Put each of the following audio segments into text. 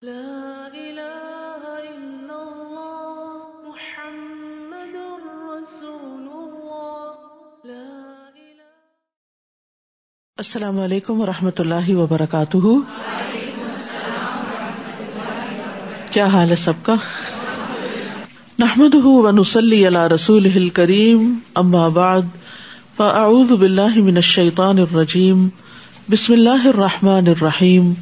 لا الہ الا اللہ محمد رسول اللہ لا الہ۔ السلام علیکم ورحمۃ اللہ وبرکاتہ۔ کیا حال ہے سب کا؟ نحمده ونصلی علی رسولہ الکریم، اما بعد فاعوذ باللہ من الشیطان الرجیم، بسم اللہ الرحمن الرحیم،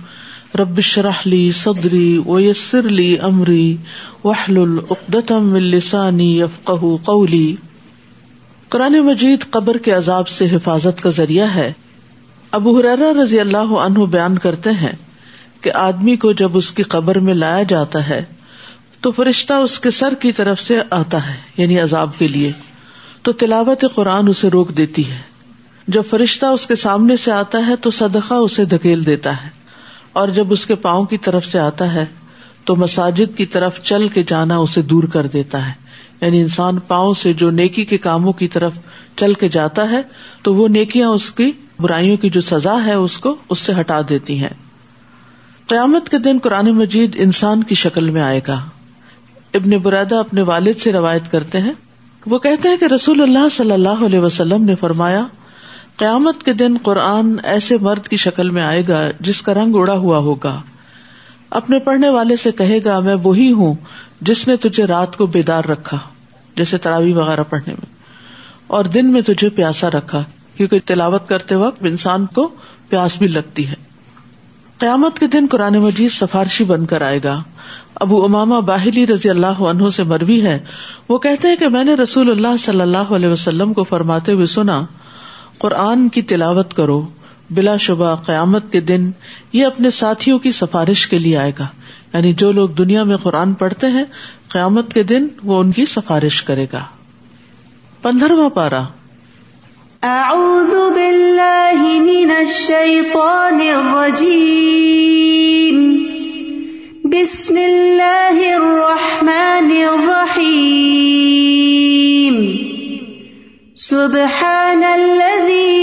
رب اشرح لی صدری ویسر لی امری واحلل عقدۃ من لسانی یفقہوا قولی۔ قرآن مجید قبر کے عذاب سے حفاظت کا ذریعہ ہے۔ ابو ہریرہ رضی اللہ عنہ بیان کرتے ہیں کہ آدمی کو جب اس کی قبر میں لایا جاتا ہے تو فرشتہ اس کے سر کی طرف سے آتا ہے، یعنی عذاب کے لیے، تو تلاوت قرآن اسے روک دیتی ہے۔ جب فرشتہ اس کے سامنے سے آتا ہے تو صدقہ اسے دھکیل دیتا ہے، اور جب اس کے پاؤں کی طرف سے آتا ہے تو مساجد کی طرف چل کے جانا اسے دور کر دیتا ہے، یعنی انسان پاؤں سے جو نیکی کے کاموں کی طرف چل کے جاتا ہے تو وہ نیکیاں اس کی برائیوں کی جو سزا ہے اس کو اس سے ہٹا دیتی ہیں۔ قیامت کے دن قرآن مجید انسان کی شکل میں آئے گا۔ ابن بریدہ اپنے والد سے روایت کرتے ہیں، وہ کہتے ہیں کہ رسول اللہ صلی اللہ علیہ وسلم نے فرمایا، قیامت کے دن قرآن ایسے مرد کی شکل میں آئے گا جس کا رنگ اڑا ہوا ہوگا، اپنے پڑھنے والے سے کہے گا، میں وہی ہوں جس نے تجھے رات کو بیدار رکھا، جیسے تراویح وغیرہ پڑھنے میں، اور دن میں تجھے پیاسا رکھا، کیونکہ تلاوت کرتے وقت انسان کو پیاس بھی لگتی ہے۔ قیامت کے دن قرآن مجید سفارشی بن کر آئے گا۔ ابو امامہ باہلی رضی اللہ عنہ سے مروی ہے، وہ کہتے ہیں کہ میں نے رسول اللہ صلی اللہ علیہ وسلم کو فرماتے ہوئے سنا، قرآن کی تلاوت کرو، بلا شبہ قیامت کے دن یہ اپنے ساتھیوں کی سفارش کے لیے آئے گا، یعنی جو لوگ دنیا میں قرآن پڑھتے ہیں قیامت کے دن وہ ان کی سفارش کرے گا۔ 15واں پارہ۔ اعوذ باللہ من الشیطان الرجیم، بسم اللہ الرحمن الرحیم، سبحان الذی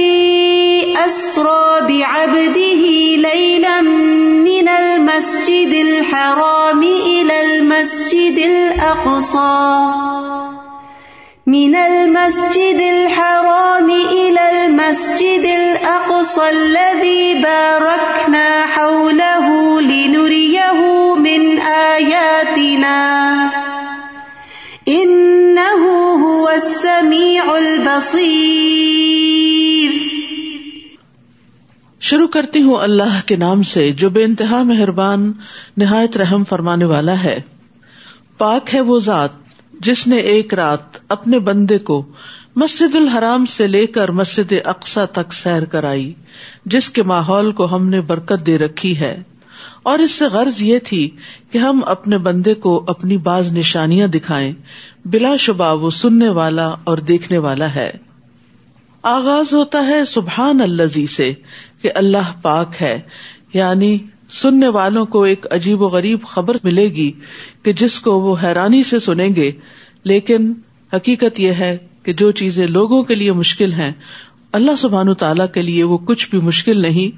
اسری بعبده لیلا من المسجد الحرام الى المسجد الاقصى من المسجد الحرام إلى المسجد الأقصى الذي باركنا حوله لنريه من آياتنا إنه هو السميع البصير۔ شروع کرتی ہوں اللہ کے نام سے جو بے انتہا مہربان نہایت رحم فرمانے والا ہے۔ پاک ہے وہ ذات جس نے ایک رات اپنے بندے کو مسجد الحرام سے لے کر مسجد اقصی تک سیر کرائی، جس کے ماحول کو ہم نے برکت دے رکھی ہے، اور اس سے غرض یہ تھی کہ ہم اپنے بندے کو اپنی بعض نشانیاں دکھائیں، بلا شبہ وہ سننے والا اور دیکھنے والا ہے۔ آغاز ہوتا ہے سبحان الذی سے کہ اللہ پاک ہے، یعنی سننے والوں کو ایک عجیب و غریب خبر ملے گی کہ جس کو وہ حیرانی سے سنیں گے، لیکن حقیقت یہ ہے کہ جو چیزیں لوگوں کے لیے مشکل ہیں اللہ سبحانہ تعالیٰ کے لیے وہ کچھ بھی مشکل نہیں۔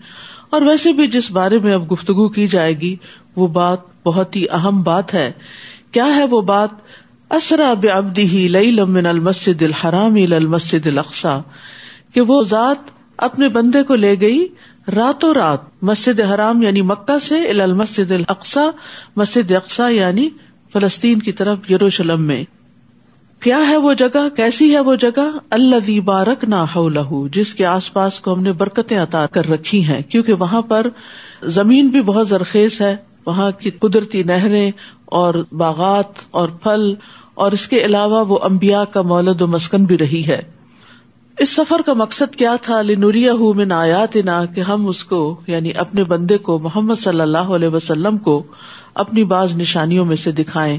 اور ویسے بھی جس بارے میں اب گفتگو کی جائے گی وہ بات بہت ہی اہم بات ہے۔ کیا ہے وہ بات؟ اسریٰ بعبدہ لیلا من المسجد الحرام الی المسجد الاقصی، کہ وہ ذات اپنے بندے کو لے گئی راتوں رات مسجد حرام یعنی مکہ سے الی المسجد الاقصی، مسجد اقصی یعنی فلسطین کی طرف یروشلم میں۔ کیا ہے وہ جگہ؟ کیسی ہے وہ جگہ؟ الذی بارکنا حولہ، جس کے آس پاس کو ہم نے برکتیں عطا کر رکھی ہیں، کیونکہ وہاں پر زمین بھی بہت زرخیز ہے، وہاں کی قدرتی نہریں اور باغات اور پھل، اور اس کے علاوہ وہ انبیاء کا مولد و مسکن بھی رہی ہے۔ اس سفر کا مقصد کیا تھا؟ لنریہ من آیاتنا، کہ ہم اس کو یعنی اپنے بندے کو محمد صلی اللہ علیہ وسلم کو اپنی بعض نشانیوں میں سے دکھائیں۔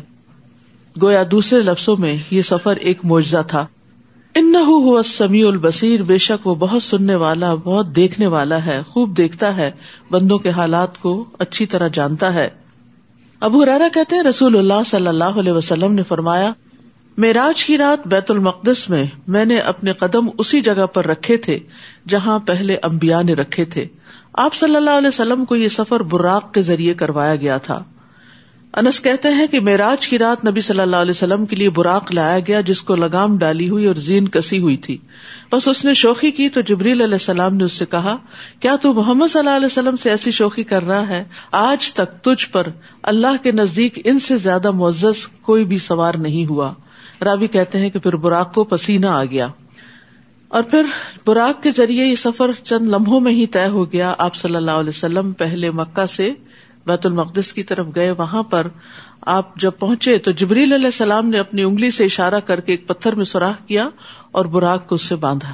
گویا دوسرے لفظوں میں یہ سفر ایک معجزہ تھا۔ انہ هو السمیع البصیر، بے شک وہ بہت سننے والا، بہت دیکھنے والا ہے، خوب دیکھتا ہے، بندوں کے حالات کو اچھی طرح جانتا ہے۔ ابو ہریرہ کہتے ہیں رسول اللہ صلی اللہ علیہ وسلم نے فرمایا، معراج کی رات بیت المقدس میں نے اپنے قدم اسی جگہ پر رکھے تھے جہاں پہلے انبیاء نے رکھے تھے۔ آپ صلی اللہ علیہ وسلم کو یہ سفر براق کے ذریعے کروایا گیا تھا۔ انس کہتے ہیں کہ معراج کی رات نبی صلی اللہ علیہ وسلم کے لیے براق لایا گیا جس کو لگام ڈالی ہوئی اور زین کسی ہوئی تھی. بس اس نے شوخی کی تو جبریل علیہ السلام نے اس سے کہا, کیا تو محمد صلی اللہ علیہ وسلم سے ایسی شوخی کر رہا ہے؟ آج تک تجھ پر اللہ کے نزدیک ان سے زیادہ معزز کوئی بھی سوار نہیں ہوا. راوی کہتے ہیں کہ پھر براق کو پسینہ آ گیا اور پھر براق کے ذریعے یہ سفر چند لمحوں میں ہی طے ہو گیا. آپ صلی اللہ علیہ وسلم پہلے مکہ سے بیت المقدس کی طرف گئے. وہاں پر آپ جب پہنچے تو جبریل علیہ السلام نے اپنی انگلی سے اشارہ کر کے ایک پتھر میں سوراخ کیا اور براق کو اس سے باندھا.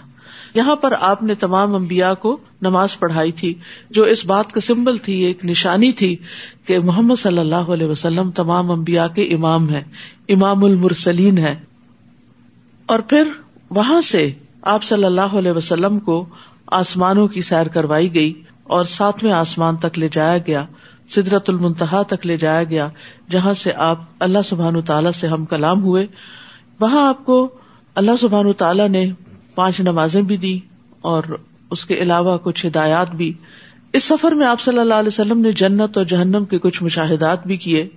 یہاں پر آپ نے تمام انبیاء کو نماز پڑھائی تھی جو اس بات کا سمبل تھی, ایک نشانی تھی کہ محمد صلی اللہ علیہ وسلم تمام انبیاء کے امام ہیں, امام المرسلین ہیں. اور پھر وہاں سے آپ صلی اللہ علیہ وسلم کو آسمانوں کی سیر کروائی گئی اور 7ویں آسمان تک لے جایا گیا, سدرۃ المنتہا تک لے جایا گیا, جہاں سے آپ اللہ سبحانہ تعالیٰ سے ہم کلام ہوئے. وہاں آپ کو اللہ سبحانہ تعالیٰ نے 5 نمازیں بھی دی اور اس کے علاوہ کچھ ہدایات بھی. اس سفر میں آپ صلی اللہ علیہ وسلم نے جنت اور جہنم کے کچھ مشاہدات بھی کیے.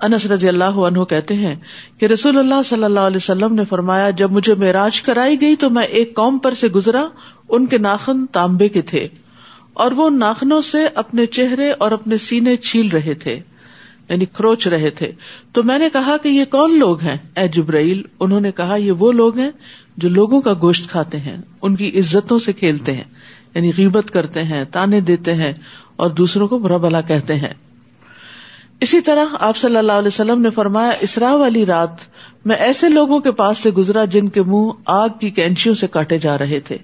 انس رضی اللہ عنہ کہتے ہیں کہ رسول اللہ صلی اللہ علیہ وسلم نے فرمایا, جب مجھے معراج کرائی گئی تو میں ایک قوم پر سے گزرا, ان کے ناخن تانبے کے تھے اور وہ ناخنوں سے اپنے چہرے اور اپنے سینے چھیل رہے تھے, یعنی کھروچ رہے تھے. تو میں نے کہا کہ یہ کون لوگ ہیں اے جبرائیل؟ انہوں نے کہا یہ وہ لوگ ہیں جو لوگوں کا گوشت کھاتے ہیں, ان کی عزتوں سے کھیلتے ہیں, یعنی غیبت کرتے ہیں, تانے دیتے ہیں اور دوسروں کو برا بھلا کہتے ہیں. اسی طرح آپ صلی اللہ علیہ وسلم نے فرمایا, اسراء والی رات میں ایسے لوگوں کے پاس سے گزرا جن کے منہ آگ کی کینچیوں سے کاٹے جا رہے تھے.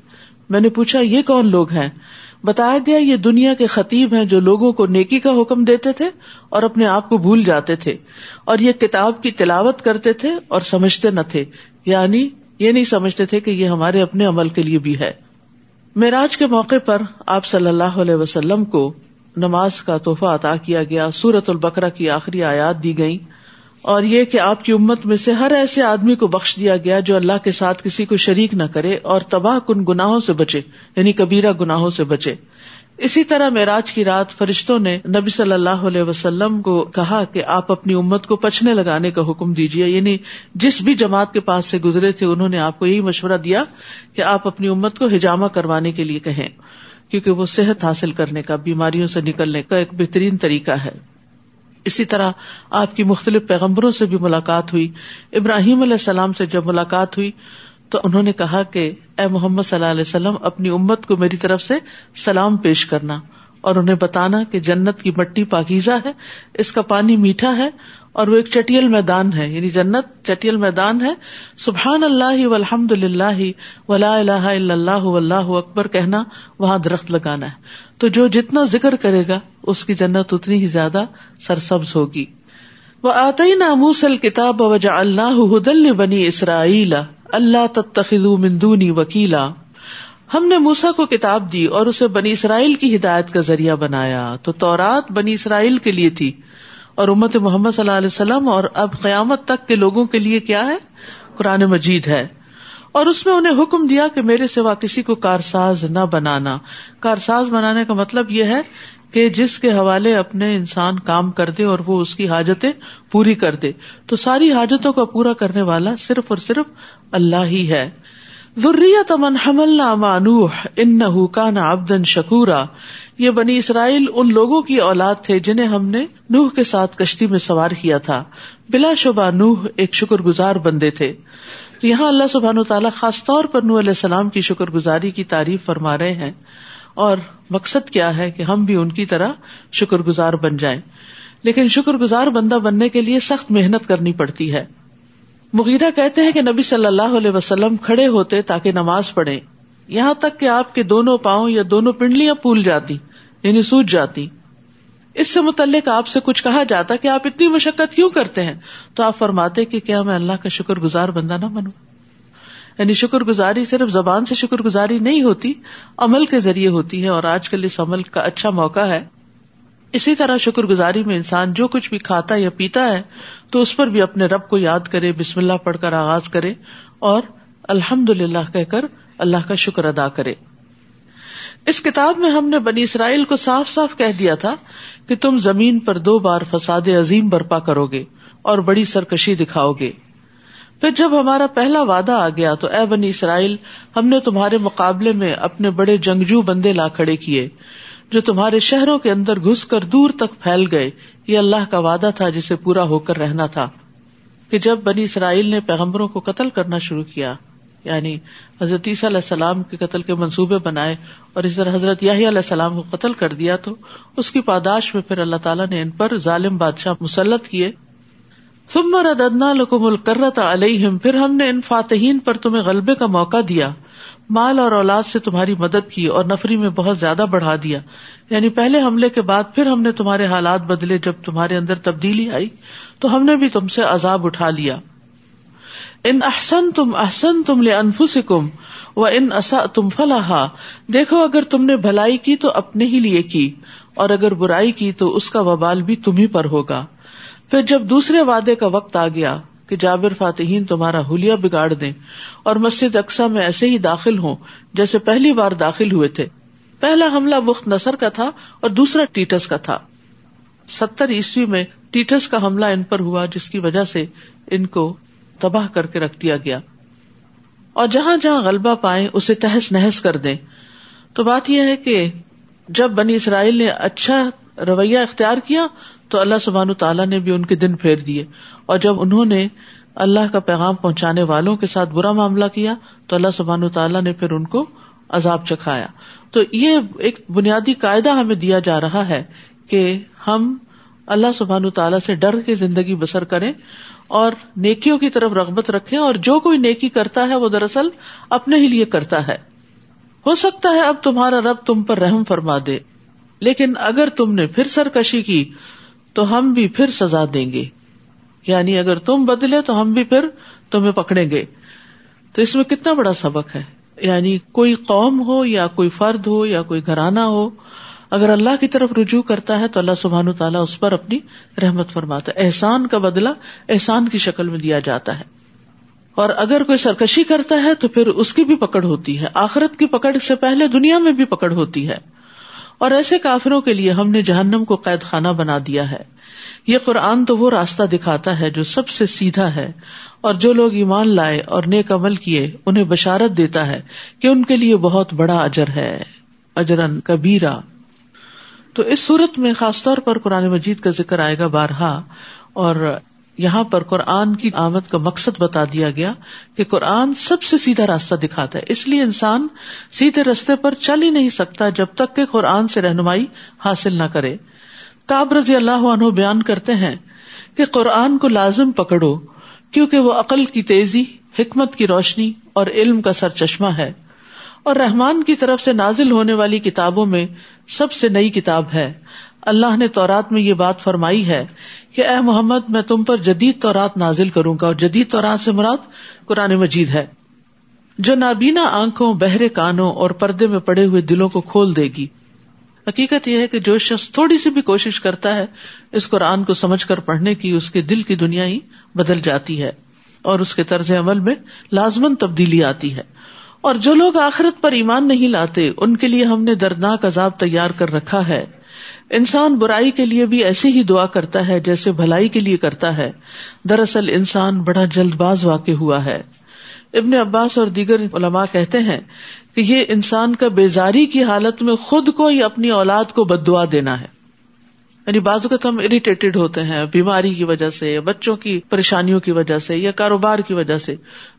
میں نے پوچھا یہ کون لوگ ہیں؟ بتایا گیا یہ دنیا کے خطیب ہیں جو لوگوں کو نیکی کا حکم دیتے تھے اور اپنے آپ کو بھول جاتے تھے, اور یہ کتاب کی تلاوت کرتے تھے اور سمجھتے نہ تھے, یعنی یہ نہیں سمجھتے تھے کہ یہ ہمارے اپنے عمل کے لیے بھی ہے. معراج کے موقع پر آپ صلی اللہ علیہ وسلم کو نماز کا تحفہ عطا کیا گیا. سورۃ البقرہ کی آخری آیات دی گئیں اور یہ کہ آپ کی امت میں سے ہر ایسے آدمی کو بخش دیا گیا جو اللہ کے ساتھ کسی کو شریک نہ کرے اور تباہ کن گناہوں سے بچے, یعنی کبیرہ گناہوں سے بچے. اسی طرح معراج کی رات فرشتوں نے نبی صلی اللہ علیہ وسلم کو کہا کہ آپ اپنی امت کو پچھنے لگانے کا حکم دیجیے, یعنی جس بھی جماعت کے پاس سے گزرے تھے انہوں نے آپ کو یہی مشورہ دیا کہ آپ اپنی امت کو حجامہ کروانے کے لیے کہیں, کیونکہ وہ صحت حاصل کرنے کا, بیماریوں سے نکلنے کا ایک بہترین طریقہ ہے. اسی طرح آپ کی مختلف پیغمبروں سے بھی ملاقات ہوئی. ابراہیم علیہ السلام سے جب ملاقات ہوئی تو انہوں نے کہا کہ اے محمد صلی اللہ علیہ وسلم اپنی امت کو میری طرف سے سلام پیش کرنا اور انہیں بتانا کہ جنت کی مٹی پاکیزہ ہے, اس کا پانی میٹھا ہے اور وہ ایک چٹیل میدان ہے, یعنی جنت چٹیل میدان ہے. سبحان اللہ والحمد للہ ولا الہ الا اللہ واللہ اکبر کہنا, وہاں درخت لگانا ہے, تو جو جتنا ذکر کرے گا اس کی جنت اتنی ہی زیادہ سرسبز ہوگی. وآتینا موسیٰ الکتاب وجعلناہ ھدی لبنی اسرائیل اللہ تتخذوا من دونی وکیلا. ہم نے موسیٰ کو کتاب دی اور اسے بنی اسرائیل کی ہدایت کا ذریعہ بنایا. تو تورات بنی اسرائیل کے لیے تھی اور امت محمد صلی اللہ علیہ وسلم اور اب قیامت تک کے لوگوں کے لیے کیا ہے؟ قرآن مجید ہے. اور اس میں انہیں حکم دیا کہ میرے سوا کسی کو کارساز نہ بنانا. کارساز بنانے کا مطلب یہ ہے کہ جس کے حوالے اپنے انسان کام کر دے اور وہ اس کی حاجتیں پوری کر دے. تو ساری حاجتوں کو پورا کرنے والا صرف اور صرف اللہ ہی ہے. ذریۃ من حملنا مع نوح انہ کان عبدا شکورا. یہ بنی اسرائیل ان لوگوں کی اولاد تھے جنہیں ہم نے نوح کے ساتھ کشتی میں سوار کیا تھا. بلا شبہ نوح ایک شکر گزار بندے تھے. تو یہاں اللہ سبحانہ وتعالیٰ خاص طور پر نوح علیہ السلام کی شکر گزاری کی تعریف فرما رہے ہیں, اور مقصد کیا ہے کہ ہم بھی ان کی طرح شکر گزار بن جائیں. لیکن شکر گزار بندہ بننے کے لیے سخت محنت کرنی پڑتی ہے. مغیرہ کہتے ہیں کہ نبی صلی اللہ علیہ وسلم کھڑے ہوتے تاکہ نماز پڑھیں, یہاں تک کہ آپ کے دونوں پاؤں یا دونوں پنڈلیاں پھول جاتی, یعنی سوج جاتی. اس سے متعلق آپ سے کچھ کہا جاتا کہ آپ اتنی مشقت کیوں کرتے ہیں, تو آپ فرماتے کہ کیا میں اللہ کا شکر گزار بندہ نہ بنوں. یعنی شکر گزاری صرف زبان سے شکر گزاری نہیں ہوتی, عمل کے ذریعے ہوتی ہے, اور آج کل اس عمل کا اچھا موقع ہے. اسی طرح شکر گزاری میں انسان جو کچھ بھی کھاتا یا پیتا ہے تو اس پر بھی اپنے رب کو یاد کرے, بسم اللہ پڑھ کر آغاز کرے اور الحمدللہ کہہ کر اللہ کا شکر ادا کرے. اس کتاب میں ہم نے بنی اسرائیل کو صاف صاف کہہ دیا تھا کہ تم زمین پر 2 بار فساد عظیم برپا کرو گے اور بڑی سرکشی دکھاؤ گے. پھر جب ہمارا پہلا وعدہ آ گیا تو اے بنی اسرائیل ہم نے تمہارے مقابلے میں اپنے بڑے جنگجو بندے لا کھڑے کیے جو تمہارے شہروں کے اندر گھس کر دور تک پھیل گئے. یہ اللہ کا وعدہ تھا جسے پورا ہو کر رہنا تھا کہ جب بنی اسرائیل نے پیغمبروں کو قتل کرنا شروع کیا، یعنی حضرت عیسیٰ علیہ السلام کے قتل کے منصوبے بنائے اور اس طرح حضرت یحییٰ علیہ السلام کو قتل کر دیا، تو اس کی پاداش میں پھر اللہ تعالیٰ نے ان پر ظالم بادشاہ مسلط کیے. ثم رددنا لکم الکرۃ علیہم، پھر ہم نے ان فاتحین پر تمہیں غلبے کا موقع دیا، مال اور اولاد سے تمہاری مدد کی اور نفری میں بہت زیادہ بڑھا دیا. یعنی پہلے حملے کے بعد پھر ہم نے تمہارے حالات بدلے، جب تمہارے اندر تبدیلی آئی تو ہم نے بھی تم سے عذاب اٹھا لیا. ان احسنتم احسنتم لانفسکم وان اسأتم فلہا، دیکھو اگر تم نے بھلائی کی تو اپنے ہی لیے کی اور اگر برائی کی تو اس کا وبال بھی تمہیں پر ہوگا. پھر جب دوسرے وعدے کا وقت آ گیا کہ جابر فاتحین تمہارا حلیہ بگاڑ دیں اور مسجد اقصی میں ایسے ہی داخل ہوں جیسے پہلی بار داخل ہوئے تھے. پہلا حملہ بخت نصر کا تھا اور دوسرا ٹیٹس کا تھا. 70 عیسوی میں ٹیٹس کا حملہ ان پر ہوا جس کی وجہ سے ان کو تباہ کر کے رکھ دیا گیا. اور جہاں جہاں غلبہ پائیں اسے تہس نہس کر دیں. تو بات یہ ہے کہ جب بنی اسرائیل نے اچھا رویہ اختیار کیا تو اللہ سبحانہ تعالیٰ نے بھی ان کے دن پھیر دیے، اور جب انہوں نے اللہ کا پیغام پہنچانے والوں کے ساتھ برا معاملہ کیا تو اللہ سبحانہ تعالیٰ نے پھر ان کو عذاب چکھایا. تو یہ ایک بنیادی قاعدہ ہمیں دیا جا رہا ہے کہ ہم اللہ سبحانہ تعالیٰ سے ڈر کے زندگی بسر کریں اور نیکیوں کی طرف رغبت رکھیں، اور جو کوئی نیکی کرتا ہے وہ دراصل اپنے ہی لیے کرتا ہے. ہو سکتا ہے اب تمہارا رب تم پر رحم فرما دے، لیکن اگر تم نے پھر سرکشی کی تو ہم بھی پھر سزا دیں گے. یعنی اگر تم بدلے تو ہم بھی پھر تمہیں پکڑیں گے. تو اس میں کتنا بڑا سبق ہے. یعنی کوئی قوم ہو یا کوئی فرد ہو یا کوئی گھرانہ ہو، اگر اللہ کی طرف رجوع کرتا ہے تو اللہ سبحانہ تعالیٰ اس پر اپنی رحمت فرماتا ہے. احسان کا بدلہ احسان کی شکل میں دیا جاتا ہے. اور اگر کوئی سرکشی کرتا ہے تو پھر اس کی بھی پکڑ ہوتی ہے. آخرت کی پکڑ سے پہلے دنیا میں بھی پکڑ ہوتی ہے. اور ایسے کافروں کے لیے ہم نے جہنم کو قید خانہ بنا دیا ہے. یہ قرآن تو وہ راستہ دکھاتا ہے جو سب سے سیدھا ہے، اور جو لوگ ایمان لائے اور نیک عمل کیے انہیں بشارت دیتا ہے کہ ان کے لیے بہت بڑا اجر ہے، اجرن کبیرہ. تو اس صورت میں خاص طور پر قرآن مجید کا ذکر آئے گا بارہا، اور یہاں پر قرآن کی آمد کا مقصد بتا دیا گیا کہ قرآن سب سے سیدھا راستہ دکھاتا ہے. اس لیے انسان سیدھے راستے پر چل ہی نہیں سکتا جب تک کہ قرآن سے رہنمائی حاصل نہ کرے. کعب رضی اللہ عنہ بیان کرتے ہیں کہ قرآن کو لازم پکڑو کیونکہ وہ عقل کی تیزی، حکمت کی روشنی اور علم کا سرچشمہ ہے، اور رحمان کی طرف سے نازل ہونے والی کتابوں میں سب سے نئی کتاب ہے. اللہ نے تورات میں یہ بات فرمائی ہے کہ اے محمد میں تم پر جدید تورات نازل کروں گا، اور جدید تورات سے مراد قرآن مجید ہے، جو نابینا آنکھوں، بہرے کانوں اور پردے میں پڑے ہوئے دلوں کو کھول دے گی. حقیقت یہ ہے کہ جو شخص تھوڑی سی بھی کوشش کرتا ہے اس قرآن کو سمجھ کر پڑھنے کی، اس کے دل کی دنیا ہی بدل جاتی ہے اور اس کے طرز عمل میں لازماً تبدیلی آتی ہے. اور جو لوگ آخرت پر ایمان نہیں لاتے ان کے لیے ہم نے دردناک عذاب تیار کر رکھا ہے. انسان برائی کے لیے بھی ایسی ہی دعا کرتا ہے جیسے بھلائی کے لیے کرتا ہے. دراصل انسان بڑا جلد باز واقع ہوا ہے. ابن عباس اور دیگر علماء کہتے ہیں کہ یہ انسان کا بیزاری کی حالت میں خود کو یا اپنی اولاد کو بد دعا دینا ہے. یعنی بعض اوقات ہم اریٹیٹڈ ہوتے ہیں بیماری کی وجہ سے یا بچوں کی پریشانیوں کی وجہ سے یا کاروبار کی وجہ سے،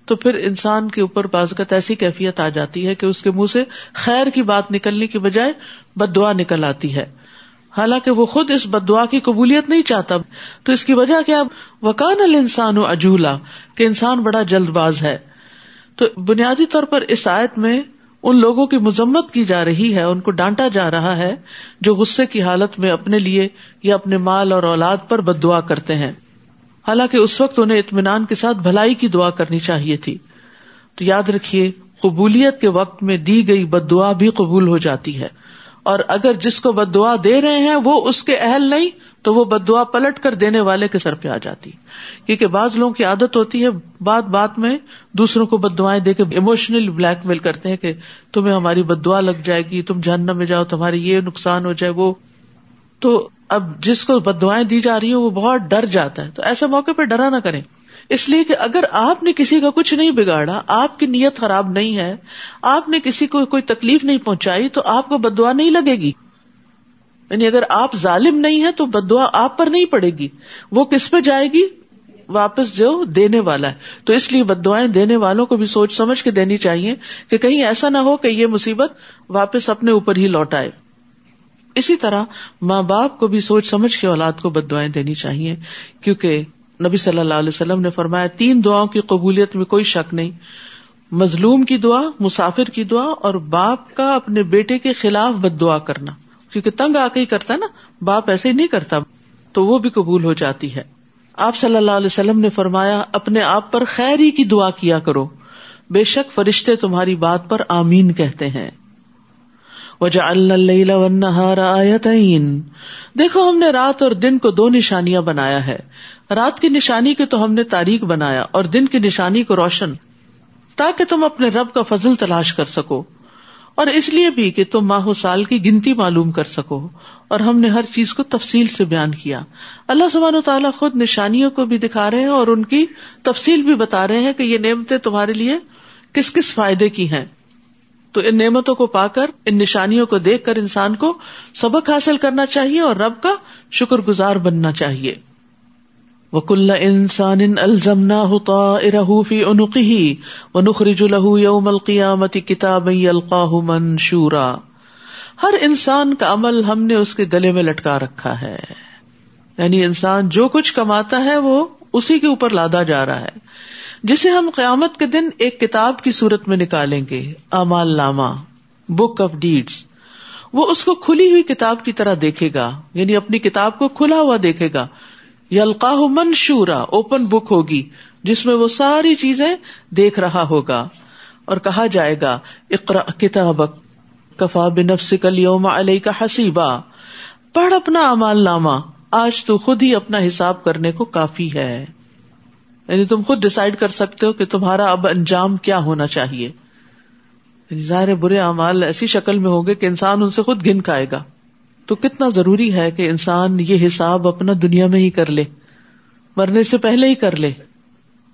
تو پھر انسان کے اوپر بعض اوقات ایسی کیفیت آ جاتی ہے کہ اس کے منہ سے خیر کی بات نکلنے کی بجائے بد دعا نکل آتی ہے، حالانکہ وہ خود اس بد دعا کی قبولیت نہیں چاہتا. تو اس کی وجہ کیا؟ وَكَانَ الْإِنسَانُ عَجُولًا، کہ انسان بڑا جلد باز ہے. تو بنیادی طور پر اس آیت میں ان لوگوں کی مذمت کی جا رہی ہے، ان کو ڈانٹا جا رہا ہے جو غصے کی حالت میں اپنے لیے یا اپنے مال اور اولاد پر بد دعا کرتے ہیں، حالانکہ اس وقت انہیں اطمینان کے ساتھ بھلائی کی دعا کرنی چاہیے تھی. تو یاد رکھیے قبولیت کے وقت میں دی گئی بد دعا بھی قبول ہو جاتی ہے، اور اگر جس کو بد دعا دے رہے ہیں وہ اس کے اہل نہیں تو وہ بددعا پلٹ کر دینے والے کے سر پہ آ جاتی. کیونکہ بعض لوگوں کی عادت ہوتی ہے بات بات میں دوسروں کو بددعائیں دے کے ایموشنل بلیک میل کرتے ہیں کہ تمہیں ہماری بددعا لگ جائے گی, تم جہنم میں جاؤ, تمہاری یہ نقصان ہو جائے وہ. تو اب جس کو بددعائیں دی جا رہی ہیں وہ بہت ڈر جاتا ہے. تو ایسے موقع پہ ڈرا نہ کریں, اس لیے کہ اگر آپ نے کسی کا کچھ نہیں بگاڑا, آپ کی نیت خراب نہیں ہے, آپ نے کسی کو کوئی تکلیف نہیں پہنچائی, تو آپ کو بددعا نہیں لگے گی. یعنی اگر آپ ظالم نہیں ہیں تو بددعا آپ پر نہیں پڑے گی, وہ کس پہ جائے گی؟ واپس جو دینے والا ہے. تو اس لیے بددعائیں دینے والوں کو بھی سوچ سمجھ کے دینی چاہیے کہ کہیں ایسا نہ ہو کہ یہ مصیبت واپس اپنے اوپر ہی لوٹ آئے. اسی طرح ماں باپ کو بھی سوچ سمجھ کے اولاد کو بددعائیں دینی چاہیے, کیونکہ نبی صلی اللہ علیہ وسلم نے فرمایا 3 دعاؤں کی قبولیت میں کوئی شک نہیں, مظلوم کی دعا, مسافر کی دعا, اور باپ کا اپنے بیٹے کے خلاف بددعا کرنا. کیونکہ تنگ آ کے ہی کرتا ہے نا, باپ ایسے ہی نہیں کرتا, تو وہ بھی قبول ہو جاتی ہے. آپ صلی اللہ علیہ وسلم نے فرمایا اپنے آپ پر خیر ہی کی دعا کیا کرو, بے شک فرشتے تمہاری بات پر آمین کہتے ہیں. وَجَعَلْنَا اللَّيْلَ وَالنَّهَارَ آيَتَيْنِ, دیکھو ہم نے رات اور دن کو 2 نشانیاں بنایا ہے. رات کی نشانی کے تو ہم نے تاریک بنایا, اور دن کی نشانی کو روشن, تاکہ تم اپنے رب کا فضل تلاش کر سکو, اور اس لیے بھی کہ تم ماہ و سال کی گنتی معلوم کر سکو. اور ہم نے ہر چیز کو تفصیل سے بیان کیا. اللہ سبحانہ و تعالیٰ خود نشانیوں کو بھی دکھا رہے ہیں اور ان کی تفصیل بھی بتا رہے ہیں کہ یہ نعمتیں تمہارے لیے کس کس فائدے کی ہیں. تو ان نعمتوں کو پا کر, ان نشانیوں کو دیکھ کر انسان کو سبق حاصل کرنا چاہیے اور رب کا شکر گزار بننا چاہیے. وَكُلَّ إِنسَانٍ أَلْزَمْنَاهُ طَائِرَهُ فِي عُنُقِهِ وَنُخْرِجُ لَهُ يَوْمَ الْقِيَامَةِ كِتَابًا يَلْقَاهُ مَنشُورًا, ہر انسان کا عمل ہم نے اس کے گلے میں لٹکا رکھا ہے. یعنی انسان جو کچھ کماتا ہے وہ اسی کے اوپر لادا جا رہا ہے, جسے ہم قیامت کے دن ایک کتاب کی صورت میں نکالیں گے, اعمال نامہ, بک آف ڈیڈز. وہ اس کو کھلی ہوئی کتاب کی طرح دیکھے گا, یعنی اپنی کتاب کو کھلا ہوا دیکھے گا. یلقاہ منشورا, اوپن بک ہوگی جس میں وہ ساری چیزیں دیکھ رہا ہوگا, اور کہا جائے گا اقرأ کتابک کفا بنفسک اليوم علیک حسیبا, پڑھ اپنا اعمال نامہ, آج تو خود ہی اپنا حساب کرنے کو کافی ہے. یعنی تم خود ڈیسائیڈ کر سکتے ہو کہ تمہارا اب انجام کیا ہونا چاہیے. ظاہر برے اعمال ایسی شکل میں ہوں گے کہ انسان ان سے خود گن کھائے گا. تو کتنا ضروری ہے کہ انسان یہ حساب اپنا دنیا میں ہی کر لے, مرنے سے پہلے ہی کر لے,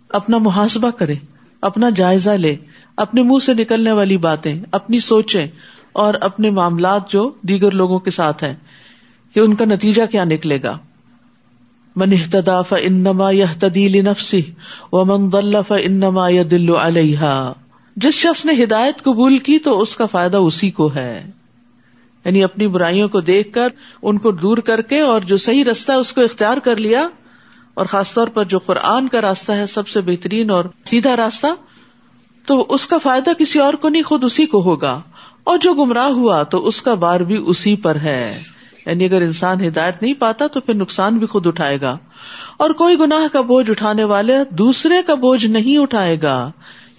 اپنا محاسبہ کرے, اپنا جائزہ لے, اپنے منہ سے نکلنے والی باتیں, اپنی سوچیں اور اپنے معاملات جو دیگر لوگوں کے ساتھ ہیں کہ ان کا نتیجہ کیا نکلے گا. من اہتدی فانما یہتدی لنفسہ ومن ضل فانما یضل علیہا, جس شخص نے ہدایت قبول کی تو اس کا فائدہ اسی کو ہے. یعنی اپنی برائیوں کو دیکھ کر ان کو دور کر کے اور جو صحیح راستہ ہے اس کو اختیار کر لیا, اور خاص طور پر جو قرآن کا راستہ ہے سب سے بہترین اور سیدھا راستہ, تو اس کا فائدہ کسی اور کو نہیں, خود اسی کو ہوگا. اور جو گمراہ ہوا تو اس کا بار بھی اسی پر ہے. یعنی اگر انسان ہدایت نہیں پاتا تو پھر نقصان بھی خود اٹھائے گا, اور کوئی گناہ کا بوجھ اٹھانے والے دوسرے کا بوجھ نہیں اٹھائے گا.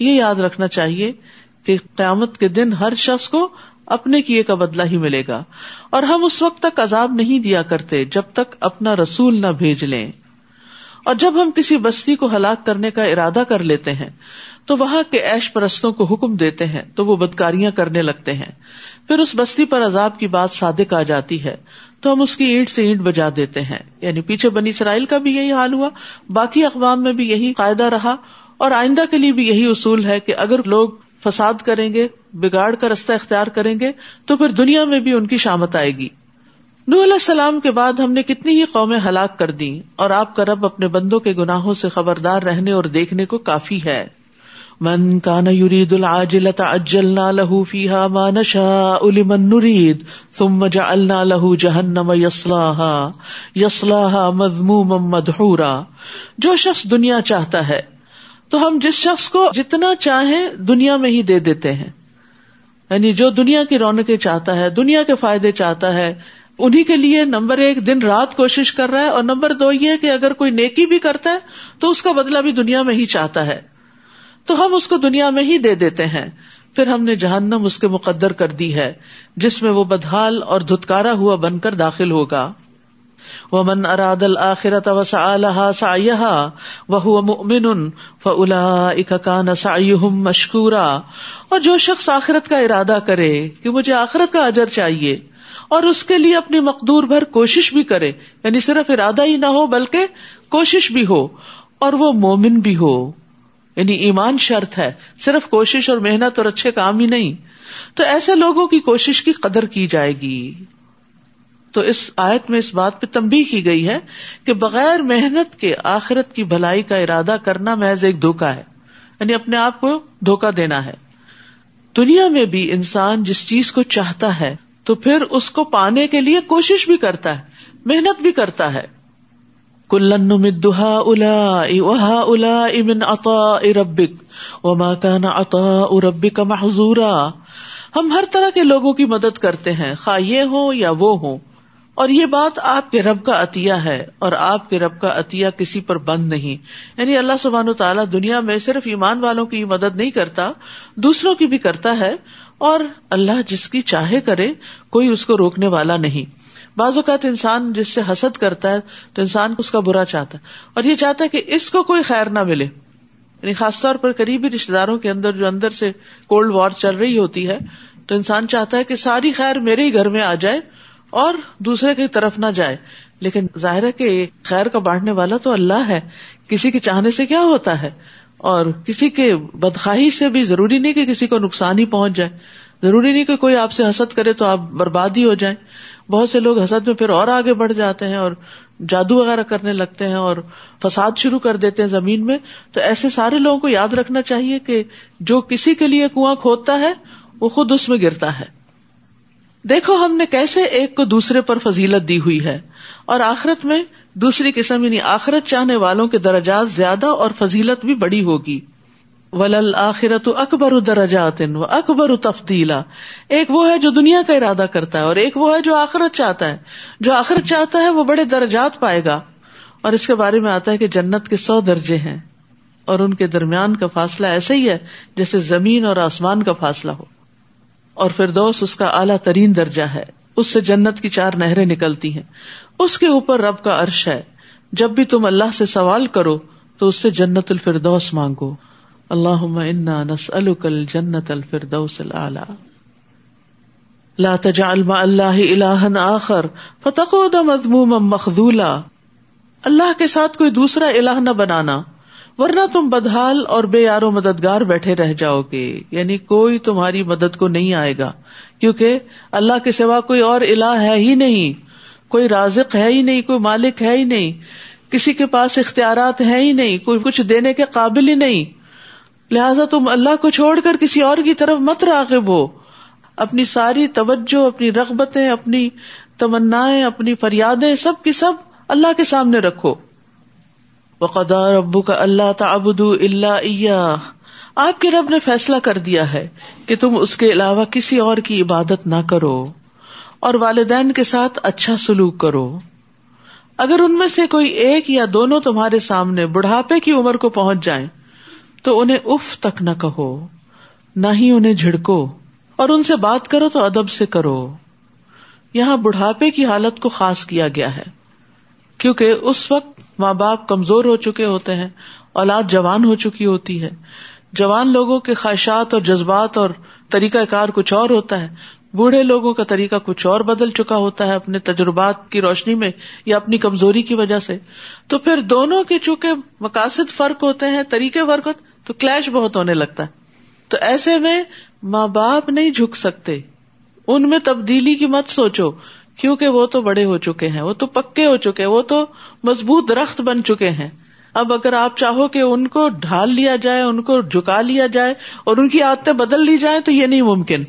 یہ یاد رکھنا چاہیے کہ قیامت کے دن ہر شخص کو اپنے کیے کا بدلہ ہی ملے گا, اور ہم اس وقت تک عذاب نہیں دیا کرتے جب تک اپنا رسول نہ بھیج لیں. اور جب ہم کسی بستی کو ہلاک کرنے کا ارادہ کر لیتے ہیں تو وہاں کے عیش پرستوں کو حکم دیتے ہیں تو وہ بدکاریاں کرنے لگتے ہیں. پھر اس بستی پر عذاب کی بات صادق آ جاتی ہے تو ہم اس کی اینٹ سے اینٹ بجا دیتے ہیں. یعنی پیچھے بنی اسرائیل کا بھی یہی حال ہوا, باقی اقوام میں بھی یہی قاعدہ رہا, اور آئندہ کے لیے بھی یہی اصول ہے کہ اگر لوگ فساد کریں گے, بگاڑ کا رستہ اختیار کریں گے, تو پھر دنیا میں بھی ان کی شامت آئے گی. نوح علیہ السلام کے بعد ہم نے کتنی ہی قومیں ہلاک کر دیں, اور آپ کا رب اپنے بندوں کے گناہوں سے خبردار رہنے اور دیکھنے کو کافی ہے. من کان یرید العاجلۃ عجلنا له فیہا ما نشاء لمن نرید ثم جعلنا له جہنم یصلاھا مذموما مدحورا. جو شخص دنیا چاہتا ہے تو ہم جس شخص کو جتنا چاہیں دنیا میں ہی دے دیتے ہیں. یعنی جو دنیا کی رونقیں چاہتا ہے, دنیا کے فائدے چاہتا ہے, انہی کے لیے نمبر 1 دن رات کوشش کر رہا ہے, اور نمبر 2 یہ کہ اگر کوئی نیکی بھی کرتا ہے تو اس کا بدلہ بھی دنیا میں ہی چاہتا ہے, تو ہم اس کو دنیا میں ہی دے دیتے ہیں. پھر ہم نے جہنم اس کے مقدر کر دی ہے جس میں وہ بدحال اور دھتکارا ہوا بن کر داخل ہوگا. ومن اراد الآخرۃ وسعى لها سعيها وهو مؤمن فأولئك كان سعيهم مشكورا. اور جو شخص آخرت کا ارادہ کرے کہ مجھے آخرت کا اجر چاہیے اور اس کے لیے اپنی مقدور بھر کوشش بھی کرے، یعنی صرف ارادہ ہی نہ ہو بلکہ کوشش بھی ہو، اور وہ مومن بھی ہو، یعنی ایمان شرط ہے، صرف کوشش اور محنت اور اچھے کام ہی نہیں، تو ایسے لوگوں کی کوشش کی قدر کی جائے گی. تو اس آیت میں اس بات پہ تنبیہ کی گئی ہے کہ بغیر محنت کے آخرت کی بھلائی کا ارادہ کرنا محض ایک دھوکہ ہے، یعنی اپنے آپ کو دھوکہ دینا ہے. دنیا میں بھی انسان جس چیز کو چاہتا ہے تو پھر اس کو پانے کے لیے کوشش بھی کرتا ہے، محنت بھی کرتا ہے. کُلًّا نُمِدُّ هَٰؤُلَاءِ وَهَٰؤُلَاءِ مِنْ عَطَاءِ رَبِّكَ وَمَا كَانَ عَطَاءُ رَبِّكَ مَحْظُورًا. ہم ہر طرح کے لوگوں کی مدد کرتے ہیں، خواہ یہ ہوں یا وہ ہوں، اور یہ بات آپ کے رب کا عطیہ ہے، اور آپ کے رب کا عطیہ کسی پر بند نہیں. یعنی اللہ سبحانہ وتعالیٰ دنیا میں صرف ایمان والوں کی مدد نہیں کرتا، دوسروں کی بھی کرتا ہے، اور اللہ جس کی چاہے کرے، کوئی اس کو روکنے والا نہیں. بعض اوقات انسان جس سے حسد کرتا ہے تو انسان اس کا برا چاہتا ہے، اور یہ چاہتا ہے کہ اس کو کوئی خیر نہ ملے. یعنی خاص طور پر قریبی رشتے داروں کے اندر جو اندر سے کولڈ وار چل رہی ہوتی ہے، تو انسان چاہتا ہے کہ ساری خیر میرے ہی گھر میں آ جائے اور دوسرے کی طرف نہ جائے. لیکن ظاہر ہے کہ خیر کا بانٹنے والا تو اللہ ہے، کسی کے چاہنے سے کیا ہوتا ہے، اور کسی کے بدخواہی سے بھی ضروری نہیں کہ کسی کو نقصان ہی پہنچ جائے، ضروری نہیں کہ کوئی آپ سے حسد کرے تو آپ برباد ہی ہو جائیں. بہت سے لوگ حسد میں پھر اور آگے بڑھ جاتے ہیں اور جادو وغیرہ کرنے لگتے ہیں اور فساد شروع کر دیتے ہیں زمین میں. تو ایسے سارے لوگوں کو یاد رکھنا چاہیے کہ جو کسی کے لیے کنواں کھودتا ہے وہ خود اس میں گرتا ہے. دیکھو ہم نے کیسے ایک کو دوسرے پر فضیلت دی ہوئی ہے، اور آخرت میں دوسری قسم یعنی آخرت چاہنے والوں کے درجات زیادہ اور فضیلت بھی بڑی ہوگی. وَلَلْآخِرَةُ أَكْبَرُ دَرَجَاتٍ وَأَكْبَرُ تَفْضِيلًا. ایک وہ ہے جو دنیا کا ارادہ کرتا ہے، اور ایک وہ ہے جو آخرت چاہتا ہے. جو آخرت چاہتا ہے وہ بڑے درجات پائے گا، اور اس کے بارے میں آتا ہے کہ جنت کے 100 درجے ہیں، اور ان کے درمیان کا فاصلہ ایسے ہی ہے جیسے زمین اور آسمان کا فاصلہ ہو. اور فردوس اس کا اعلیٰ ترین درجہ ہے، اس سے جنت کی 4 نہریں نکلتی ہیں. اس کے اوپر رب کا عرش ہے. جب بھی تم اللہ سے سوال کرو تو اس سے جنت الفردوس مانگو. اللہم انا نسألک الجنت الفردوس الاعلی. لا تجعل مع اللہ الہا آخر فتقعد مذموما مخذولا. اللہ کے ساتھ کوئی دوسرا الہ نہ بنانا، ورنہ تم بدحال اور بے یار و مددگار بیٹھے رہ جاؤ گے. یعنی کوئی تمہاری مدد کو نہیں آئے گا، کیونکہ اللہ کے سوا کوئی اور الہ ہے ہی نہیں، کوئی رازق ہے ہی نہیں، کوئی مالک ہے ہی نہیں، کسی کے پاس اختیارات ہے ہی نہیں، کوئی کچھ دینے کے قابل ہی نہیں. لہٰذا تم اللہ کو چھوڑ کر کسی اور کی طرف مت راغب ہو. اپنی ساری توجہ، اپنی رغبتیں، اپنی تمنائیں، اپنی فریادیں سب کی سب اللہ کے سامنے رکھو. وَقَضَىٰ رَبُّكَ أَلَّا تَعْبُدُوا إِلَّا إِيَّاهُ. آپ کے رب نے فیصلہ کر دیا ہے کہ تم اس کے علاوہ کسی اور کی عبادت نہ کرو، اور والدین کے ساتھ اچھا سلوک کرو. اگر ان میں سے کوئی ایک یا دونوں تمہارے سامنے بڑھاپے کی عمر کو پہنچ جائیں تو انہیں اف تک نہ کہو، نہ ہی انہیں جھڑکو، اور ان سے بات کرو تو ادب سے کرو. یہاں بڑھاپے کی حالت کو خاص کیا گیا ہے کیونکہ اس وقت ماں باپ کمزور ہو چکے ہوتے ہیں، اولاد جوان ہو چکی ہوتی ہے. جوان لوگوں کے خواہشات اور جذبات اور طریقہ کار کچھ اور ہوتا ہے، بوڑھے لوگوں کا طریقہ کچھ اور بدل چکا ہوتا ہے اپنے تجربات کی روشنی میں یا اپنی کمزوری کی وجہ سے. تو پھر دونوں کے چونکہ مقاصد فرق ہوتے ہیں، طریقے فرق ہوتے، تو کلیش بہت ہونے لگتا ہے. تو ایسے میں ماں باپ نہیں جھک سکتے، ان میں تبدیلی کی مت سوچو، کیونکہ وہ تو بڑے ہو چکے ہیں، وہ تو پکے ہو چکے ہیں، وہ تو مضبوط درخت بن چکے ہیں. اب اگر آپ چاہو کہ ان کو ڈھال لیا جائے، ان کو جھکا لیا جائے اور ان کی عادتیں بدل لی جائیں تو یہ نہیں ممکن.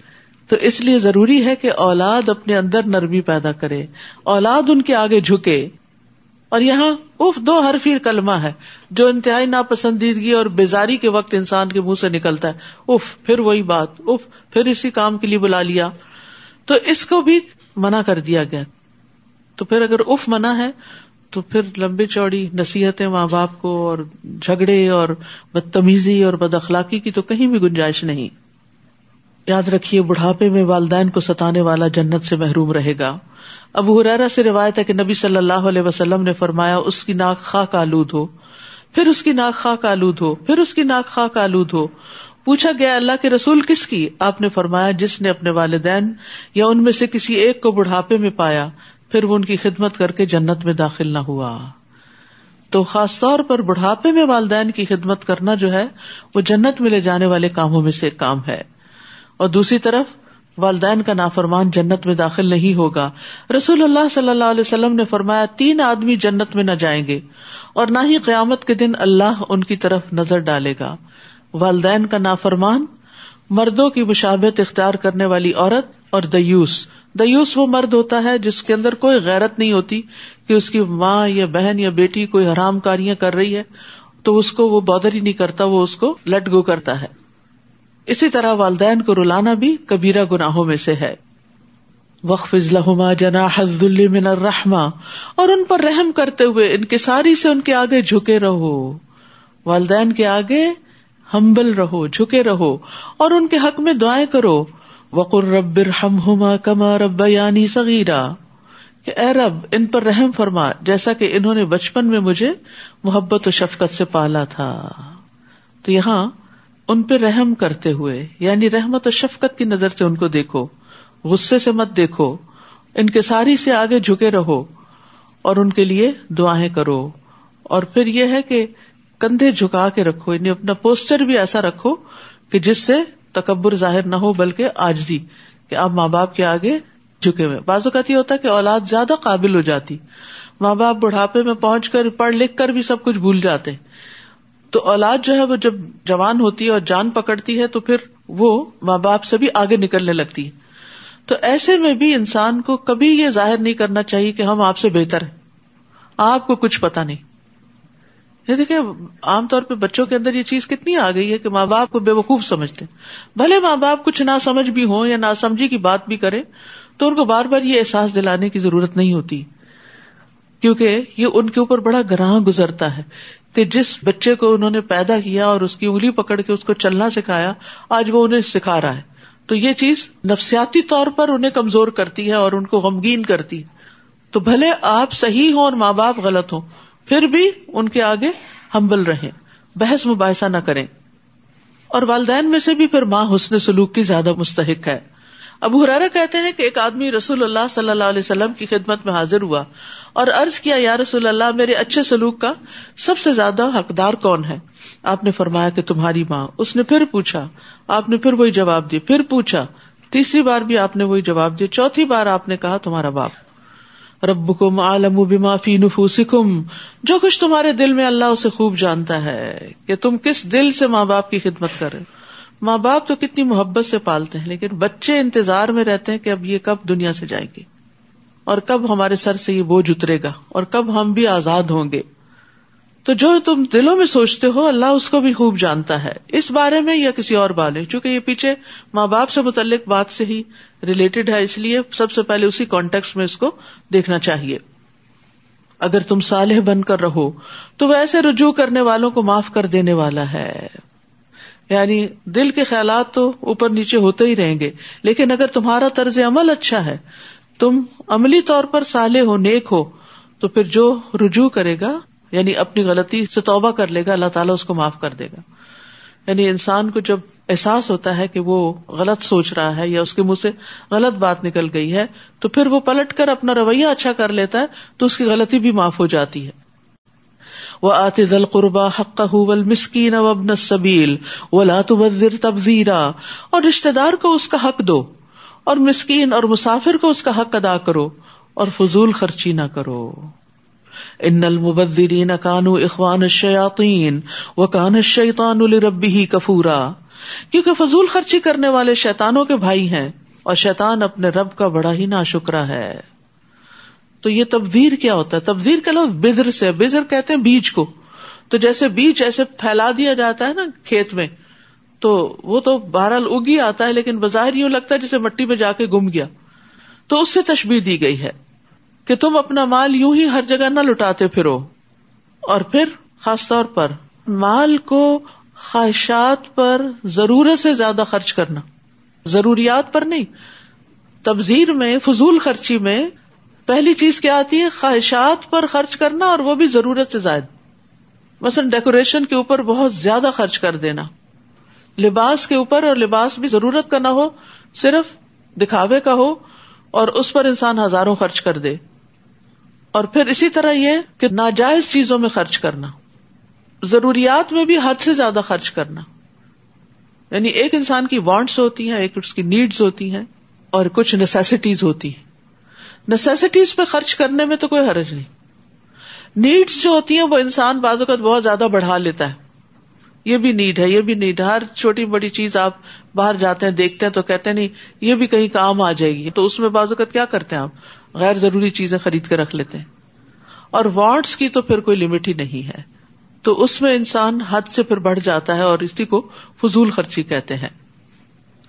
تو اس لیے ضروری ہے کہ اولاد اپنے اندر نرمی پیدا کرے، اولاد ان کے آگے جھکے. اور یہاں اف 2 حرفی کلمہ ہے جو انتہائی ناپسندیدگی اور بیزاری کے وقت انسان کے منہ سے نکلتا ہے. اف، پھر وہی بات، اف، پھر اسی کام کے لیے بلا لیا. تو اس کو بھی منع کر دیا گیا. تو پھر اگر اف منع ہے تو پھر لمبی چوڑی نصیحتیں ماں باپ کو اور جھگڑے اور بدتمیزی اور بد اخلاقی کی تو کہیں بھی گنجائش نہیں. یاد رکھیے بڑھاپے میں والدین کو ستانے والا جنت سے محروم رہے گا. ابو ہریرہ سے روایت ہے کہ نبی صلی اللہ علیہ وسلم نے فرمایا اس کی ناک خاک آلود ہو، پھر اس کی ناک خاک آلود ہو، پھر اس کی ناک خاک آلود ہو. پوچھا گیا اللہ کے رسول کس کی؟ آپ نے فرمایا جس نے اپنے والدین یا ان میں سے کسی ایک کو بڑھاپے میں پایا پھر وہ ان کی خدمت کر کے جنت میں داخل نہ ہوا. تو خاص طور پر بڑھاپے میں والدین کی خدمت کرنا جو ہے وہ جنت میں لے جانے والے کاموں میں سے ایک کام ہے. اور دوسری طرف والدین کا نافرمان جنت میں داخل نہیں ہوگا. رسول اللہ صلی اللہ علیہ وسلم نے فرمایا 3 آدمی جنت میں نہ جائیں گے اور نہ ہی قیامت کے دن اللہ ان کی طرف نظر ڈالے گا. والدین کا نافرمان، مردوں کی مشابہت اختیار کرنے والی عورت، اور دیوس. دیوس وہ مرد ہوتا ہے جس کے اندر کوئی غیرت نہیں ہوتی کہ اس کی ماں یا بہن یا بیٹی کوئی حرام کاریاں کر رہی ہے تو اس کو وہ بادر ہی نہیں کرتا، وہ اس کو لیٹ گو کرتا ہے. اسی طرح والدین کو رلانا بھی کبیرہ گناہوں میں سے ہے. وَاخْفِضْ لَهُمَا جَنَاحَ الذُّلِّ مِنَ الرَّحْمَةِ، اور ان پر رحم کرتے ہوئے انکساری سے ان کے آگے جھکے رہو. والدین کے آگے ہمبل رہو، جھکے رہو اور ان کے حق میں دعائیں کرو. وَقُلْ رَبِّ ارْحَمْهُمَا كَمَا رَبَّيَانِي صَغِيرًا، کہ اے رب ان پر رحم فرما جیسا کہ انہوں نے بچپن میں مجھے محبت و شفقت سے پالا تھا. تو یہاں ان پہ رحم کرتے ہوئے یعنی رحمت و شفقت کی نظر سے ان کو دیکھو، غصے سے مت دیکھو، انکساری سے آگے جھکے رہو اور ان کے لیے دعائیں کرو. اور پھر یہ ہے کہ کندھے جھکا کے رکھو، یعنی اپنا پوسچر بھی ایسا رکھو کہ جس سے تکبر ظاہر نہ ہو بلکہ عاجزی، کہ آپ ماں باپ کے آگے جھکے ہوئے. بعض اوقات یہ ہوتا ہے کہ اولاد زیادہ قابل ہو جاتی، ماں باپ بڑھاپے میں پہنچ کر پڑھ لکھ کر بھی سب کچھ بھول جاتے، تو اولاد جو ہے وہ جب جوان ہوتی ہے اور جان پکڑتی ہے تو پھر وہ ماں باپ سے بھی آگے نکلنے لگتی ہے. تو ایسے میں بھی انسان کو کبھی یہ ظاہر نہیں کرنا چاہیے کہ ہم آپ سے بہتر ہیں، آپ کو کچھ پتا نہیں. یہ دیکھیں عام طور پہ بچوں کے اندر یہ چیز کتنی آ گئی ہے کہ ماں باپ کو بے وقوف سمجھتے ہیں. بھلے ماں باپ کچھ نہ سمجھ بھی ہوں یا نہ سمجھی کی بات بھی کریں تو ان کو بار بار یہ احساس دلانے کی ضرورت نہیں ہوتی، کیونکہ یہ ان کے اوپر بڑا گراں گزرتا ہے کہ جس بچے کو انہوں نے پیدا کیا اور اس کی انگلی پکڑ کے اس کو چلنا سکھایا آج وہ انہیں سکھا رہا ہے. تو یہ چیز نفسیاتی طور پر انہیں کمزور کرتی ہے اور ان کو غمگین کرتی ہے. تو بھلے آپ صحیح ہوں اور ماں باپ غلط ہوں پھر بھی ان کے آگے ہمبل رہیں، بحث مباحثہ نہ کریں. اور والدین میں سے بھی پھر ماں حسن سلوک کی زیادہ مستحق ہے. ابو ہریرہ کہتے ہیں کہ ایک آدمی رسول اللہ صلی اللہ علیہ وسلم کی خدمت میں حاضر ہوا اور عرض کیا یا رسول اللہ میرے اچھے سلوک کا سب سے زیادہ حقدار کون ہے؟ آپ نے فرمایا کہ تمہاری ماں. اس نے پھر پوچھا، آپ نے پھر وہی جواب دیا، پھر پوچھا، تیسری بار بھی آپ نے وہی جواب دیا، چوتھی بار آپ نے کہا تمہارا باپ. ربکم اعلم بما فی نفوسکم، جو کچھ تمہارے دل میں اللہ اسے خوب جانتا ہے کہ تم کس دل سے ماں باپ کی خدمت کرے. ماں باپ تو کتنی محبت سے پالتے ہیں لیکن بچے انتظار میں رہتے ہیں کہ اب یہ کب دنیا سے جائیں گے اور کب ہمارے سر سے یہ بوجھ اترے گا اور کب ہم بھی آزاد ہوں گے. تو جو تم دلوں میں سوچتے ہو اللہ اس کو بھی خوب جانتا ہے، اس بارے میں یا کسی اور بارے میں. چونکہ یہ پیچھے ماں باپ سے متعلق بات سے ہی ریلیٹڈ ہے، اس لیے سب سے پہلے اسی کانٹیکسٹ میں اس کو دیکھنا چاہیے. اگر تم صالح بن کر رہو تو وہ ایسے رجوع کرنے والوں کو معاف کر دینے والا ہے. یعنی دل کے خیالات تو اوپر نیچے ہوتے ہی رہیں گے، لیکن اگر تمہارا طرز عمل اچھا ہے، تم عملی طور پر صالح ہو، نیک ہو، تو پھر جو رجوع کرے گا یعنی اپنی غلطی سے توبہ کر لے گا اللہ تعالیٰ اس کو معاف کر دے گا. یعنی انسان کو جب احساس ہوتا ہے کہ وہ غلط سوچ رہا ہے یا اس کے منہ سے غلط بات نکل گئی ہے تو پھر وہ پلٹ کر اپنا رویہ اچھا کر لیتا ہے تو اس کی غلطی بھی معاف ہو جاتی ہے. وَآتِ ذَا الْقُرْبَى حَقَّهُ وَالْمِسْكِينَ وَابْنَ السَّبِيلِ وَلَا تُبَذِّرْ تَبْذِيرًا، اور رشتہ دار کو اس کا حق دو اور مسکین اور مسافر کو اس کا حق ادا کرو اور فضول خرچی نہ کرو. ان المبذرین کانوا اخوان الشیاطین وکان الشیطان لربہ کفورا، کیونکہ فضول خرچی کرنے والے شیطانوں کے بھائی ہیں اور شیطان اپنے رب کا بڑا ہی ناشکرا ہے. تو یہ تبذیر کیا ہوتا ہے؟ تبذیر کا لفظ بذر سے، بذر کہتے ہیں بیج کو. تو جیسے بیج ایسے پھیلا دیا جاتا ہے نا کھیت میں تو وہ تو بہرحال اگی آتا ہے لیکن بظاہر یوں لگتا ہے جیسے مٹی میں جا کے گم گیا. تو اس سے تشبیہ دی گئی ہے کہ تم اپنا مال یوں ہی ہر جگہ نہ لٹاتے پھرو. اور پھر خاص طور پر مال کو خواہشات پر ضرورت سے زیادہ خرچ کرنا، ضروریات پر نہیں. تبذیر میں، فضول خرچی میں پہلی چیز کیا آتی ہے؟ خواہشات پر خرچ کرنا، اور وہ بھی ضرورت سے زائد. مثلا ڈیکوریشن کے اوپر بہت زیادہ خرچ کر دینا، لباس کے اوپر، اور لباس بھی ضرورت کا نہ ہو، صرف دکھاوے کا ہو، اور اس پر انسان ہزاروں خرچ کر دے. اور پھر اسی طرح یہ کہ ناجائز چیزوں میں خرچ کرنا، ضروریات میں بھی حد سے زیادہ خرچ کرنا. یعنی ایک انسان کی وانٹس ہوتی ہیں، ایک اس کی نیڈز ہوتی ہیں، اور کچھ نیسیسٹیز ہوتی ہیں. نیسیسٹیز پہ خرچ کرنے میں تو کوئی حرج نہیں. نیڈز جو ہوتی ہیں وہ انسان بعض اوقات بہت زیادہ بڑھا لیتا ہے، یہ بھی نیڈ ہے، یہ بھی نیڈ ہے. ہر چھوٹی بڑی چیز آپ باہر جاتے ہیں دیکھتے ہیں تو کہتے ہیں نہیں یہ بھی کہیں کام آ جائے گی، تو اس میں بعض اوقات کیا کرتے ہیں آپ غیر ضروری چیزیں خرید کے رکھ لیتے ہیں. اور وانٹس کی تو پھر کوئی لمٹ ہی نہیں ہے، تو اس میں انسان حد سے پھر بڑھ جاتا ہے، اور اسی کو فضول خرچی کہتے ہیں.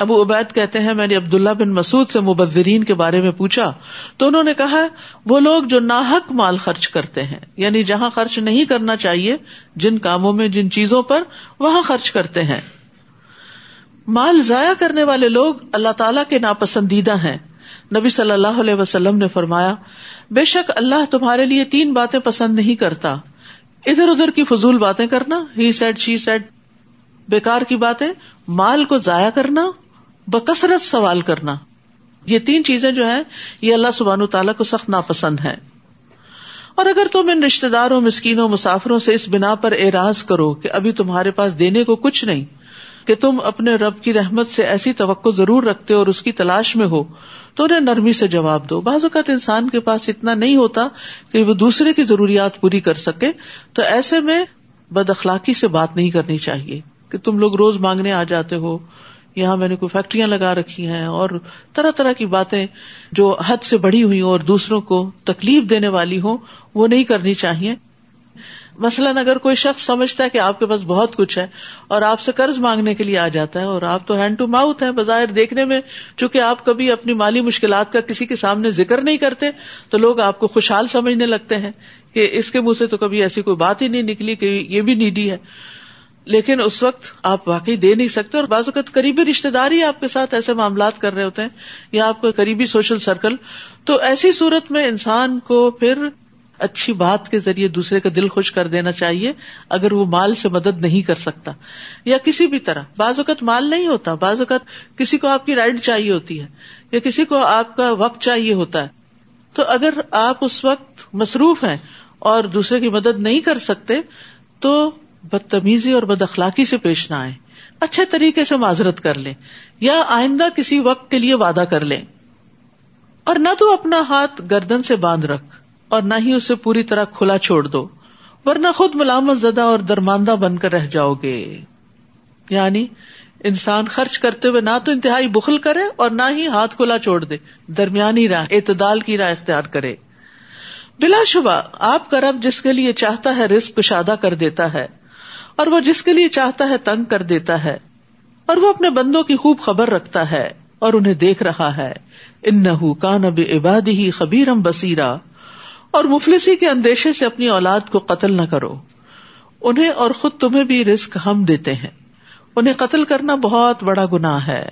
ابو عبید کہتے ہیں میں نے عبداللہ بن مسعود سے مبذرین کے بارے میں پوچھا تو انہوں نے کہا وہ لوگ جو ناحق مال خرچ کرتے ہیں، یعنی جہاں خرچ نہیں کرنا چاہیے، جن کاموں میں، جن چیزوں پر، وہاں خرچ کرتے ہیں. مال ضائع کرنے والے لوگ اللہ تعالیٰ کے ناپسندیدہ ہیں. نبی صلی اللہ علیہ وسلم نے فرمایا بے شک اللہ تمہارے لیے 3 باتیں پسند نہیں کرتا: ادھر ادھر کی فضول باتیں کرنا، ہی سیڈ شی سیڈ، بیکار کی باتیں، مال کو ضائع کرنا، بکثرت سوال کرنا. یہ 3 چیزیں جو ہیں یہ اللہ سبحانہ تعالیٰ کو سخت ناپسند ہیں. اور اگر تم ان رشتہ داروں، مسکینوں، مسافروں سے اس بنا پر اعراض کرو کہ ابھی تمہارے پاس دینے کو کچھ نہیں، کہ تم اپنے رب کی رحمت سے ایسی توقع ضرور رکھتے اور اس کی تلاش میں ہو، تو انہیں نرمی سے جواب دو. بعض اوقات انسان کے پاس اتنا نہیں ہوتا کہ وہ دوسرے کی ضروریات پوری کر سکے، تو ایسے میں بد اخلاقی سے بات نہیں کرنی چاہیے کہ تم لوگ روز مانگنے آ جاتے ہو، یہاں میں نے کوئی فیکٹریاں لگا رکھی ہیں، اور طرح طرح کی باتیں جو حد سے بڑھی ہوئی ہوں اور دوسروں کو تکلیف دینے والی ہوں، وہ نہیں کرنی چاہیے. مثلاً اگر کوئی شخص سمجھتا ہے کہ آپ کے پاس بہت کچھ ہے اور آپ سے قرض مانگنے کے لیے آ جاتا ہے، اور آپ تو ہینڈ ٹو ماؤتھ ہیں بظاہر دیکھنے میں، چونکہ آپ کبھی اپنی مالی مشکلات کا کسی کے سامنے ذکر نہیں کرتے، تو لوگ آپ کو خوشحال سمجھنے لگتے ہیں کہ اس کے منہ سے تو کبھی ایسی کوئی بات ہی نہیں نکلی کہ یہ بھی نیڈی ہے. لیکن اس وقت آپ واقعی دے نہیں سکتے، اور بعض اوقات قریبی رشتے دار ہی آپ کے ساتھ ایسے معاملات کر رہے ہوتے ہیں، یا آپ کو قریبی سوشل سرکل. تو ایسی صورت میں انسان کو پھر اچھی بات کے ذریعے دوسرے کا دل خوش کر دینا چاہیے، اگر وہ مال سے مدد نہیں کر سکتا یا کسی بھی طرح. بعض اوقات مال نہیں ہوتا، بعض اوقات کسی کو آپ کی رائڈ چاہیے ہوتی ہے، یا کسی کو آپ کا وقت چاہیے ہوتا ہے. تو اگر آپ اس وقت مصروف ہیں اور دوسرے کی مدد نہیں کر سکتے تو بدتمیزی اور بد اخلاقی سے پیش نہ آئیں، اچھے طریقے سے معذرت کر لیں، یا آئندہ کسی وقت کے لیے وعدہ کر لیں. اور نہ تو اپنا ہاتھ گردن سے باندھ رکھ اور نہ ہی اسے پوری طرح کھلا چھوڑ دو، ورنہ خود ملامت زدہ اور درماندہ بن کر رہ جاؤ گے. یعنی انسان خرچ کرتے ہوئے نہ تو انتہائی بخل کرے اور نہ ہی ہاتھ کھلا چھوڑ دے، درمیانی راہ، اعتدال کی راہ اختیار کرے. بلا شبہ آپ کا رب جس کے لیے چاہتا ہے رزق کشادہ کر دیتا ہے، اور وہ جس کے لیے چاہتا ہے تنگ کر دیتا ہے، اور وہ اپنے بندوں کی خوب خبر رکھتا ہے اور انہیں دیکھ رہا ہے. انہ کان بعبادہ خبیرا بصیرا. اور مفلسی کے اندیشے سے اپنی اولاد کو قتل نہ کرو، انہیں اور خود تمہیں بھی رزق ہم دیتے ہیں. انہیں قتل کرنا بہت بڑا گناہ ہے.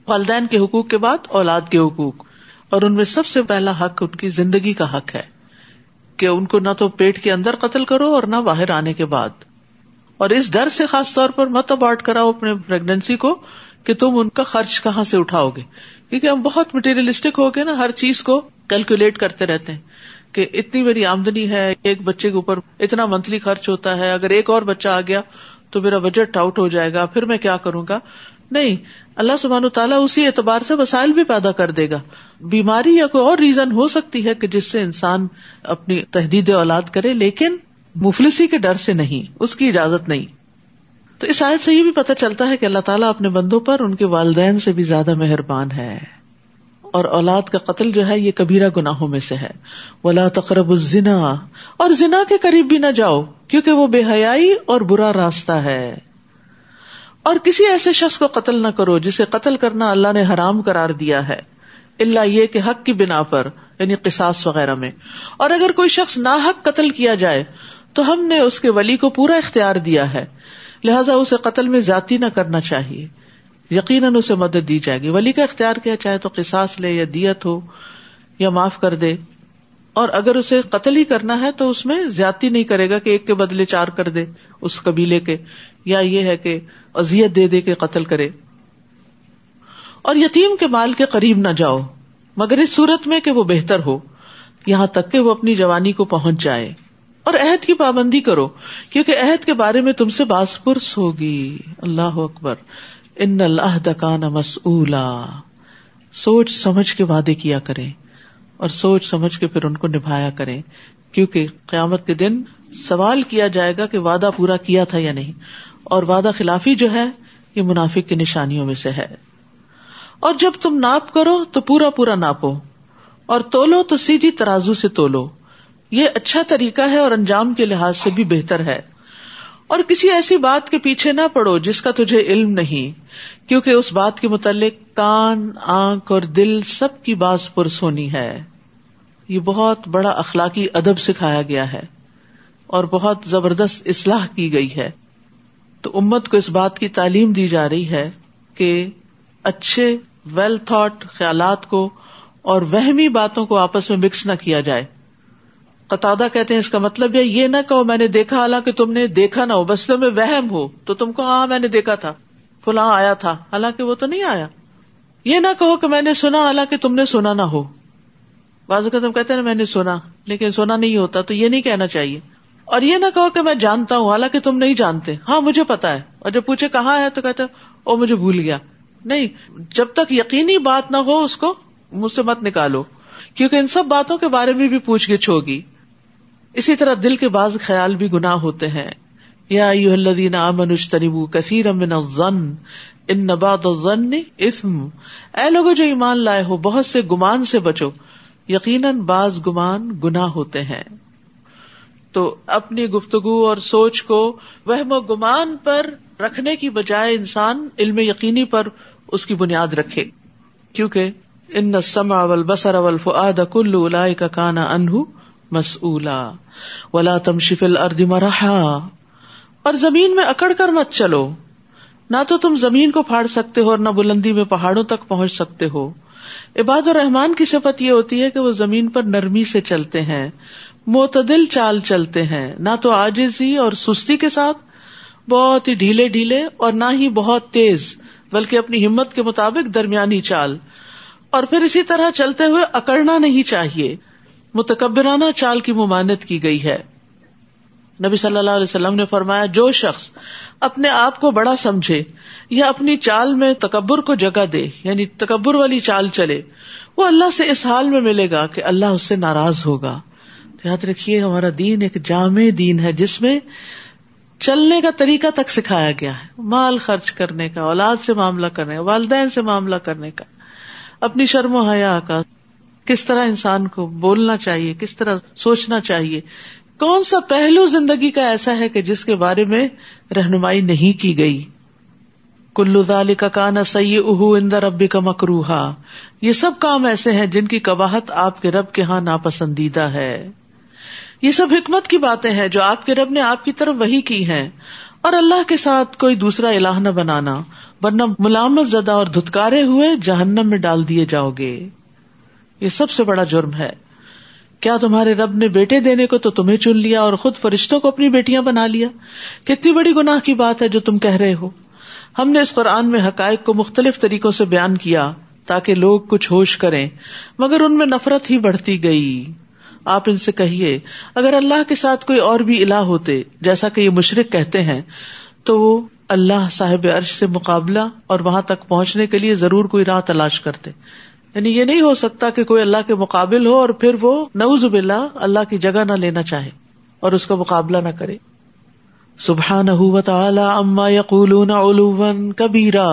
والدین کے حقوق کے بعد اولاد کے حقوق، اور ان میں سب سے پہلا حق ان کی زندگی کا حق ہے کہ ان کو نہ تو پیٹ کے اندر قتل کرو اور نہ باہر آنے کے بعد. اور اس ڈر سے خاص طور پر مت ابارٹ کراؤ اپنے پریگنینسی کو کہ تم ان کا خرچ کہاں سے اٹھاؤ گے، کیونکہ ہم بہت مٹیریلسٹک ہو کے نا ہر چیز کو کیلکولیٹ کرتے رہتے ہیں کہ اتنی میری آمدنی ہے، ایک بچے کے اوپر اتنا منتھلی خرچ ہوتا ہے، اگر ایک اور بچہ آ گیا تو میرا بجٹ آؤٹ ہو جائے گا، پھر میں کیا کروں گا. نہیں، اللہ سبحانہ تعالیٰ اسی اعتبار سے وسائل بھی پیدا کر دے گا. بیماری یا کوئی اور ریزن ہو سکتی ہے کہ جس سے انسان اپنی تحدید اولاد کرے، لیکن مفلسی کے ڈر سے نہیں، اس کی اجازت نہیں. تو اس آیت سے یہ بھی پتہ چلتا ہے کہ اللہ تعالیٰ اپنے بندوں پر ان کے والدین سے بھی زیادہ مہربان ہے. اور اولاد کا قتل جو ہے یہ کبیرہ گناہوں میں سے ہے. وَلَا تَقْرَبُوا الزِّنَا، اور زنا کے قریب بھی نہ جاؤ کیونکہ وہ بے حیائی اور برا راستہ ہے. اور کسی ایسے شخص کو قتل نہ کرو جسے قتل کرنا اللہ نے حرام قرار دیا ہے، الا یہ کہ حق کی بنا پر، یعنی قصاص وغیرہ میں. اور اگر کوئی شخص ناحق قتل کیا جائے تو ہم نے اس کے ولی کو پورا اختیار دیا ہے، لہذا اسے قتل میں زیادتی نہ کرنا چاہیے. یقیناً اسے مدد دی جائے گی. ولی کا اختیار کیا، چاہے تو قصاص لے یا دیت ہو یا معاف کر دے، اور اگر اسے قتل ہی کرنا ہے تو اس میں زیادتی نہیں کرے گا کہ ایک کے بدلے 4 کر دے اس قبیلے کے، یا یہ ہے کہ اذیت دے دے کے قتل کرے. اور یتیم کے مال کے قریب نہ جاؤ مگر اس صورت میں کہ وہ بہتر ہو، یہاں تک کہ وہ اپنی جوانی کو پہنچ جائے. اور عہد کی پابندی کرو کیونکہ عہد کے بارے میں تم سے باز پرس ہوگی. اللہ اکبر. ان العہد کان مسئولا. سوچ سمجھ کے وعدے کیا کریں اور سوچ سمجھ کے پھر ان کو نبھایا کریں، کیونکہ قیامت کے دن سوال کیا جائے گا کہ وعدہ پورا کیا تھا یا نہیں. اور وعدہ خلافی جو ہے یہ منافق کی نشانیوں میں سے ہے. اور جب تم ناپ کرو تو پورا پورا ناپو، اور تولو تو سیدھی ترازو سے تولو. یہ اچھا طریقہ ہے اور انجام کے لحاظ سے بھی بہتر ہے. اور کسی ایسی بات کے پیچھے نہ پڑو جس کا تجھے علم نہیں، کیونکہ اس بات کے متعلق کان، آنکھ اور دل سب کی باز پرس ہونی ہے. یہ بہت بڑا اخلاقی ادب سکھایا گیا ہے اور بہت زبردست اصلاح کی گئی ہے. تو امت کو اس بات کی تعلیم دی جا رہی ہے کہ اچھے ویل تھاٹ خیالات کو اور وہمی باتوں کو آپس میں مکس نہ کیا جائے. قتادہ کہتے ہیں اس کا مطلب یہ نہ کہو میں نے دیکھا حالانکہ تم نے دیکھا نہ ہو، بس تمہیں وہم ہو تو تم کو ہاں میں نے دیکھا تھا فلاں آیا تھا حالانکہ وہ تو نہیں آیا. یہ نہ کہو کہ میں نے سنا حالانکہ تم نے سنا نہ ہو. بعض اوقات تم کہتے ہیں نا میں نے سنا، لیکن سنا نہیں ہوتا، تو یہ نہیں کہنا چاہیے. اور یہ نہ کہو کہ میں جانتا ہوں حالانکہ تم نہیں جانتے. ہاں مجھے پتا ہے، اور جب پوچھے کہاں ہے تو کہتے او مجھے بھول گیا. نہیں، جب تک یقینی بات نہ ہو اس کو مجھ سے مت نکالو، کیونکہ ان سب باتوں کے بارے میں بھی پوچھ گچھ ہوگی. اسی طرح دل کے بعض خیال بھی گناہ ہوتے ہیں. یا ایھا الذین آمنوا اجتنبوا کثیرا من الظن ان بعض الظن اثم. اے لوگو جو ایمان لائے ہو بہت سے گمان سے بچو، یقیناً بعض گمان گناہ ہوتے ہیں. تو اپنی گفتگو اور سوچ کو وہم و گمان پر رکھنے کی بجائے انسان علم یقینی پر اس کی بنیاد رکھے، کیونکہ ان السمع والبصر والفؤاد کل اولئک کان عنہ مسئولا ولا تمشی فی الارض مرحا. اور زمین میں اکڑ کر مت چلو، نہ تو تم زمین کو پھاڑ سکتے ہو اور نہ بلندی میں پہاڑوں تک پہنچ سکتے ہو. عباد الرحمان کی صفت یہ ہوتی ہے کہ وہ زمین پر نرمی سے چلتے ہیں، معتدل چال چلتے ہیں، نہ تو عاجزی اور سستی کے ساتھ بہت ہی ڈھیلے ڈھیلے اور نہ ہی بہت تیز، بلکہ اپنی ہمت کے مطابق درمیانی چال. اور پھر اسی طرح چلتے ہوئے اکڑنا نہیں چاہیے، متکبرانہ چال کی ممانعت کی گئی ہے. نبی صلی اللہ علیہ وسلم نے فرمایا جو شخص اپنے آپ کو بڑا سمجھے یا اپنی چال میں تکبر کو جگہ دے، یعنی تکبر والی چال چلے، وہ اللہ سے اس حال میں ملے گا کہ اللہ اس سے ناراض ہوگا. یاد رکھیے ہمارا دین ایک جامع دین ہے جس میں چلنے کا طریقہ تک سکھایا گیا ہے، مال خرچ کرنے کا، اولاد سے معاملہ کرنے کا، والدین سے معاملہ کرنے کا، اپنی شرم و حیا کا، کس طرح انسان کو بولنا چاہیے، کس طرح سوچنا چاہیے. کون سا پہلو زندگی کا ایسا ہے کہ جس کے بارے میں رہنمائی نہیں کی گئی. کل ذالک کان سیئہ عند ربک مکروہا. یہ سب کام ایسے ہیں جن کی قباحت آپ کے رب کے ہاں ناپسندیدہ ہے. یہ سب حکمت کی باتیں ہیں جو آپ کے رب نے آپ کی طرف وحی کی ہیں. اور اللہ کے ساتھ کوئی دوسرا الہ نہ بنانا، ورنہ ملامت زدہ اور دھتکارے ہوئے جہنم میں ڈال دیے جاؤ گے. یہ سب سے بڑا جرم ہے. کیا تمہارے رب نے بیٹے دینے کو تو تمہیں چن لیا اور خود فرشتوں کو اپنی بیٹیاں بنا لیا؟ کتنی بڑی گناہ کی بات ہے جو تم کہہ رہے ہو. ہم نے اس قرآن میں حقائق کو مختلف طریقوں سے بیان کیا تاکہ لوگ کچھ ہوش کریں، مگر ان میں نفرت ہی بڑھتی گئی. آپ ان سے کہیے اگر اللہ کے ساتھ کوئی اور بھی الہ ہوتے جیسا کہ یہ مشرک کہتے ہیں تو وہ اللہ صاحب عرش سے مقابلہ اور وہاں تک پہنچنے کے لیے ضرور کوئی راہ تلاش کرتے. یعنی یہ نہیں ہو سکتا کہ کوئی اللہ کے مقابل ہو اور پھر وہ نعوذ باللہ اللہ کی جگہ نہ لینا چاہے اور اس کا مقابلہ نہ کرے. سبحانہ وتعالی عما یقولون علوا کبیرا.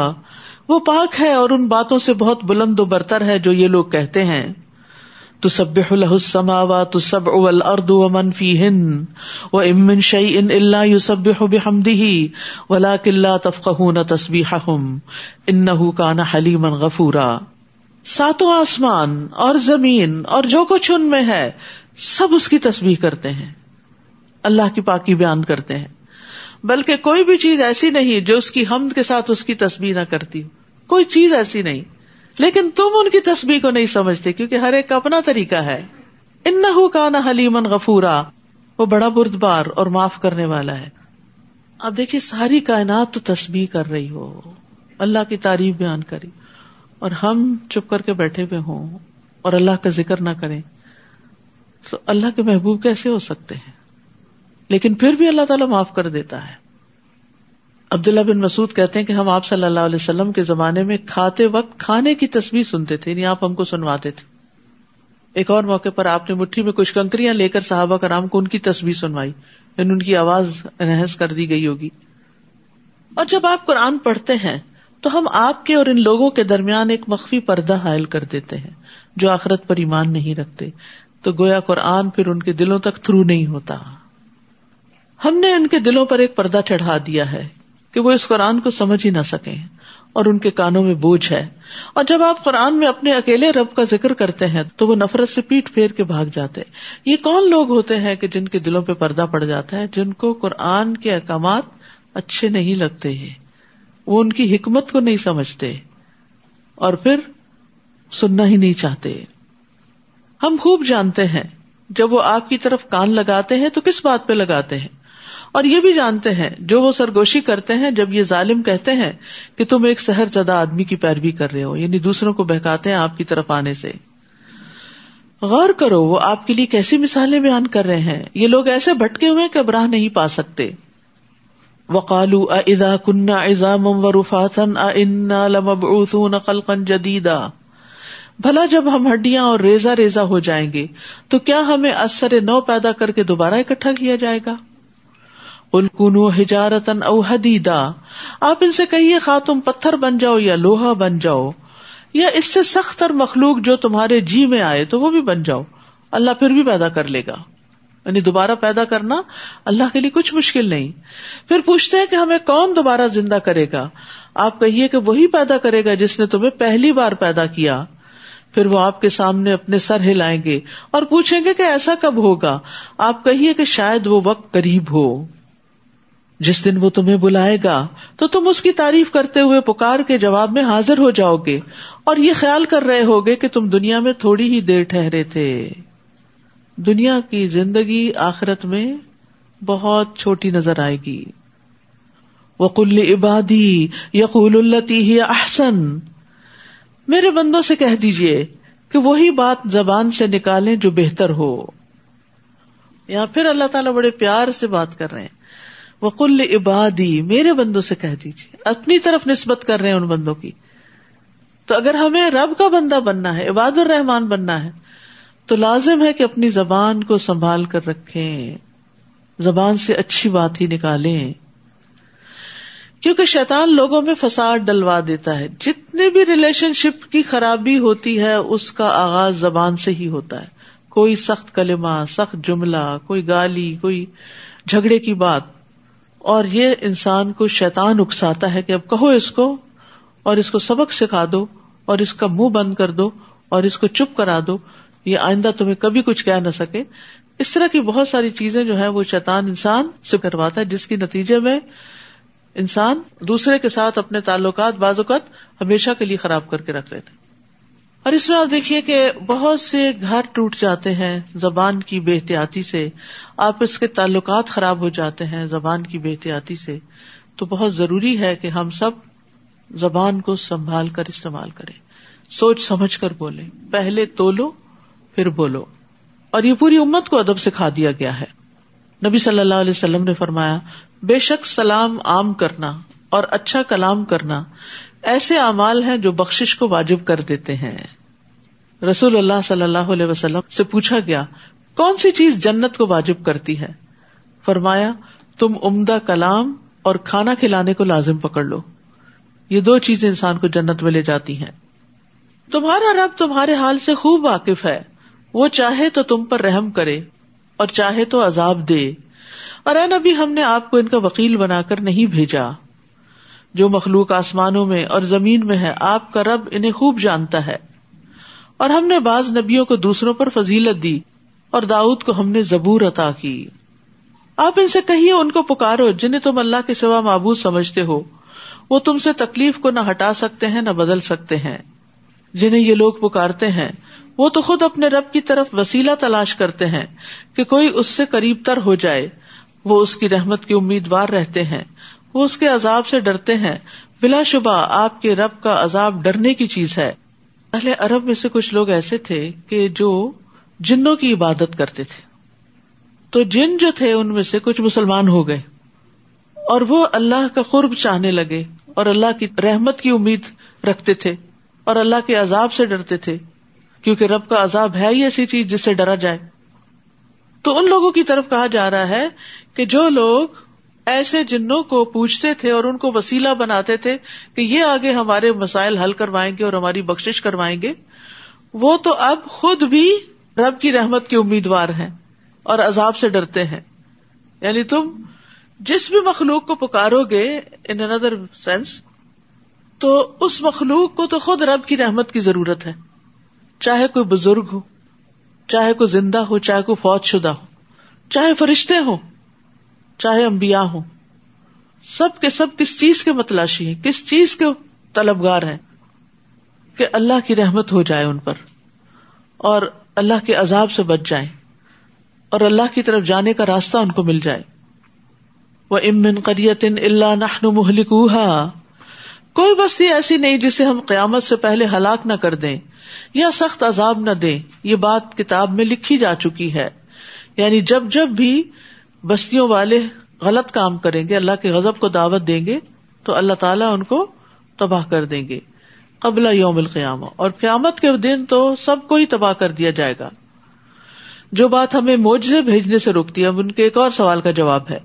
وہ پاک ہے اور ان باتوں سے بہت بلند و برتر ہے جو یہ لوگ کہتے ہیں. تسبح له السماوات السبع والارض ومن فيهن وان من شيء الا يسبح بحمده ولكن لا تفقهون تسبيحهم انه كان حليما غفورا. ساتوں آسمان اور زمین اور جو کچھ ان میں ہے سب اس کی تسبیح کرتے ہیں، اللہ کی پاکی بیان کرتے ہیں، بلکہ کوئی بھی چیز ایسی نہیں جو اس کی حمد کے ساتھ اس کی تسبیح نہ کرتی ہو. کوئی چیز ایسی نہیں. لیکن تم ان کی تسبیح کو نہیں سمجھتے کیونکہ ہر ایک کا اپنا طریقہ ہے. انہ کان حلیما غفورا، وہ بڑا بردبار اور معاف کرنے والا ہے. اب دیکھیے ساری کائنات تو تسبیح کر رہی ہو، اللہ کی تعریف بیان کری، اور ہم چپ کر کے بیٹھے ہوئے ہوں اور اللہ کا ذکر نہ کریں تو اللہ کے محبوب کیسے ہو سکتے ہیں؟ لیکن پھر بھی اللہ تعالیٰ معاف کر دیتا ہے. عبداللہ بن مسعود کہتے ہیں کہ ہم آپ صلی اللہ علیہ وسلم کے زمانے میں کھاتے وقت کھانے کی تسبیح سنتے تھے، یعنی آپ ہم کو سنواتے تھے. ایک اور موقع پر آپ نے مٹھی میں کچھ کنکریاں لے کر صحابہ کرام کو ان کی تسبیح سنوائی، یعنی ان کی آواز انہانس کر دی گئی ہوگی. اور جب آپ قرآن پڑھتے ہیں تو ہم آپ کے اور ان لوگوں کے درمیان ایک مخفی پردہ حائل کر دیتے ہیں جو آخرت پر ایمان نہیں رکھتے، تو گویا قرآن پھر ان کے دلوں تک تھرو نہیں ہوتا. ہم نے ان کے دلوں پر ایک پردہ چڑھا دیا ہے کہ وہ اس قرآن کو سمجھ ہی نہ سکیں اور ان کے کانوں میں بوجھ ہے. اور جب آپ قرآن میں اپنے اکیلے رب کا ذکر کرتے ہیں تو وہ نفرت سے پیٹ پھیر کے بھاگ جاتے. یہ کون لوگ ہوتے ہیں کہ جن کے دلوں پہ پردہ پڑ جاتا ہے؟ جن کو قرآن کے احکامات اچھے نہیں لگتے ہیں، وہ ان کی حکمت کو نہیں سمجھتے اور پھر سننا ہی نہیں چاہتے. ہم خوب جانتے ہیں جب وہ آپ کی طرف کان لگاتے ہیں تو کس بات پہ لگاتے ہیں، اور یہ بھی جانتے ہیں جو وہ سرگوشی کرتے ہیں جب یہ ظالم کہتے ہیں کہ تم ایک سحر زدہ آدمی کی پیروی کر رہے ہو، یعنی دوسروں کو بہکاتے ہیں آپ کی طرف آنے سے. غور کرو وہ آپ کے لیے کیسی مثالیں بیان کر رہے ہیں. یہ لوگ ایسے بھٹکے ہوئے کہ اب راہ نہیں پا سکتے. وَقَالُوا أَإِذَا كُنَّا عِظَامًا وَرُفَاتًا أَإِنَّا لَمَبْعُوثُونَ خَلْقًا جَدِيدًا، بھلا جب ہم ہڈیاں اور ریزہ ریزہ ہو جائیں گے تو کیا ہمیں اثر نو پیدا کر کے دوبارہ اکٹھا کیا جائے گا؟ قُلْ كُونُوا حِجَارَةً أَوْ حَدِيدًا، آپ ان سے کہیے خواہ تم پتھر بن جاؤ یا لوہا بن جاؤ یا اس سے سخت تر مخلوق جو تمہارے جی میں آئے تو وہ بھی بن جاؤ، اللہ پھر بھی پیدا کر لے گا. یعنی دوبارہ پیدا کرنا اللہ کے لیے کچھ مشکل نہیں. پھر پوچھتے ہیں کہ ہمیں کون دوبارہ زندہ کرے گا؟ آپ کہیے کہ وہی پیدا کرے گا جس نے تمہیں پہلی بار پیدا کیا. پھر وہ آپ کے سامنے اپنے سر ہلائیں گے اور پوچھیں گے کہ ایسا کب ہوگا؟ آپ کہیے کہ شاید وہ وقت قریب ہو جس دن وہ تمہیں بلائے گا تو تم اس کی تعریف کرتے ہوئے پکار کے جواب میں حاضر ہو جاؤ گے اور یہ خیال کر رہے ہوگے کہ تم دنیا میں تھوڑی ہی دیر ٹھہرے تھے. دنیا کی زندگی آخرت میں بہت چھوٹی نظر آئے گی. وَقُلْ لِعِبَادِي يَقُولُوا الَّتِي هِيَ أَحْسَنُ، میرے بندوں سے کہہ دیجئے کہ وہی بات زبان سے نکالیں جو بہتر ہو. یہاں پھر اللہ تعالیٰ بڑے پیار سے بات کر رہے ہیں. وَقُلْ لِعِبَادِي، میرے بندوں سے کہہ دیجئے، اپنی طرف نسبت کر رہے ہیں ان بندوں کی. تو اگر ہمیں رب کا بندہ بننا ہے، عباد الرحمان بننا ہے، تو لازم ہے کہ اپنی زبان کو سنبھال کر رکھیں، زبان سے اچھی بات ہی نکالیں، کیونکہ شیطان لوگوں میں فساد ڈلوا دیتا ہے. جتنے بھی ریلیشن شپ کی خرابی ہوتی ہے اس کا آغاز زبان سے ہی ہوتا ہے. کوئی سخت کلمہ، سخت جملہ، کوئی گالی، کوئی جھگڑے کی بات، اور یہ انسان کو شیطان اکساتا ہے کہ اب کہو اس کو، اور اس کو سبق سکھا دو، اور اس کا منہ بند کر دو، اور اس کو چپ کرا دو، یہ آئندہ تمہیں کبھی کچھ کہہ نہ سکے. اس طرح کی بہت ساری چیزیں جو ہیں وہ شیطان انسان سے کرواتا ہے، جس کی نتیجے میں انسان دوسرے کے ساتھ اپنے تعلقات بعض اوقات ہمیشہ کے لیے خراب کر کے رکھ لیتے. اور اس میں آپ دیکھیے کہ بہت سے گھر ٹوٹ جاتے ہیں زبان کی بے احتیاطی سے، آپس کے تعلقات خراب ہو جاتے ہیں زبان کی بے احتیاطی سے. تو بہت ضروری ہے کہ ہم سب زبان کو سنبھال کر استعمال کریں، سوچ سمجھ کر بولیں، پہلے تولو پھر بولو. اور یہ پوری امت کو ادب سکھا دیا گیا ہے. نبی صلی اللہ علیہ وسلم نے فرمایا، بے شک سلام عام کرنا اور اچھا کلام کرنا ایسے اعمال ہیں جو بخشش کو واجب کر دیتے ہیں. رسول اللہ صلی اللہ علیہ وسلم سے پوچھا گیا کون سی چیز جنت کو واجب کرتی ہے؟ فرمایا تم عمدہ کلام اور کھانا کھلانے کو لازم پکڑ لو، یہ دو چیزیں انسان کو جنت میں لے جاتی ہیں. تمہارا رب تمہارے حال سے خوب واقف ہے، وہ چاہے تو تم پر رحم کرے اور چاہے تو عذاب دے. اور اے نبی، ہم نے آپ کو ان کا وکیل بنا کر نہیں بھیجا. جو مخلوق آسمانوں میں اور زمین میں ہے آپ کا رب انہیں خوب جانتا ہے. اور ہم نے بعض نبیوں کو دوسروں پر فضیلت دی اور داؤد کو ہم نے زبور عطا کی. آپ ان سے کہیے ان کو پکارو جنہیں تم اللہ کے سوا معبود سمجھتے ہو، وہ تم سے تکلیف کو نہ ہٹا سکتے ہیں نہ بدل سکتے ہیں. جنہیں یہ لوگ پکارتے ہیں وہ تو خود اپنے رب کی طرف وسیلہ تلاش کرتے ہیں کہ کوئی اس سے قریب تر ہو جائے. وہ اس کی رحمت کے امیدوار رہتے ہیں, وہ اس کے عذاب سے ڈرتے ہیں. بلا شبہ آپ کے رب کا عذاب ڈرنے کی چیز ہے. اہل عرب میں سے کچھ لوگ ایسے تھے کہ جو جنوں کی عبادت کرتے تھے, تو جن جو تھے ان میں سے کچھ مسلمان ہو گئے اور وہ اللہ کا قرب چاہنے لگے اور اللہ کی رحمت کی امید رکھتے تھے اور اللہ کے عذاب سے ڈرتے تھے, کیونکہ رب کا عذاب ہے ہی ایسی چیز جس سے ڈرا جائے. تو ان لوگوں کی طرف کہا جا رہا ہے کہ جو لوگ ایسے جنوں کو پوچھتے تھے اور ان کو وسیلہ بناتے تھے کہ یہ آگے ہمارے مسائل حل کروائیں گے اور ہماری بخشش کروائیں گے, وہ تو اب خود بھی رب کی رحمت کے امیدوار ہیں اور عذاب سے ڈرتے ہیں. یعنی تم جس بھی مخلوق کو پکارو گے ان another sense, تو اس مخلوق کو تو خود رب کی رحمت کی ضرورت ہے, چاہے کوئی بزرگ ہو, چاہے کوئی زندہ ہو, چاہے کوئی فوت شدہ ہو, چاہے فرشتے ہوں, چاہے انبیاء ہوں. سب کے سب کس چیز کے متلاشی ہیں, کس چیز کے طلبگار ہیں کہ اللہ کی رحمت ہو جائے ان پر اور اللہ کے عذاب سے بچ جائیں اور اللہ کی طرف جانے کا راستہ ان کو مل جائے. وَإِن مِّن قَرْيَةٍ إِلَّا نَحْنُ مُهْلِكُوهَا, کوئی بستی ایسی نہیں جسے ہم قیامت سے پہلے ہلاک نہ کر دیں یا سخت عذاب نہ دیں. یہ بات کتاب میں لکھی جا چکی ہے. یعنی جب جب بھی بستیوں والے غلط کام کریں گے, اللہ کے غضب کو دعوت دیں گے, تو اللہ تعالیٰ ان کو تباہ کر دیں گے قبل یوم القیامہ, اور قیامت کے دن تو سب کو ہی تباہ کر دیا جائے گا. جو بات ہمیں معجزے بھیجنے سے روکتی ہے, اب ان کے ایک اور سوال کا جواب ہے,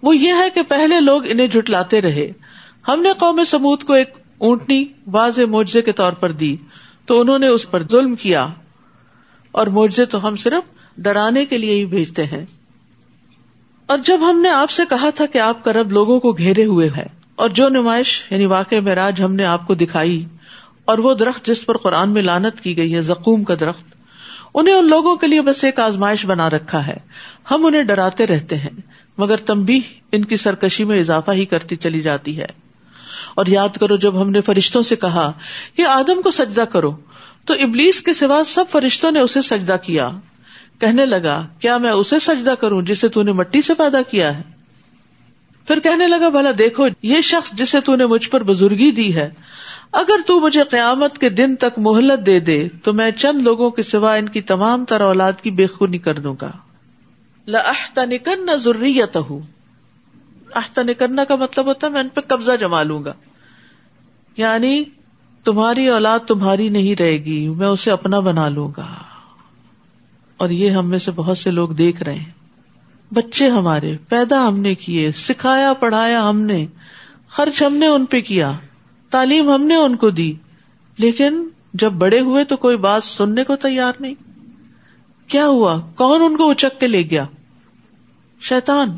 وہ یہ ہے کہ پہلے لوگ انہیں جھٹلاتے رہے. ہم نے قوم سمود کو ایک اونٹنی واضح معجزے کے طور پر دی تو انہوں نے اس پر ظلم کیا, اور معجزے تو ہم صرف ڈرانے کے لیے ہی بھیجتے ہیں. اور جب ہم نے آپ سے کہا تھا کہ آپ کا رب لوگوں کو گھیرے ہوئے ہے, اور جو نمائش یعنی واقعہ معراج ہم نے آپ کو دکھائی, اور وہ درخت جس پر قرآن میں لعنت کی گئی ہے, زقوم کا درخت, انہیں ان لوگوں کے لیے بس ایک آزمائش بنا رکھا ہے. ہم انہیں ڈراتے رہتے ہیں مگر تنبیہ ان کی سرکشی میں اضافہ ہی کرتی چلی جاتی ہے. اور یاد کرو جب ہم نے فرشتوں سے کہا کہ آدم کو سجدہ کرو, تو ابلیس کے سوا سب فرشتوں نے اسے سجدہ کیا. کہنے لگا کیا میں اسے سجدہ کروں جسے تو نے مٹی سے پیدا کیا ہے؟ پھر کہنے لگا بھلا دیکھو یہ شخص جسے تو نے مجھ پر بزرگی دی ہے, اگر تو مجھے قیامت کے دن تک مہلت دے دے تو میں چند لوگوں کے سوا ان کی تمام تر اولاد کی بے خونی کر دوں گا. لَأَحْتَنِكَنَّ ذُرِّيَّتَهُ, احتنکن کا مطلب ہوتا ہے میں ان پہ قبضہ جما لوں گا, یعنی تمہاری اولاد تمہاری نہیں رہے گی, میں اسے اپنا بنا لوں گا. اور یہ ہم میں سے بہت سے لوگ دیکھ رہے ہیں, بچے ہمارے پیدا ہم نے کیے, سکھایا پڑھایا ہم نے, خرچ ہم نے ان پہ کیا, تعلیم ہم نے ان کو دی, لیکن جب بڑے ہوئے تو کوئی بات سننے کو تیار نہیں. کیا ہوا؟ کون ان کو اچک کے لے گیا؟ شیطان,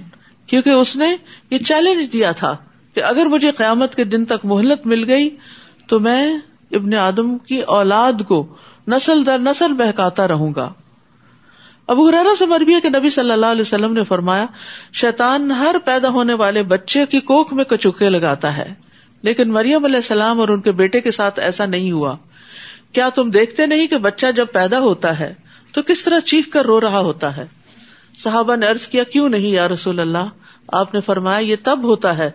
کیونکہ اس نے یہ چیلنج دیا تھا کہ اگر مجھے قیامت کے دن تک مہلت مل گئی تو میں ابن آدم کی اولاد کو نسل در نسل بہکاتا رہوں گا. ابو ہریرہ سے مروی ہے کہ نبی صلی اللہ علیہ وسلم نے فرمایا شیطان ہر پیدا ہونے والے بچے کی کوکھ میں کچوکے لگاتا ہے, لیکن مریم علیہ السلام اور ان کے بیٹے کے ساتھ ایسا نہیں ہوا. کیا تم دیکھتے نہیں کہ بچہ جب پیدا ہوتا ہے تو کس طرح چیخ کر رو رہا ہوتا ہے؟ صحابہ نے عرض کیا کیوں نہیں یا رسول اللہ؟ آپ نے فرمایا یہ تب ہوتا ہے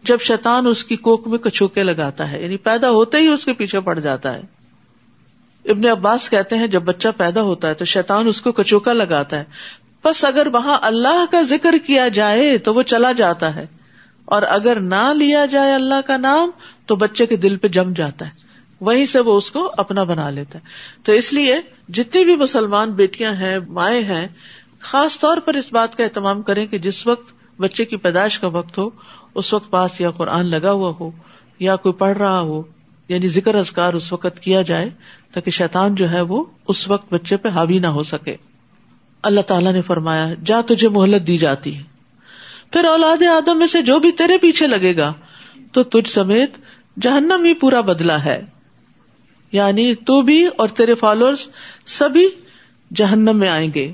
جب شیطان اس کی کوکھ میں کچوکے لگاتا ہے, یعنی پیدا ہوتے ہی اس کے پیچھے پڑ جاتا ہے. ابن عباس کہتے ہیں جب بچہ پیدا ہوتا ہے تو شیطان اس کو کچوکا لگاتا ہے, بس اگر وہاں اللہ کا ذکر کیا جائے تو وہ چلا جاتا ہے, اور اگر نہ لیا جائے اللہ کا نام تو بچے کے دل پہ جم جاتا ہے, وہیں سے وہ اس کو اپنا بنا لیتا ہے. تو اس لیے جتنی بھی مسلمان بیٹیاں ہیں, مائیں ہیں, خاص طور پر اس بات کا اہتمام کریں کہ جس وقت بچے کی پیدائش کا وقت ہو اس وقت پاس یا قرآن لگا ہوا ہو یا کوئی پڑھ رہا ہو, یعنی ذکر اذکار اس وقت کیا جائے تاکہ شیطان جو ہے وہ اس وقت بچے پہ حاوی نہ ہو سکے. اللہ تعالیٰ نے فرمایا جا تجھے مہلت دی جاتی ہے, پھر اولاد آدم میں سے جو بھی تیرے پیچھے لگے گا تو تجھ سمیت جہنم ہی پورا بدلہ ہے, یعنی تو بھی اور تیرے فالوورز سبھی جہنم میں آئیں گے.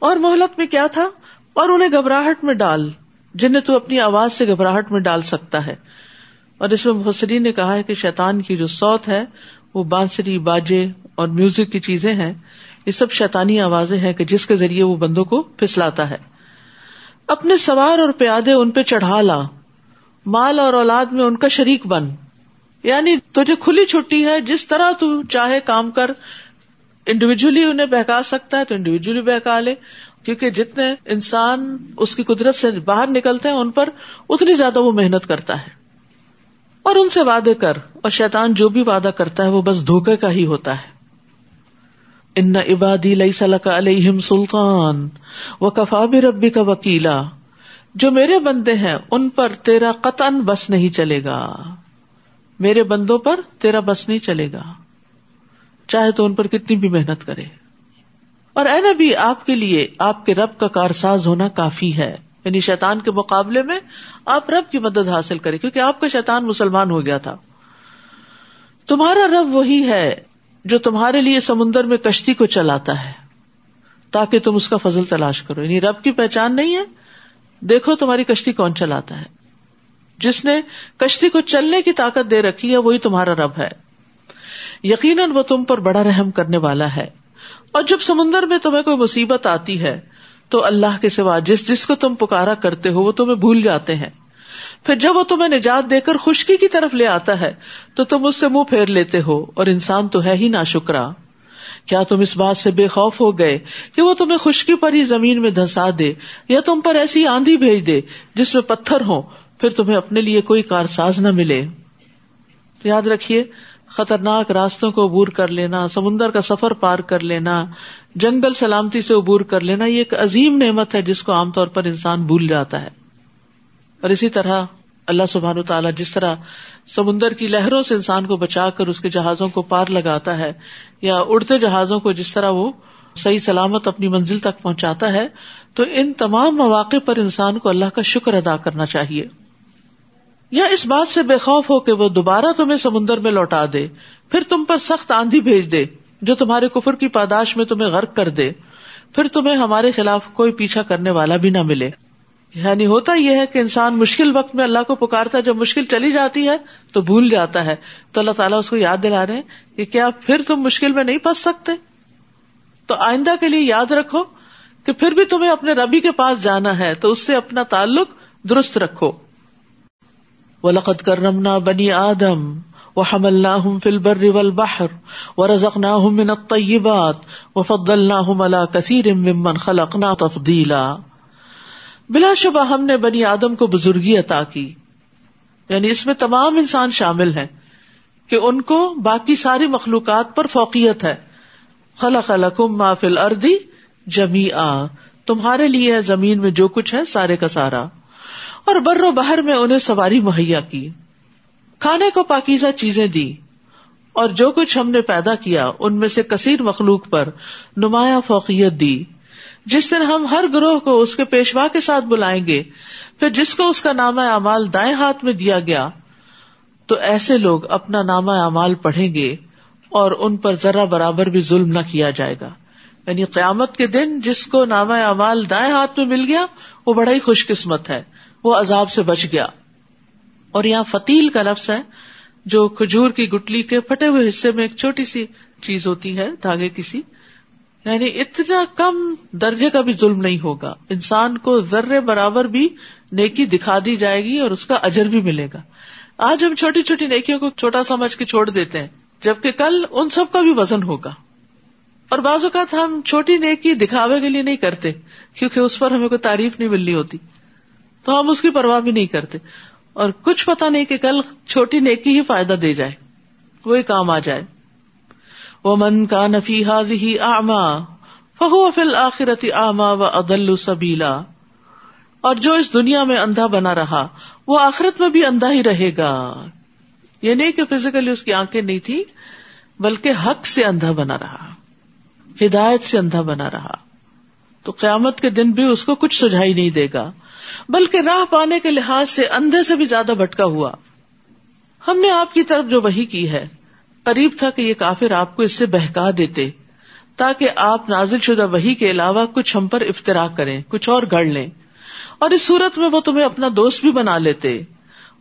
اور مہلت میں کیا تھا؟ اور انہیں گھبراہٹ میں ڈال جنہیں تو اپنی آواز سے گھبراہٹ میں ڈال سکتا ہے. اور اس میں مفسرین نے کہا ہے کہ شیطان کی جو صوت ہے وہ بانسری، باجے اور میوزک کی چیزیں ہیں، یہ سب شیطانی آوازیں ہیں کہ جس کے ذریعے وہ بندوں کو پھسلاتا ہے. اپنے سوار اور پیادے ان پہ چڑھا لا، مال اور اولاد میں ان کا شریک بن. یعنی تجھے کھلی چھٹی ہے، جس طرح تو چاہے کام کر. انڈیویجولی انہیں بہکا سکتا ہے تو انڈیویجولی بہکا لے، کیونکہ جتنے انسان اس کی قدرت سے باہر نکلتے ہیں ان پر اتنی زیادہ وہ محنت کرتا ہے. اور ان سے وعدے کر، اور شیطان جو بھی وعدہ کرتا ہے وہ بس دھوکے کا ہی ہوتا ہے. ان عبادی لیس لک علیہم سلطان وکفی بربک وکیلا، جو میرے بندے ہیں ان پر تیرا قطعاً بس نہیں چلے گا. میرے بندوں پر تیرا بس نہیں چلے گا، چاہے تو ان پر کتنی بھی محنت کرے. اور اے نبی، آپ کے لیے آپ کے رب کا کارساز ہونا کافی ہے. یعنی شیطان کے مقابلے میں آپ رب کی مدد حاصل کریں، کیونکہ آپ کا شیطان مسلمان ہو گیا تھا. تمہارا رب وہی ہے جو تمہارے لیے سمندر میں کشتی کو چلاتا ہے تاکہ تم اس کا فضل تلاش کرو. یعنی رب کی پہچان نہیں ہے، دیکھو تمہاری کشتی کون چلاتا ہے. جس نے کشتی کو چلنے کی طاقت دے رکھی ہے وہی تمہارا رب ہے. یقیناً وہ تم پر بڑا رحم کرنے والا ہے. اور جب سمندر میں تمہیں کوئی مصیبت آتی ہے تو اللہ کے سوا جس کو تم پکارا کرتے ہو وہ تمہیں بھول جاتے ہیں. پھر جب وہ تمہیں نجات دے کر خشکی کی طرف لے آتا ہے تو تم اس سے منہ پھیر لیتے ہو، اور انسان تو ہے ہی ناشکرا. کیا تم اس بات سے بے خوف ہو گئے کہ وہ تمہیں خشکی پر ہی زمین میں دھنسا دے، یا تم پر ایسی آندھی بھیج دے جس میں پتھر ہوں، پھر تمہیں اپنے لیے کوئی کارساز نہ ملے. یاد رکھیے، خطرناک راستوں کو عبور کر لینا، سمندر کا سفر پار کر لینا، جنگل سلامتی سے عبور کر لینا، یہ ایک عظیم نعمت ہے جس کو عام طور پر انسان بھول جاتا ہے. اور اسی طرح اللہ سبحانہ وتعالیٰ جس طرح سمندر کی لہروں سے انسان کو بچا کر اس کے جہازوں کو پار لگاتا ہے، یا اڑتے جہازوں کو جس طرح وہ صحیح سلامت اپنی منزل تک پہنچاتا ہے، تو ان تمام مواقع پر انسان کو اللہ کا شکر ادا کرنا چاہیے. یا اس بات سے بے خوف ہو کہ وہ دوبارہ تمہیں سمندر میں لوٹا دے، پھر تم پر سخت آندھی بھیج دے جو تمہارے کفر کی پاداش میں تمہیں غرق کر دے، پھر تمہیں ہمارے خلاف کوئی پیچھا کرنے والا بھی نہ ملے. یعنی ہوتا یہ ہے کہ انسان مشکل وقت میں اللہ کو پکارتا ہے، جب مشکل چلی جاتی ہے تو بھول جاتا ہے. تو اللہ تعالیٰ اس کو یاد دلا رہے ہیں کہ کیا پھر تم مشکل میں نہیں پھنس سکتے؟ تو آئندہ کے لیے یاد رکھو کہ پھر بھی تمہیں اپنے ربی کے پاس جانا ہے، تو اس سے اپنا تعلق درست رکھو. وَلَقَدْ كَرَّمْنَا بَنِي آدَمَ وَحَمَلْنَاهُمْ فِي الْبَرِّ وَالْبَحْرِ وَرَزَقْنَاهُمْ مِنَ الطَّيِّبَاتِ وَفَضَّلْنَاهُمْ عَلَى كَثِيرٍ مِّمَّنْ خَلَقْنَا تَفْضِيلًا. بلا شبہ ہم نے بنی آدم کو بزرگی عطا کی. یعنی اس میں تمام انسان شامل ہیں کہ ان کو باقی ساری مخلوقات پر فوقیت ہے. خلق لکم ما فی الارض جمیعا، تمہارے لیے ہے زمین میں جو کچھ ہے سارے کا سارا. اور بر و بحر میں انہیں سواری مہیا کی، کھانے کو پاکیزہ چیزیں دی، اور جو کچھ ہم نے پیدا کیا ان میں سے کثیر مخلوق پر نمایاں فوقیت دی. جس دن ہم ہر گروہ کو اس کے پیشوا کے ساتھ بلائیں گے، پھر جس کو اس کا نامہ اعمال دائیں ہاتھ میں دیا گیا تو ایسے لوگ اپنا نامہ اعمال پڑھیں گے اور ان پر ذرہ برابر بھی ظلم نہ کیا جائے گا. یعنی قیامت کے دن جس کو نامہ اعمال دائیں ہاتھ میں مل گیا وہ بڑا ہی خوش قسمت ہے، وہ عذاب سے بچ گیا. اور یہاں فتیل کا لفظ ہے جو کھجور کی گٹلی کے پھٹے ہوئے حصے میں ایک چھوٹی سی چیز ہوتی ہے، دھاگے کی سی. یعنی اتنا کم درجے کا بھی ظلم نہیں ہوگا، انسان کو ذرے برابر بھی نیکی دکھا دی جائے گی اور اس کا اجر بھی ملے گا. آج ہم چھوٹی چھوٹی نیکیوں کو چھوٹا سمجھ کے چھوڑ دیتے ہیں، جبکہ کل ان سب کا بھی وزن ہوگا. اور بعض اوقات ہم چھوٹی نیکی دکھاوے کے لیے نہیں کرتے کیونکہ اس پر ہمیں کوئی تعریف نہیں ملنی ہوتی، تو ہم اس کی پرواہ بھی نہیں کرتے، اور کچھ پتا نہیں کہ کل چھوٹی نیکی ہی فائدہ دے جائے، وہی کام آ جائے. وَمَنْ كَانَ فِي هَذِهِ أَعْمَى فَهُوَ فِي الْآخِرَةِ أَعْمَى وَأَضَلُّ سَبِيلًا. اور جو اس دنیا میں اندھا بنا رہا وہ آخرت میں بھی اندھا ہی رہے گا. یہ نہیں کہ فزیکلی اس کی آنکھیں نہیں تھی، بلکہ حق سے اندھا بنا رہا، ہدایت سے اندھا بنا رہا، تو قیامت کے دن بھی اس کو کچھ سجھائی نہیں دے گا، بلکہ راہ پانے کے لحاظ سے اندھے سے بھی زیادہ بھٹکا ہوا. ہم نے آپ کی طرف جو وحی کی ہے، قریب تھا کہ یہ کافر آپ کو اس سے بہکا دیتے تاکہ آپ نازل شدہ وحی کے علاوہ کچھ ہم پر افترا کریں، کچھ اور گڑھ لیں، اور اس صورت میں وہ تمہیں اپنا دوست بھی بنا لیتے.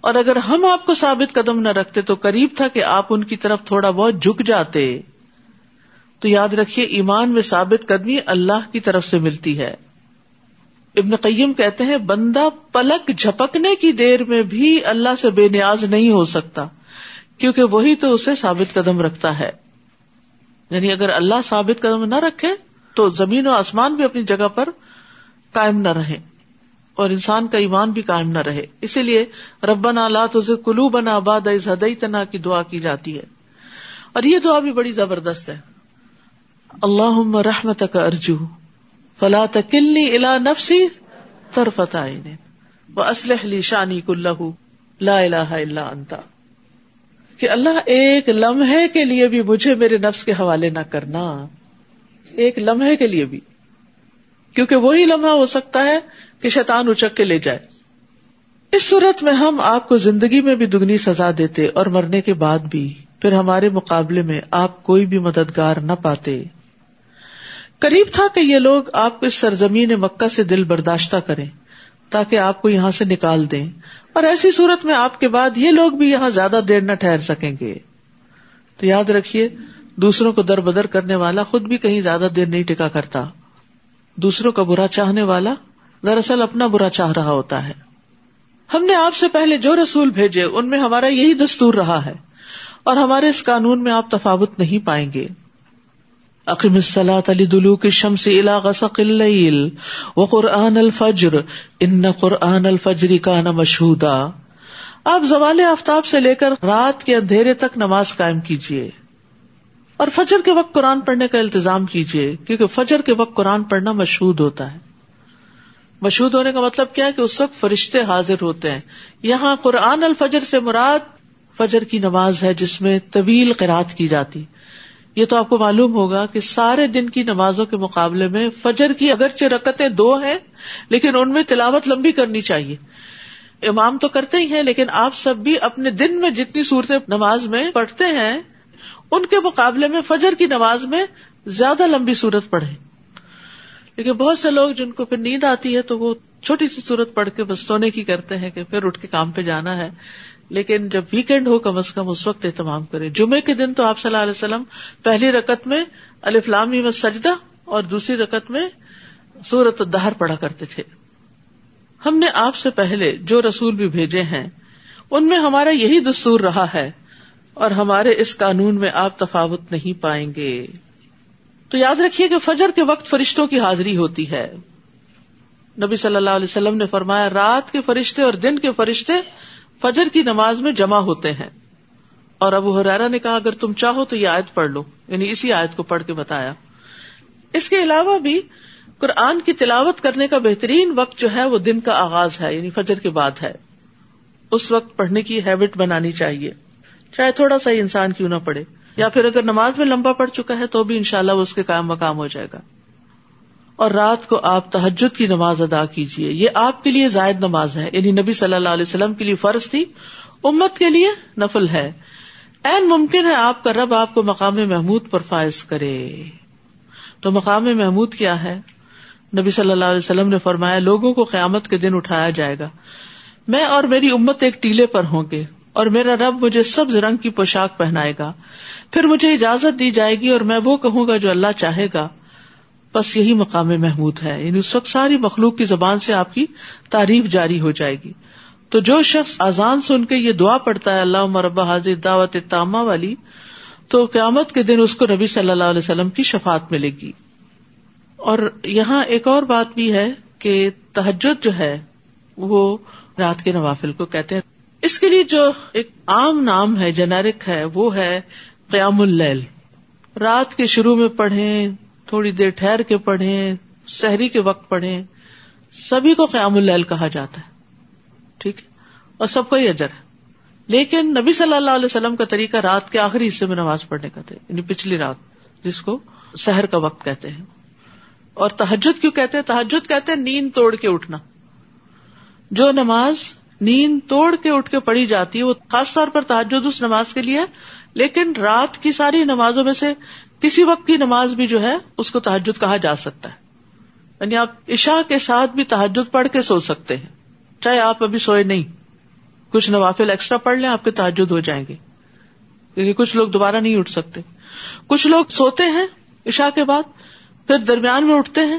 اور اگر ہم آپ کو ثابت قدم نہ رکھتے تو قریب تھا کہ آپ ان کی طرف تھوڑا بہت جھک جاتے. تو یاد رکھیے ایمان میں ثابت قدمی اللہ کی طرف سے ملتی ہے. ابن قیم کہتے ہیں بندہ پلک جھپکنے کی دیر میں بھی اللہ سے بے نیاز نہیں ہو سکتا, کیونکہ وہی تو اسے ثابت قدم رکھتا ہے. یعنی اگر اللہ ثابت قدم نہ رکھے تو زمین و آسمان بھی اپنی جگہ پر قائم نہ رہے اور انسان کا ایمان بھی قائم نہ رہے. اسی لیے ربنا لا تزغ قلوبنا بعد اذ ہدیتنا کی دعا کی جاتی ہے, اور یہ دعا بھی بڑی زبردست ہے. اللہم رحمتک ارجو فلا تکلنی الی نفسی طرفۃ عین واصلح لی شانی کلہ لا الہ الا انت, کہ اللہ ایک لمحے کے لیے بھی مجھے میرے نفس کے حوالے نہ کرنا, ایک لمحے کے لیے بھی, کیونکہ وہی لمحہ ہو سکتا ہے کہ شیطان اچک کے لے جائے. اس صورت میں ہم آپ کو زندگی میں بھی دگنی سزا دیتے اور مرنے کے بعد بھی, پھر ہمارے مقابلے میں آپ کوئی بھی مددگار نہ پاتے. قریب تھا کہ یہ لوگ آپ کو اس سرزمین مکہ سے دل برداشتہ کریں تاکہ آپ کو یہاں سے نکال دیں, اور ایسی صورت میں آپ کے بعد یہ لوگ بھی یہاں زیادہ دیر نہ ٹھہر سکیں گے. تو یاد رکھیے دوسروں کو در بدر کرنے والا خود بھی کہیں زیادہ دیر نہیں ٹکا کرتا. دوسروں کا برا چاہنے والا دراصل اپنا برا چاہ رہا ہوتا ہے. ہم نے آپ سے پہلے جو رسول بھیجے ان میں ہمارا یہی دستور رہا ہے, اور ہمارے اس قانون میں آپ تفاوت نہیں پائیں گے. اقم الصلاۃ لدلوک الشمس الی غسق اللیل وقرآن الفجر ان قرآن الفجر کان مشہودا. آپ زوال آفتاب سے لے کر رات کے اندھیرے تک نماز قائم کیجیے, اور فجر کے وقت قرآن پڑھنے کا التزام کیجیے, کیونکہ فجر کے وقت قرآن پڑھنا مشہود ہوتا ہے. مشہود ہونے کا مطلب کیا ہے کہ اس وقت فرشتے حاضر ہوتے ہیں. یہاں قرآن الفجر سے مراد فجر کی نماز ہے جس میں طویل قرات کی جاتی. یہ تو آپ کو معلوم ہوگا کہ سارے دن کی نمازوں کے مقابلے میں فجر کی اگرچہ رکعتیں 2 ہیں لیکن ان میں تلاوت لمبی کرنی چاہیے. امام تو کرتے ہی ہیں, لیکن آپ سب بھی اپنے دن میں جتنی صورتیں نماز میں پڑھتے ہیں ان کے مقابلے میں فجر کی نماز میں زیادہ لمبی صورت پڑھیں. لیکن بہت سے لوگ جن کو پھر نیند آتی ہے تو وہ چھوٹی سی صورت پڑھ کے بس سونے کی کرتے ہیں کہ پھر اٹھ کے کام پہ جانا ہے. لیکن جب ویکینڈ ہو کم از کم اس وقت اہتمام کریں. جمعے کے دن تو آپ صلی اللہ علیہ وسلم پہلی رکعت میں الف لام میم السجدہ اور دوسری رکعت میں سورۃ الدہر پڑھا کرتے تھے. ہم نے آپ سے پہلے جو رسول بھی بھیجے ہیں ان میں ہمارا یہی دستور رہا ہے, اور ہمارے اس قانون میں آپ تفاوت نہیں پائیں گے. تو یاد رکھیے کہ فجر کے وقت فرشتوں کی حاضری ہوتی ہے. نبی صلی اللہ علیہ وسلم نے فرمایا رات کے فرشتے اور دن کے فرشتے فجر کی نماز میں جمع ہوتے ہیں. اور ابو ہریرہ نے کہا اگر تم چاہو تو یہ آیت پڑھ لو, یعنی اسی آیت کو پڑھ کے بتایا. اس کے علاوہ بھی قرآن کی تلاوت کرنے کا بہترین وقت جو ہے وہ دن کا آغاز ہے, یعنی فجر کے بعد ہے. اس وقت پڑھنے کی ہیبٹ بنانی چاہیے, چاہے تھوڑا سا ہی انسان کیوں نہ پڑھے, یا پھر اگر نماز میں لمبا پڑ چکا ہے تو بھی انشاءاللہ وہ اس کے قائم مقام ہو جائے گا. اور رات کو آپ تہجد کی نماز ادا کیجیے. یہ آپ کے لیے زائد نماز ہے, یعنی نبی صلی اللہ علیہ وسلم کے لیے فرض تھی, امت کے لیے نفل ہے. عین ممکن ہے آپ کا رب آپ کو مقام محمود پر فائز کرے. تو مقام محمود کیا ہے؟ نبی صلی اللہ علیہ وسلم نے فرمایا لوگوں کو قیامت کے دن اٹھایا جائے گا, میں اور میری امت ایک ٹیلے پر ہوں گے, اور میرا رب مجھے سبز رنگ کی پوشاک پہنائے گا, پھر مجھے اجازت دی جائے گی اور میں وہ کہوں گا جو اللہ چاہے گا. بس یہی مقام محمود ہے, یعنی اس وقت ساری مخلوق کی زبان سے آپ کی تعریف جاری ہو جائے گی. تو جو شخص اذان سن کے یہ دعا پڑھتا ہے اللہم رب ھذہ الدعوۃ التامہ والی, تو قیامت کے دن اس کو نبی صلی اللہ علیہ وسلم کی شفاعت ملے گی. اور یہاں ایک اور بات بھی ہے کہ تہجد جو ہے وہ رات کے نوافل کو کہتے ہیں. اس کے لیے جو ایک عام نام ہے, جنیرک ہے, وہ ہے قیام اللیل. رات کے شروع میں پڑھیں, تھوڑی دیر ٹھہر کے پڑھیں, سحری کے وقت پڑھیں, سبھی کو قیام اللیل کہا جاتا ہے, ٹھیک ہے, اور سب کو ہی اجر ہے. لیکن نبی صلی اللہ علیہ وسلم کا طریقہ رات کے آخری حصے میں نماز پڑھنے کا تھا, یعنی پچھلی رات جس کو سحر کا وقت کہتے ہیں. اور تہجد کیوں کہتے ہیں؟ تہجد کہتے ہیں نیند توڑ کے اٹھنا. جو نماز نیند توڑ کے اٹھ کے پڑھی جاتی ہے وہ خاص طور پر تہجد اس نماز کے لیے ہے, لیکن رات کی ساری نمازوں میں سے کسی وقت کی نماز بھی جو ہے اس کو تہجد کہا جا سکتا ہے. یعنی آپ عشاء کے ساتھ بھی تہجد پڑھ کے سو سکتے ہیں, چاہے آپ ابھی سوئے نہیں. کچھ نوافل ایکسٹرا پڑھ لیں، آپ کے تہجد ہو جائیں گے، کیونکہ کچھ لوگ دوبارہ نہیں اٹھ سکتے. کچھ لوگ سوتے ہیں عشاء کے بعد، پھر درمیان میں اٹھتے ہیں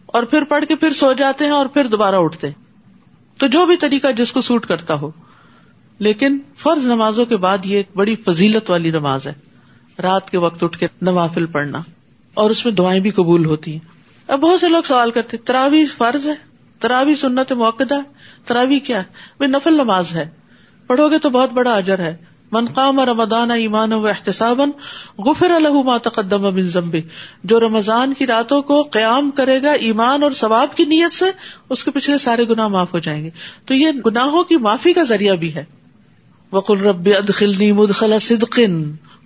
اور پھر پڑھ کے پھر سو جاتے ہیں اور پھر دوبارہ اٹھتے ہیں. تو جو بھی طریقہ جس کو سوٹ کرتا ہو، لیکن فرض نمازوں کے بعد یہ ایک بڑی فضیلت والی نماز ہے، رات کے وقت اٹھ کے نوافل پڑھنا، اور اس میں دعائیں بھی قبول ہوتی ہیں. اب بہت سے لوگ سوال کرتے تراویح فرض ہے، تراویح سنت موقدہ ہے، تراویح کیا ہے؟ بھئی نفل نماز ہے، پڑھو گے تو بہت بڑا اجر ہے. من قام رمضان ایمانا واحتسابا غفر له ما تقدم من ذنبه، جو رمضان کی راتوں کو قیام کرے گا ایمان اور ثواب کی نیت سے، اس کے پچھلے سارے گناہ معاف ہو جائیں گے. تو یہ گناہوں کی معافی کا ذریعہ بھی ہے. وقل رب ادخلنی مدخل صدق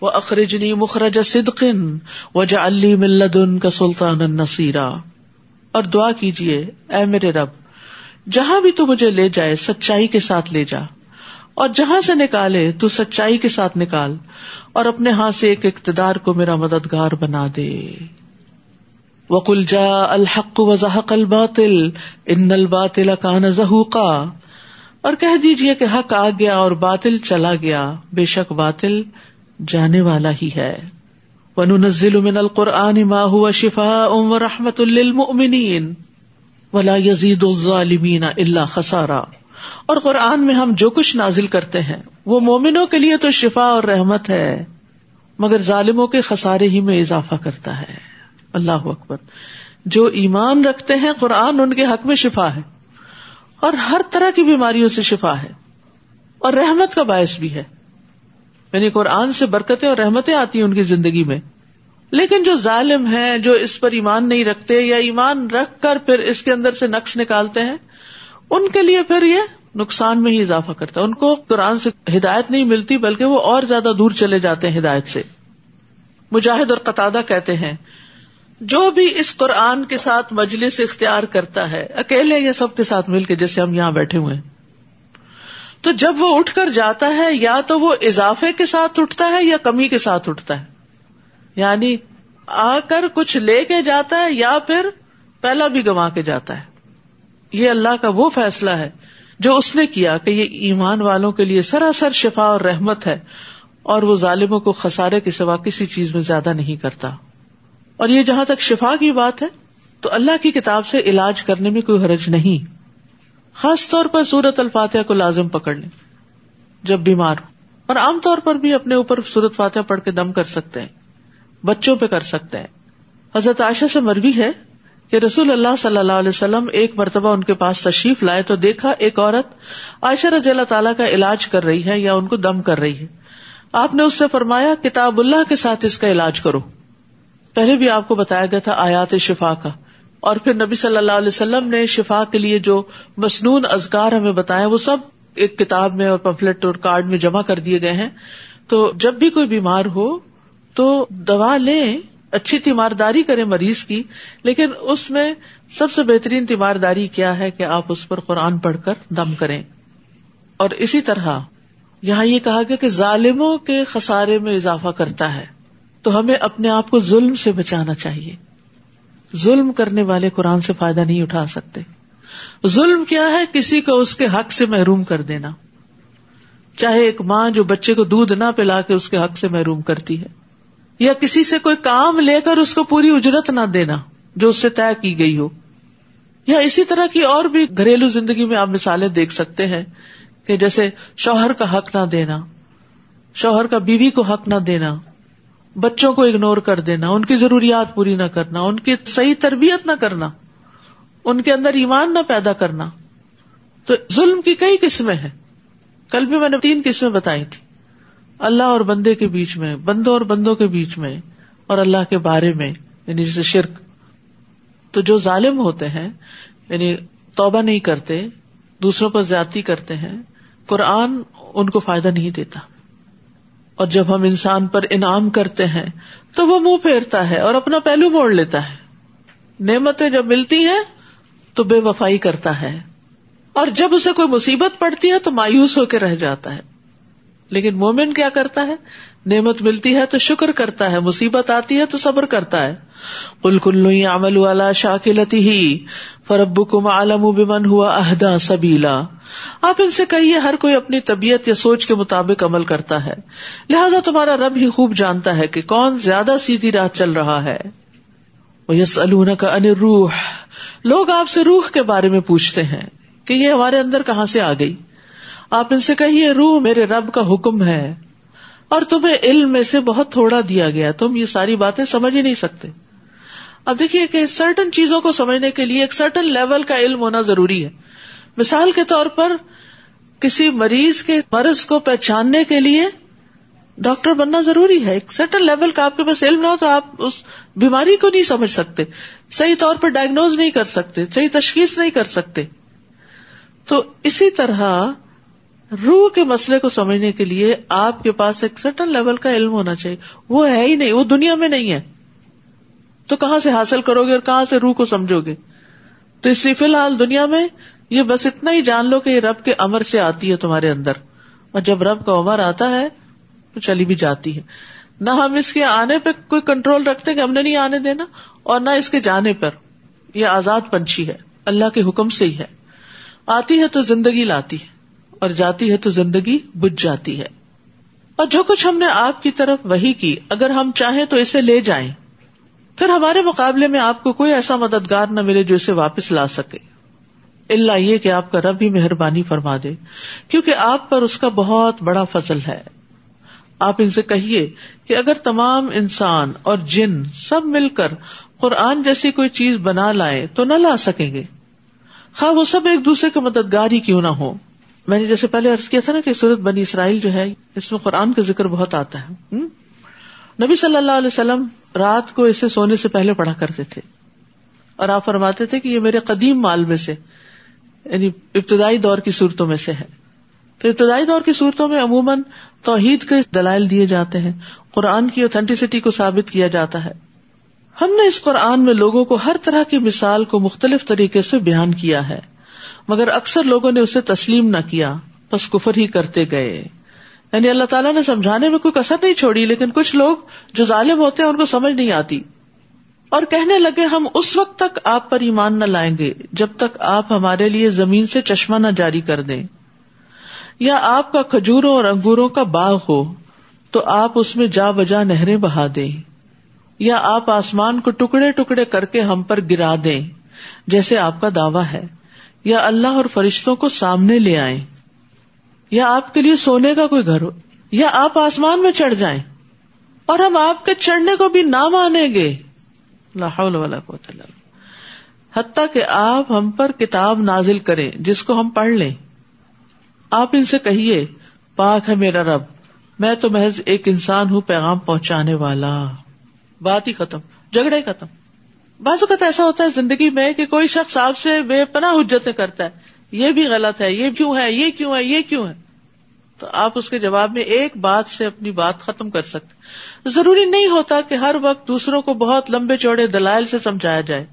واخرجنی مخرج صدق واجعل لی من لدنک سلطانا نصیرا. اور دعا کیجئے، اے میرے رب جہاں بھی تو مجھے لے جائے سچائی کے ساتھ لے جا، اور جہاں سے نکالے تو سچائی کے ساتھ نکال، اور اپنے ہاں سے ایک اقتدار کو میرا مددگار بنا دے. وقل جاء الحق وزهق الباطل ان الباطل كان زهوقا. اور کہہ دیجئے کہ حق آ گیا اور باطل چلا گیا، بے شک باطل جانے والا ہی ہے. وَنُنَزِّلُ مِنَ الْقُرْآنِ مَا هُوَ شِفَاءٌ وَرَحْمَةٌ لِّلْمُؤْمِنِينَ وَلَا يَزِيدُ الظَّالِمِينَ إِلَّا خَسَارًا. اور قرآن میں ہم جو کچھ نازل کرتے ہیں وہ مومنوں کے لیے تو شفا اور رحمت ہے، مگر ظالموں کے خسارے ہی میں اضافہ کرتا ہے. اللہ اکبر. جو ایمان رکھتے ہیں قرآن ان کے حق میں شفا ہے، اور ہر طرح کی بیماریوں سے شفا ہے، اور رحمت کا باعث بھی ہے. یعنی قرآن سے برکتیں اور رحمتیں آتی ہیں ان کی زندگی میں. لیکن جو ظالم ہیں، جو اس پر ایمان نہیں رکھتے یا ایمان رکھ کر پھر اس کے اندر سے نقص نکالتے ہیں، ان کے لیے پھر یہ نقصان میں ہی اضافہ کرتا ہے. ان کو قرآن سے ہدایت نہیں ملتی بلکہ وہ اور زیادہ دور چلے جاتے ہیں ہدایت سے. مجاہد اور قتادہ کہتے ہیں جو بھی اس قرآن کے ساتھ مجلس اختیار کرتا ہے، اکیلے یا سب کے ساتھ مل کے، جیسے ہم یہاں بیٹھے ہوئے ہیں، تو جب وہ اٹھ کر جاتا ہے یا تو وہ اضافے کے ساتھ اٹھتا ہے یا کمی کے ساتھ اٹھتا ہے. یعنی آ کر کچھ لے کے جاتا ہے یا پھر پہلا بھی گنوا کے جاتا ہے. یہ اللہ کا وہ فیصلہ ہے جو اس نے کیا کہ یہ ایمان والوں کے لیے سراسر شفا اور رحمت ہے، اور وہ ظالموں کو خسارے کے سوا کسی چیز میں زیادہ نہیں کرتا. اور یہ جہاں تک شفا کی بات ہے تو اللہ کی کتاب سے علاج کرنے میں کوئی حرج نہیں. خاص طور پر سورۃ الفاتحہ کو لازم پکڑ لیں جب بیمار ہو، اور عام طور پر بھی اپنے اوپر سورۃ فاتحہ پڑھ کے دم کر سکتے ہیں، بچوں پہ کر سکتے ہیں. حضرت عائشہ سے مروی ہے کہ رسول اللہ صلی اللہ علیہ وسلم ایک مرتبہ ان کے پاس تشریف لائے تو دیکھا ایک عورت عائشہ رضی اللہ تعالیٰ کا علاج کر رہی ہے یا ان کو دم کر رہی ہے. آپ نے اس سے فرمایا کتاب اللہ کے ساتھ اس کا علاج کرو. پہلے بھی آپ کو بتایا گیا تھا آیات شفا کا، اور پھر نبی صلی اللہ علیہ وسلم نے شفا کے لیے جو مسنون اذکار ہمیں بتایا وہ سب ایک کتاب میں اور پمفلٹ اور کارڈ میں جمع کر دیے گئے ہیں. تو جب بھی کوئی بیمار ہو تو دوا لیں، اچھی تیمارداری کریں مریض کی، لیکن اس میں سب سے بہترین تیمارداری کیا ہے کہ آپ اس پر قرآن پڑھ کر دم کریں. اور اسی طرح یہاں یہ کہا گیا کہ ظالموں کے خسارے میں اضافہ کرتا ہے، تو ہمیں اپنے آپ کو ظلم سے بچانا چاہیے. ظلم کرنے والے قرآن سے فائدہ نہیں اٹھا سکتے. ظلم کیا ہے؟ کسی کو اس کے حق سے محروم کر دینا، چاہے ایک ماں جو بچے کو دودھ نہ پلا کے اس کے حق سے محروم کرتی ہے، یا کسی سے کوئی کام لے کر اس کو پوری اجرت نہ دینا جو اس سے طے کی گئی ہو. یا اسی طرح کی اور بھی گھریلو زندگی میں آپ مثالیں دیکھ سکتے ہیں کہ جیسے شوہر کا حق نہ دینا، شوہر کا بیوی کو حق نہ دینا، بچوں کو اگنور کر دینا، ان کی ضروریات پوری نہ کرنا، ان کی صحیح تربیت نہ کرنا، ان کے اندر ایمان نہ پیدا کرنا. تو ظلم کی کئی قسمیں ہیں. کل بھی میں نے 3 قسمیں بتائی تھی، اللہ اور بندے کے بیچ میں، بندوں اور بندوں کے بیچ میں، اور اللہ کے بارے میں، یعنی جیسے شرک. تو جو ظالم ہوتے ہیں یعنی توبہ نہیں کرتے، دوسروں پر زیادتی کرتے ہیں، قرآن ان کو فائدہ نہیں دیتا. اور جب ہم انسان پر انعام کرتے ہیں تو وہ منہ پھیرتا ہے اور اپنا پہلو موڑ لیتا ہے. نعمتیں جب ملتی ہیں تو بے وفائی کرتا ہے، اور جب اسے کوئی مصیبت پڑتی ہے تو مایوس ہو کے رہ جاتا ہے. لیکن مومن کیا کرتا ہے؟ نعمت ملتی ہے تو شکر کرتا ہے، مصیبت آتی ہے تو صبر کرتا ہے. قل کل یعمل علی شاکلتہ فربکم اعلم بمن هو اہدی سبیلا. آپ ان سے کہیے ہر کوئی اپنی طبیعت یا سوچ کے مطابق عمل کرتا ہے، لہذا تمہارا رب ہی خوب جانتا ہے کہ کون زیادہ سیدھی راہ چل رہا ہے۔ وَيَسْأَلُونَكَ عَنِ الرُّوحِ، لوگ آپ سے روح کے بارے میں پوچھتے ہیں کہ یہ ہمارے اندر کہاں سے آ گئی۔ آپ ان سے کہیے روح میرے رب کا حکم ہے، اور تمہیں علم میں سے بہت تھوڑا دیا گیا، تم یہ ساری باتیں سمجھ ہی نہیں سکتے۔ اب دیکھیے کہ سرٹن چیزوں کو سمجھنے کے لیے ایک سرٹن لیول کا علم ہونا ضروری ہے۔ مثال کے طور پر کسی مریض کے مرض کو پہچاننے کے لیے ڈاکٹر بننا ضروری ہے۔ ایک سرٹن لیول کا آپ کے پاس علم نہ ہو تو آپ اس بیماری کو نہیں سمجھ سکتے، صحیح طور پر ڈائگنوز نہیں کر سکتے، صحیح تشخیص نہیں کر سکتے۔ تو اسی طرح روح کے مسئلے کو سمجھنے کے لیے آپ کے پاس ایک سرٹن لیول کا علم ہونا چاہیے۔ وہ ہے ہی نہیں، وہ دنیا میں نہیں ہے، تو کہاں سے حاصل کرو گے اور کہاں سے روح کو سمجھو گے؟ تو اس لیے فی الحال دنیا میں یہ بس اتنا ہی جان لو کہ یہ رب کے امر سے آتی ہے تمہارے اندر، اور جب رب کا امر آتا ہے تو چلی بھی جاتی ہے۔ نہ ہم اس کے آنے پہ کوئی کنٹرول رکھتے کہ ہم نے نہیں آنے دینا، اور نہ اس کے جانے پر۔ یہ آزاد پنچھی ہے، اللہ کے حکم سے ہی ہے، آتی ہے تو زندگی لاتی ہے اور جاتی ہے تو زندگی بجھ جاتی ہے۔ اور جو کچھ ہم نے آپ کی طرف وحی کی، اگر ہم چاہیں تو اسے لے جائیں، پھر ہمارے مقابلے میں آپ کو کوئی ایسا مددگار نہ ملے جو اسے واپس لا سکے، الا یہ کہ آپ کا رب ہی مہربانی فرما دے، کیونکہ آپ پر اس کا بہت بڑا فضل ہے۔ آپ ان سے کہیے کہ اگر تمام انسان اور جن سب مل کر قرآن جیسی کوئی چیز بنا لائیں تو نہ لا سکیں گے، خواہ وہ سب ایک دوسرے کے مددگار ہی کیوں نہ ہو۔ میں نے جیسے پہلے عرض کیا تھا نا کہ سورۃ بنی اسرائیل جو ہے اس میں قرآن کا ذکر بہت آتا ہے۔ نبی صلی اللہ علیہ وسلم رات کو اسے سونے سے پہلے پڑھا کرتے تھے، اور آپ فرماتے تھے کہ یہ میرے قدیم مال میں سے، یعنی ابتدائی دور کی صورتوں میں سے ہے۔ تو ابتدائی دور کی صورتوں میں عموماً توحید کے دلائل دیے جاتے ہیں، قرآن کی اوتھینٹسٹی کو ثابت کیا جاتا ہے۔ ہم نے اس قرآن میں لوگوں کو ہر طرح کی مثال کو مختلف طریقے سے بیان کیا ہے، مگر اکثر لوگوں نے اسے تسلیم نہ کیا، بس کفر ہی کرتے گئے۔ یعنی اللہ تعالیٰ نے سمجھانے میں کوئی کسر نہیں چھوڑی، لیکن کچھ لوگ جو ظالم ہوتے ہیں ان کو سمجھ نہیں آتی، اور کہنے لگے ہم اس وقت تک آپ پر ایمان نہ لائیں گے جب تک آپ ہمارے لیے زمین سے چشمہ نہ جاری کر دیں، یا آپ کا کھجوروں اور انگوروں کا باغ ہو تو آپ اس میں جا بجا نہریں بہا دیں، یا آپ آسمان کو ٹکڑے ٹکڑے کر کے ہم پر گرا دیں جیسے آپ کا دعویٰ ہے، یا اللہ اور فرشتوں کو سامنے لے آئیں، یا آپ کے لیے سونے کا کوئی گھر ہو، یا آپ آسمان میں چڑھ جائیں اور ہم آپ کے چڑھنے کو بھی نہ مانیں گے، لا حول ولا قوت الا باللہ، حتیٰ کہ آپ ہم پر کتاب نازل کریں جس کو ہم پڑھ لیں۔ آپ ان سے کہیے پاک ہے میرا رب، میں تو محض ایک انسان ہوں پیغام پہنچانے والا۔ بات ہی ختم، جھگڑے ختم۔ بعض اوقات ایسا ہوتا ہے زندگی میں کہ کوئی شخص آپ سے بے پناہ حجتیں کرتا ہے، یہ بھی غلط ہے، یہ کیوں ہے، یہ کیوں ہے، یہ کیوں ہے، تو آپ اس کے جواب میں ایک بات سے اپنی بات ختم کر سکتے۔ ضروری نہیں ہوتا کہ ہر وقت دوسروں کو بہت لمبے چوڑے دلائل سے سمجھایا جائے۔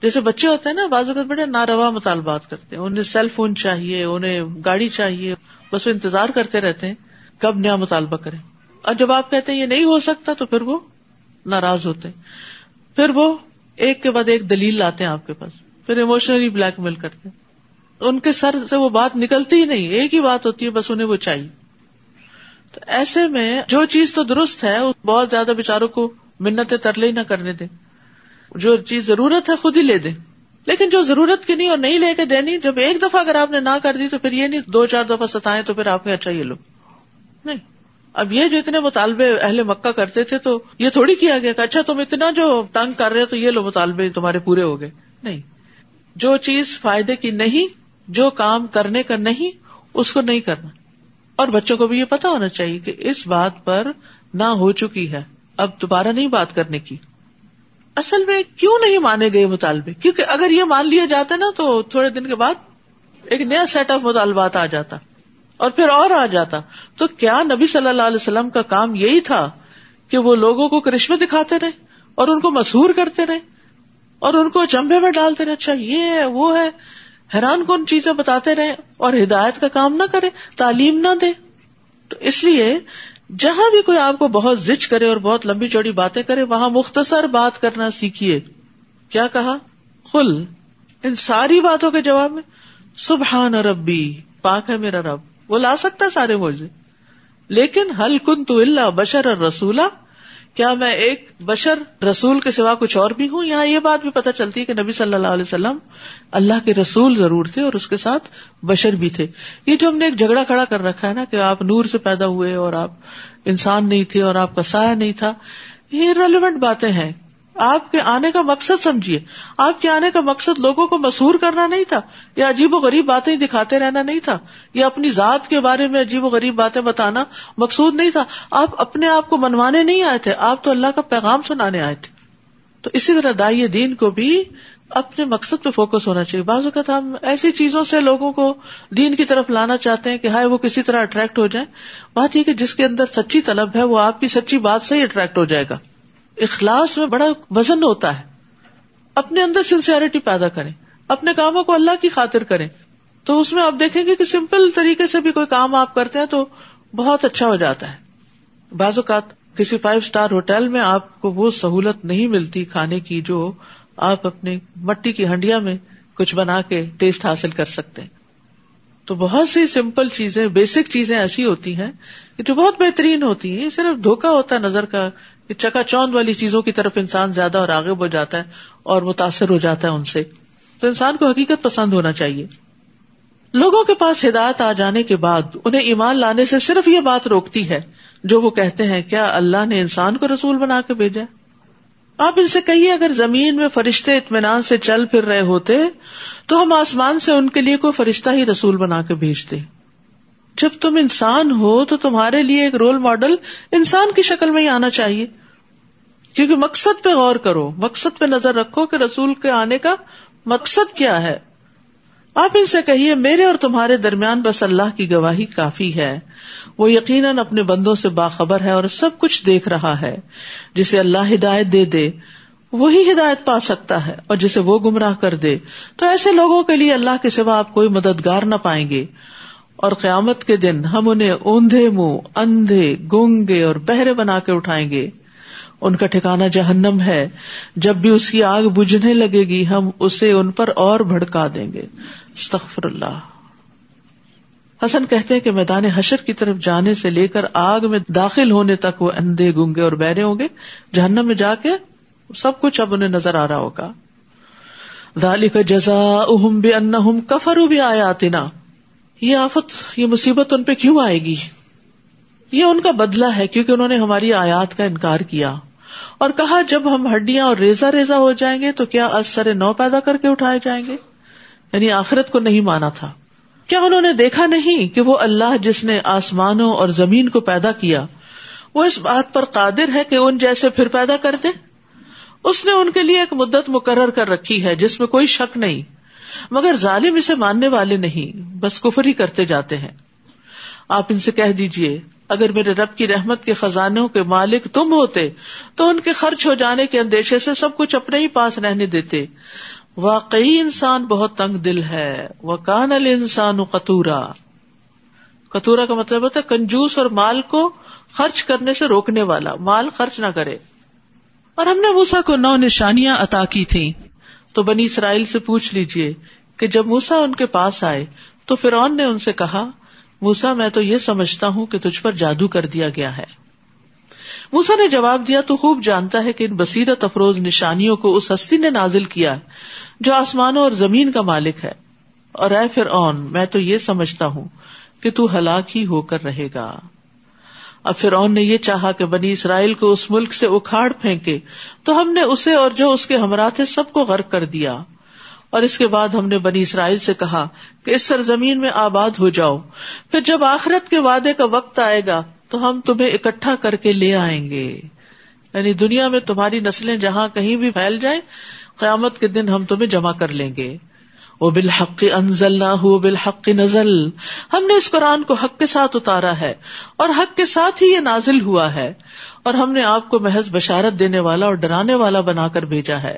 جیسے بچے ہوتے ہیں نا، بعض اوقات بڑے ناروا مطالبات کرتے ہیں، انہیں سیل فون چاہیے، انہیں گاڑی چاہیے، بس وہ انتظار کرتے رہتے ہیں کب نیا مطالبہ کریں، اور جب آپ کہتے ہیں یہ نہیں ہو سکتا تو پھر وہ ناراض ہوتے ہیں، پھر وہ ایک کے بعد ایک دلیل لاتے ہیں آپ کے پاس، پھر ایموشنلی بلیک میل کرتے ہیں، ان کے سر سے وہ بات نکلتی ہی نہیں، ایک ہی بات ہوتی ہے، بس انہیں وہ چاہیے۔ تو ایسے میں جو چیز تو درست ہے بہت زیادہ بیچاروں کو منتیں ترلے ہی نہ کرنے دیں، جو چیز ضرورت ہے خود ہی لے دیں، لیکن جو ضرورت کی نہیں اور نہیں لے کے دینی، جب ایک دفعہ اگر آپ نے نہ کر دی تو پھر یہ نہیں 2-4 دفعہ ستائیں تو پھر آپ نے اچھا یہ لو نہیں۔ اب یہ جو اتنے مطالبے اہل مکہ کرتے تھے تو یہ تھوڑی کیا گیا کہ اچھا تم اتنا جو تنگ کر رہے ہو تو یہ لو مطالبے تمہارے پورے ہو گئے، نہیں۔ جو چیز فائدے کی نہیں، جو کام کرنے کا نہیں، اس کو نہیں کرنا۔ اور بچوں کو بھی یہ پتا ہونا چاہیے کہ اس بات پر نہ ہو چکی ہے، اب دوبارہ نہیں بات کرنے کی۔ اصل میں کیوں نہیں مانے گئے مطالبے؟ کیونکہ اگر یہ مان لیا جاتا نا تو تھوڑے دن کے بعد ایک نیا سیٹ آف مطالبات آ جاتا اور پھر اور آ جاتا۔ تو کیا نبی صلی اللہ علیہ وسلم کا کام یہی تھا کہ وہ لوگوں کو کرشمے دکھاتے رہے اور ان کو مسحور کرتے رہے اور ان کو چمبے میں ڈالتے رہے، اچھا یہ ہے وہ ہے، حیران کن چیزیں بتاتے رہے اور ہدایت کا کام نہ کرے، تعلیم نہ دے؟ تو اس لیے جہاں بھی کوئی آپ کو بہت زج کرے اور بہت لمبی چوڑی باتیں کرے، وہاں مختصر بات کرنا سیکھیے۔ کیا کہا؟ قل، ان ساری باتوں کے جواب میں سبحان ربی، پاک ہے میرا رب، وہ لا سکتا ہے سارے موجے، لیکن هل كنت الا بشرا رسولا، کیا میں ایک بشر رسول کے سوا کچھ اور بھی ہوں؟ یہاں یہ بات بھی پتہ چلتی ہے کہ نبی صلی اللہ علیہ وسلم اللہ کے رسول ضرور تھے اور اس کے ساتھ بشر بھی تھے. یہ جو ہم نے ایک جھگڑا کھڑا کر رکھا ہے نا کہ آپ نور سے پیدا ہوئے اور آپ انسان نہیں تھے اور آپ کا سایہ نہیں تھا، یہ ریلیونٹ باتیں ہیں. آپ کے آنے کا مقصد سمجھیے، آپ کے آنے کا مقصد لوگوں کو مسحور کرنا نہیں تھا، یا عجیب و غریب باتیں دکھاتے رہنا نہیں تھا، یا اپنی ذات کے بارے میں عجیب و غریب باتیں بتانا مقصود نہیں تھا. آپ اپنے آپ کو منوانے نہیں آئے تھے، آپ تو اللہ کا پیغام سنانے آئے تھے. تو اسی طرح داعی دین کو بھی اپنے مقصد پہ فوکس ہونا چاہیے. بعض اوقات ہم ایسی چیزوں سے لوگوں کو دین کی طرف لانا چاہتے ہیں کہ ہائے وہ کسی طرح اٹریکٹ ہو جائیں. بات یہ کہ جس کے اندر سچی طلب ہے وہ آپ کی سچی بات سے ہی اٹریکٹ ہو جائے گا. اخلاص میں بڑا وزن ہوتا ہے. اپنے اندر سنسیئرٹی پیدا کریں، اپنے کاموں کو اللہ کی خاطر کریں، تو اس میں آپ دیکھیں گے کہ سمپل طریقے سے بھی کوئی کام آپ کرتے ہیں تو بہت اچھا ہو جاتا ہے. بعض اوقات کسی 5 اسٹار ہوٹل میں آپ کو وہ سہولت نہیں ملتی کھانے کی جو آپ اپنے مٹی کی ہنڈیا میں کچھ بنا کے ٹیسٹ حاصل کر سکتے ہیں. تو بہت سی سمپل چیزیں، بیسک چیزیں ایسی ہوتی ہیں کہ جو بہت بہترین ہوتی ہیں. یہ صرف دھوکا ہوتا ہے نظر کا کہ چکا چوند والی چیزوں کی طرف انسان زیادہ اور راغب ہو جاتا ہے اور متاثر ہو جاتا ہے ان سے. تو انسان کو حقیقت پسند ہونا چاہیے. لوگوں کے پاس ہدایت آ جانے کے بعد انہیں ایمان لانے سے صرف یہ بات روکتی ہے جو وہ کہتے ہیں کیا اللہ نے انسان کو رسول بنا کے بھیجا؟ آپ ان سے کہیے اگر زمین میں فرشتے اطمینان سے چل پھر رہے ہوتے تو ہم آسمان سے ان کے لیے کوئی فرشتہ ہی رسول بنا کے بھیجتے. جب تم انسان ہو تو تمہارے لیے ایک رول ماڈل انسان کی شکل میں ہی آنا چاہیے. کیونکہ مقصد پہ غور کرو، مقصد پہ نظر رکھو کہ رسول کے آنے کا مقصد کیا ہے. آپ ان سے کہیے میرے اور تمہارے درمیان بس اللہ کی گواہی کافی ہے، وہ یقیناً اپنے بندوں سے باخبر ہے اور سب کچھ دیکھ رہا ہے. جسے اللہ ہدایت دے دے وہی ہدایت پا سکتا ہے اور جسے وہ گمراہ کر دے تو ایسے لوگوں کے لیے اللہ کے سوا آپ کوئی مددگار نہ پائیں گے. اور قیامت کے دن ہم انہیں اوندھے منہ، اندھے، گونگے اور بہرے بنا کے اٹھائیں گے. ان کا ٹھکانہ جہنم ہے، جب بھی اس کی آگ بجھنے لگے گی ہم اسے ان پر اور بھڑکا دیں گے. استغفر اللہ. حسن کہتے ہیں کہ میدان حشر کی طرف جانے سے لے کر آگ میں داخل ہونے تک وہ اندھے، گونگے اور بہرے ہوں گے. جہنم میں جا کے سب کچھ اب انہیں نظر آ رہا ہوگا. ذالک جزاؤہم بانہم کفروا بآیاتنا. یہ آفت، یہ مصیبت ان پہ کیوں آئے گی؟ یہ ان کا بدلہ ہے کیونکہ انہوں نے ہماری آیات کا انکار کیا اور کہا جب ہم ہڈیاں اور ریزہ ریزہ ہو جائیں گے تو کیا از سر نو پیدا کر کے اٹھائے جائیں گے. یعنی آخرت کو نہیں مانا تھا. کیا انہوں نے دیکھا نہیں کہ وہ اللہ جس نے آسمانوں اور زمین کو پیدا کیا وہ اس بات پر قادر ہے کہ ان جیسے پھر پیدا کر دے؟ اس نے ان کے لیے ایک مدت مقرر کر رکھی ہے جس میں کوئی شک نہیں، مگر ظالم اسے ماننے والے نہیں، بس کفر ہی کرتے جاتے ہیں. آپ ان سے کہہ دیجئے اگر میرے رب کی رحمت کے خزانوں کے مالک تم ہوتے تو ان کے خرچ ہو جانے کے اندیشے سے سب کچھ اپنے ہی پاس رہنے دیتے. واقعی انسان بہت تنگ دل ہے. وَكَانَ الْإِنسَانُ قَتُورًا. قطورا کا مطلب ہوتا ہے کنجوس اور مال کو خرچ کرنے سے روکنے والا، مال خرچ نہ کرے. اور ہم نے موسیٰ کو 9 نشانیاں عطا کی تھیں. تو بنی اسرائیل سے پوچھ لیجئے کہ جب موسیٰ ان کے پاس آئے تو فرعون نے ان سے کہا موسیٰ میں تو یہ سمجھتا ہوں کہ تجھ پر جادو کر دیا گیا ہے. موسیٰ نے جواب دیا تو خوب جانتا ہے کہ ان بصیرت افروز نشانیوں کو اس ہستی نے نازل کیا جو آسمانوں اور زمین کا مالک ہے. اور اے فرعون میں تو یہ سمجھتا ہوں کہ تو ہلاک ہی ہو کر رہے گا. اب فرعون نے یہ چاہا کہ بنی اسرائیل کو اس ملک سے اکھاڑ پھینکے تو ہم نے اسے اور جو اس کے ہمراہ تھے سب کو غرق کر دیا. اور اس کے بعد ہم نے بنی اسرائیل سے کہا کہ اس سرزمین میں آباد ہو جاؤ، پھر جب آخرت کے وعدے کا وقت آئے گا تو ہم تمہیں اکٹھا کر کے لے آئیں گے. یعنی دنیا میں تمہاری نسلیں جہاں کہیں بھی پھیل جائیں قیامت کے دن ہم تمہیں جمع کر لیں گے. وَبِالْحَقِّ أَنزَلْنَاهُ وَبِالْحَقِّ نَزَلَ. ہم نے اس قرآن کو حق کے ساتھ اتارا ہے اور حق کے ساتھ ہی یہ نازل ہوا ہے، اور ہم نے آپ کو محض بشارت دینے والا اور ڈرانے والا بنا کر بھیجا ہے.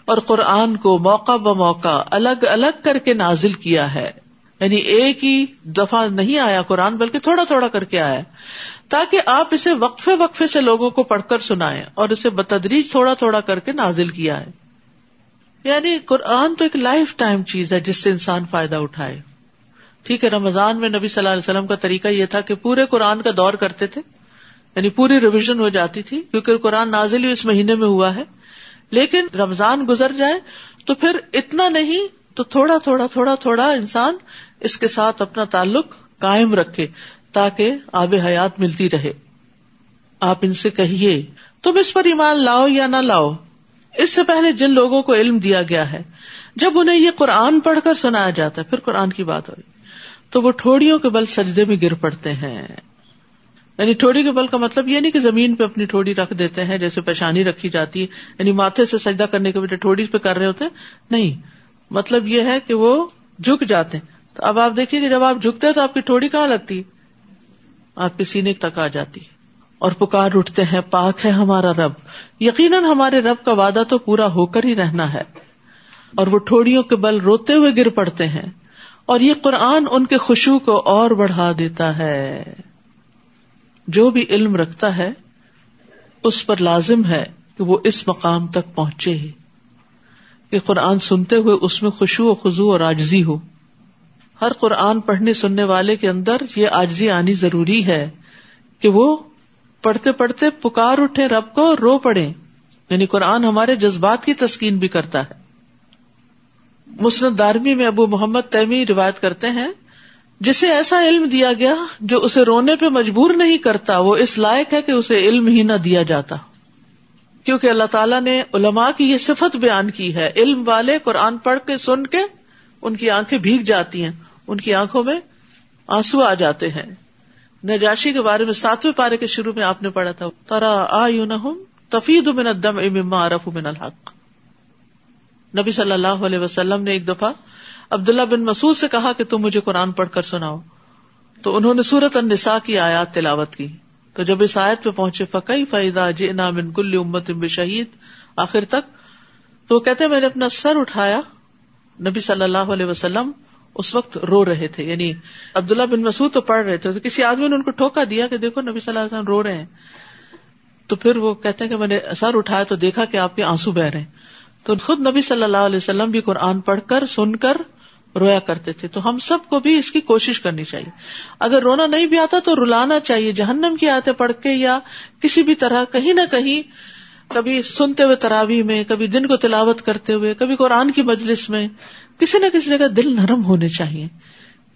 اور قرآن کو موقع بموقع الگ الگ کر کے نازل کیا ہے. یعنی ایک ہی دفعہ نہیں آیا قرآن بلکہ تھوڑا تھوڑا کر کے آیا تاکہ آپ اسے وقفے وقفے سے لوگوں کو پڑھ کر سنائیں، اور اسے بتدریج تھوڑا تھوڑا کر کے نازل کیا ہے. یعنی قرآن تو ایک لائف ٹائم چیز ہے جس سے انسان فائدہ اٹھائے. ٹھیک ہے، رمضان میں نبی صلی اللہ علیہ وسلم کا طریقہ یہ تھا کہ پورے قرآن کا دور کرتے تھے، یعنی پوری ریویژن ہو جاتی تھی، کیونکہ قرآن نازل ہی اس مہینے میں ہوا ہے. لیکن رمضان گزر جائے تو پھر اتنا نہیں تو تھوڑا تھوڑا تھوڑا تھوڑا انسان اس کے ساتھ اپنا تعلق قائم رکھے تاکہ آب حیات ملتی رہے. آپ ان سے کہیے تم اس پر ایمان لاؤ یا نہ لاؤ، اس سے پہلے جن لوگوں کو علم دیا گیا ہے جب انہیں یہ قرآن پڑھ کر سنایا جاتا ہے، پھر قرآن کی بات ہوئی تو وہ ٹھوڑیوں کے بل سجدے میں گر پڑتے ہیں. یعنی ٹھوڑی کے بل کا مطلب یہ نہیں کہ زمین پہ اپنی ٹھوڑی رکھ دیتے ہیں جیسے پیشانی رکھی جاتی ہے، یعنی ماتھے سے سجدہ کرنے کے بجائے ٹھوڑی پہ کر رہے ہوتے ہیں، نہیں، مطلب یہ ہے کہ وہ جھک جاتے ہیں. تو اب آپ دیکھیے کہ جب آپ جھکتے ہیں تو آپ کی ٹھوڑی کہاں لگتی ہے؟ آپ کے سینے تک آ جاتی ہے. اور پکار اٹھتے ہیں پاک ہے ہمارا رب، یقیناً ہمارے رب کا وعدہ تو پورا ہو کر ہی رہنا ہے. اور وہ ٹھوڑیوں کے بل روتے ہوئے گر پڑتے ہیں، اور یہ قرآن ان کے خشوع کو اور بڑھا دیتا ہے. جو بھی علم رکھتا ہے اس پر لازم ہے کہ وہ اس مقام تک پہنچے ہی کہ قرآن سنتے ہوئے اس میں خشوع و خضوع اور عاجزی ہو. ہر قرآن پڑھنے سننے والے کے اندر یہ عاجزی آنی ضروری ہے کہ وہ پڑھتے پڑھتے پکار اٹھے رب کو، رو پڑے. یعنی قرآن ہمارے جذبات کی تسکین بھی کرتا ہے. مسند دارمی میں ابو محمد تیمی روایت کرتے ہیں، جسے ایسا علم دیا گیا جو اسے رونے پہ مجبور نہیں کرتا، وہ اس لائق ہے کہ اسے علم ہی نہ دیا جاتا. کیونکہ اللہ تعالیٰ نے علماء کی یہ صفت بیان کی ہے، علم والے قرآن پڑھ کے سن کے ان کی آنکھیں بھیگ جاتی ہیں، ان کی آنکھوں میں آنسو آ جاتے ہیں. نجاشی کے بارے میں 7ویں پارے کے شروع میں آپ نے پڑھا تھا، ترى اعینہم تفیض من الدمع مما عرفوا من الحق. نبی صلی اللہ علیہ وسلم نے ایک دفعہ عبداللہ بن مسعود سے کہا کہ تم مجھے قرآن پڑھ کر سناؤ، تو انہوں نے سورۃ النساء کی آیات تلاوت کی. تو جب اس آیت پہ پہنچے فَكَيْفَ إِذَا جِئْنَا مِن كُلِّ أُمَّةٍ بِشَهِيدٍ آخر تک، تو وہ کہتے ہیں میں نے اپنا سر اٹھایا. نبی صلی اللہ علیہ وسلم اس وقت رو رہے تھے، یعنی عبداللہ بن مسعود تو پڑھ رہے تھے، تو کسی آدمی نے ان کو ٹھوکا دیا کہ دیکھو نبی صلی اللہ علیہ وسلم رو رہے ہیں. تو پھر وہ کہتے ہیں کہ میں نے سر اٹھایا تو دیکھا کہ آپ کے آنسو بہ رہے ہیں. تو خود نبی صلی اللہ علیہ وسلم بھی قرآن پڑھ کر سن کر رویا کرتے تھے. تو ہم سب کو بھی اس کی کوشش کرنی چاہیے. اگر رونا نہیں بھی آتا تو رلانا چاہیے، جہنم کی آیتیں پڑھ کے یا کسی بھی طرح کہیں نہ کہیں، کبھی سنتے ہوئے تراویح میں، کبھی دن کو تلاوت کرتے ہوئے، کبھی قرآن کی مجلس میں، کسی نہ کسی جگہ دل نرم ہونے چاہیے.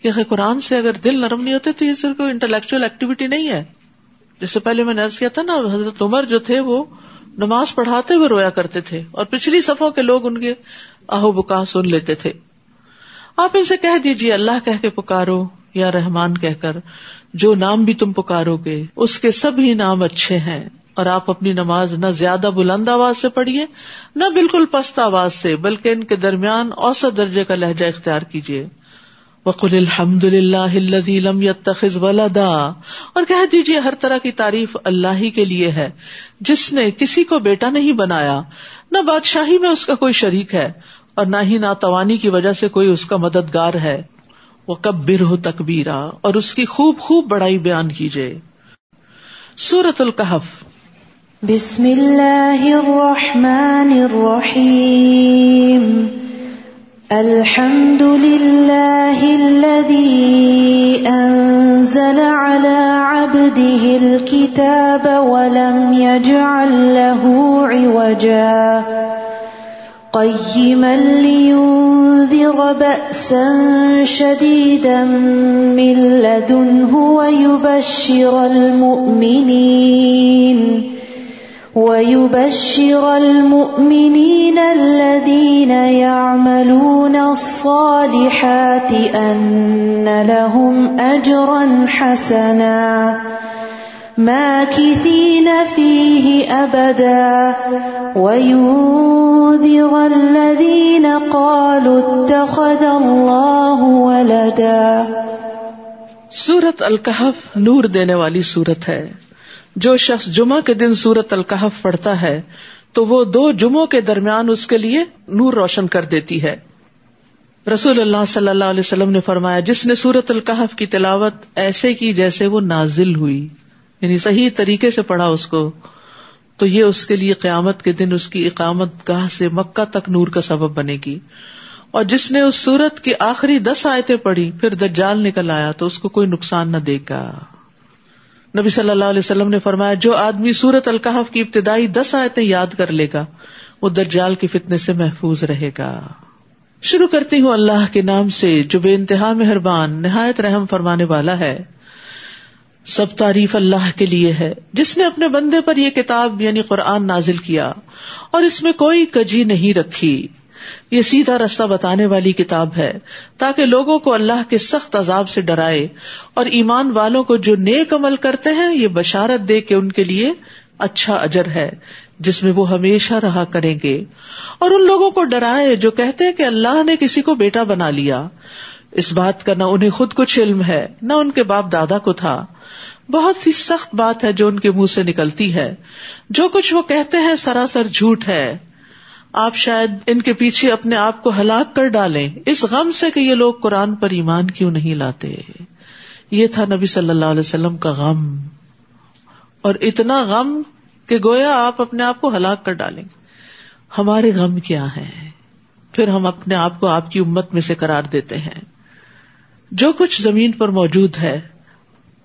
کہ قرآن سے اگر دل نرم نہیں ہوتے تو یہ صرف کوئی انٹلیکچوئل ایکٹیویٹی نہیں ہے. جس سے پہلے میں نے عرض کیا تھا نا، حضرت عمر جو تھے وہ نماز پڑھاتے ہوئے رویا کرتے تھے اور پچھلی صفوں کے لوگ ان کے آہو بکا سن لیتے تھے. آپ ان سے کہہ دیجئے اللہ کہہ کے پکارو یا رحمان کہہ کر، جو نام بھی تم پکارو گے اس کے سبھی نام اچھے ہیں. اور آپ اپنی نماز نہ زیادہ بلند آواز سے پڑھیے نہ بالکل پست آواز سے، بلکہ ان کے درمیان اوسط درجے کا لہجہ اختیار کیجیے. وَقُلِ الْحَمْدُ لِلَّهِ الَّذِي لَمْ يَتَّخِذْ وَلَدًا، اور کہہ دیجیے ہر طرح کی تعریف اللہ ہی کے لیے ہے جس نے کسی کو بیٹا نہیں بنایا، نہ بادشاہی میں اس کا کوئی شریک ہے اور نہ ہی ناتوانی کی وجہ سے کوئی اس کا مددگار ہے. وَكَبِّرْهُ تَكْبِيرًا، اور اس کی خوب خوب بڑائی بیان کیجیے. سورۃ الکہف. بسم اللہ الرحمن الرحیم. الحمد للہ الذی انزل علی عبده الکتاب ولم یجعل له عوجا قیما لینذر بأسا شدیدا من لدنہ ويبشر المؤمنين الذين يعملون الصالحات أن لهم أجرا حسنا ماكثين فيه أبدا وينذر الذين قالوا اتخذ الله ولدا. سورۃ الکہف نور دینے والی سورت ہے. جو شخص جمعہ کے دن سورۃ الکہف پڑھتا ہے تو وہ 2 جمعوں کے درمیان اس کے لیے نور روشن کر دیتی ہے. رسول اللہ صلی اللہ علیہ وسلم نے فرمایا، جس نے سورۃ الکہف کی تلاوت ایسے کی جیسے وہ نازل ہوئی، یعنی صحیح طریقے سے پڑھا اس کو، تو یہ اس کے لیے قیامت کے دن اس کی اقامت گاہ سے مکہ تک نور کا سبب بنے گی. اور جس نے اس سورت کی آخری 10 آیتیں پڑھی پھر دجال نکل آیا تو اس کو کوئی نقصان نہ دے گا. نبی صلی اللہ علیہ وسلم نے فرمایا جو آدمی سورت الکہف کی ابتدائی 10 آیتیں یاد کر لے گا وہ دجال کے فتنے سے محفوظ رہے گا. شروع کرتی ہوں اللہ کے نام سے جو بے انتہا مہربان نہایت رحم فرمانے والا ہے. سب تعریف اللہ کے لیے ہے جس نے اپنے بندے پر یہ کتاب یعنی قرآن نازل کیا اور اس میں کوئی کجی نہیں رکھی. یہ سیدھا رستہ بتانے والی کتاب ہے تاکہ لوگوں کو اللہ کے سخت عذاب سے ڈرائے اور ایمان والوں کو جو نیک عمل کرتے ہیں یہ بشارت دے کہ ان کے لیے اچھا اجر ہے جس میں وہ ہمیشہ رہا کریں گے. اور ان لوگوں کو ڈرائے جو کہتے ہیں کہ اللہ نے کسی کو بیٹا بنا لیا. اس بات کا نہ انہیں خود کچھ علم ہے نہ ان کے باپ دادا کو تھا. بہت ہی سخت بات ہے جو ان کے منہ سے نکلتی ہے. جو کچھ وہ کہتے ہیں سراسر جھوٹ ہے. آپ شاید ان کے پیچھے اپنے آپ کو ہلاک کر ڈالیں اس غم سے کہ یہ لوگ قرآن پر ایمان کیوں نہیں لاتے. یہ تھا نبی صلی اللہ علیہ وسلم کا غم، اور اتنا غم کہ گویا آپ اپنے آپ کو ہلاک کر ڈالیں گے. ہمارے غم کیا ہیں؟ پھر ہم اپنے آپ کو آپ کی امت میں سے قرار دیتے ہیں. جو کچھ زمین پر موجود ہے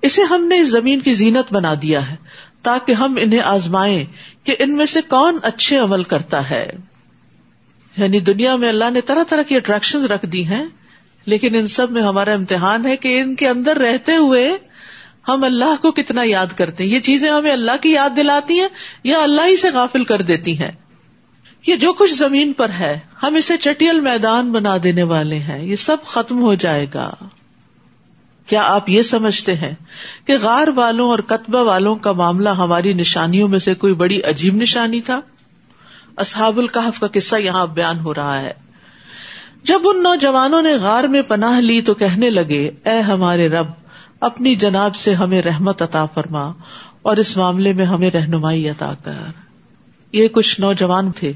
اسے ہم نے اس زمین کی زینت بنا دیا ہے تاکہ ہم انہیں آزمائیں کہ ان میں سے کون اچھے عمل کرتا ہے. یعنی دنیا میں اللہ نے طرح طرح کی اٹریکشنز رکھ دی ہیں، لیکن ان سب میں ہمارا امتحان ہے کہ ان کے اندر رہتے ہوئے ہم اللہ کو کتنا یاد کرتے ہیں. یہ چیزیں ہمیں اللہ کی یاد دلاتی ہیں یا اللہ ہی سے غافل کر دیتی ہیں. یہ جو کچھ زمین پر ہے ہم اسے چٹیل میدان بنا دینے والے ہیں. یہ سب ختم ہو جائے گا. کیا آپ یہ سمجھتے ہیں کہ غار والوں اور کتبہ والوں کا معاملہ ہماری نشانیوں میں سے کوئی بڑی عجیب نشانی تھا؟ اصحاب الکہف کا قصہ یہاں بیان ہو رہا ہے. جب ان نوجوانوں نے غار میں پناہ لی تو کہنے لگے اے ہمارے رب اپنی جناب سے ہمیں رحمت عطا فرما اور اس معاملے میں ہمیں رہنمائی عطا کر. یہ کچھ نوجوان تھے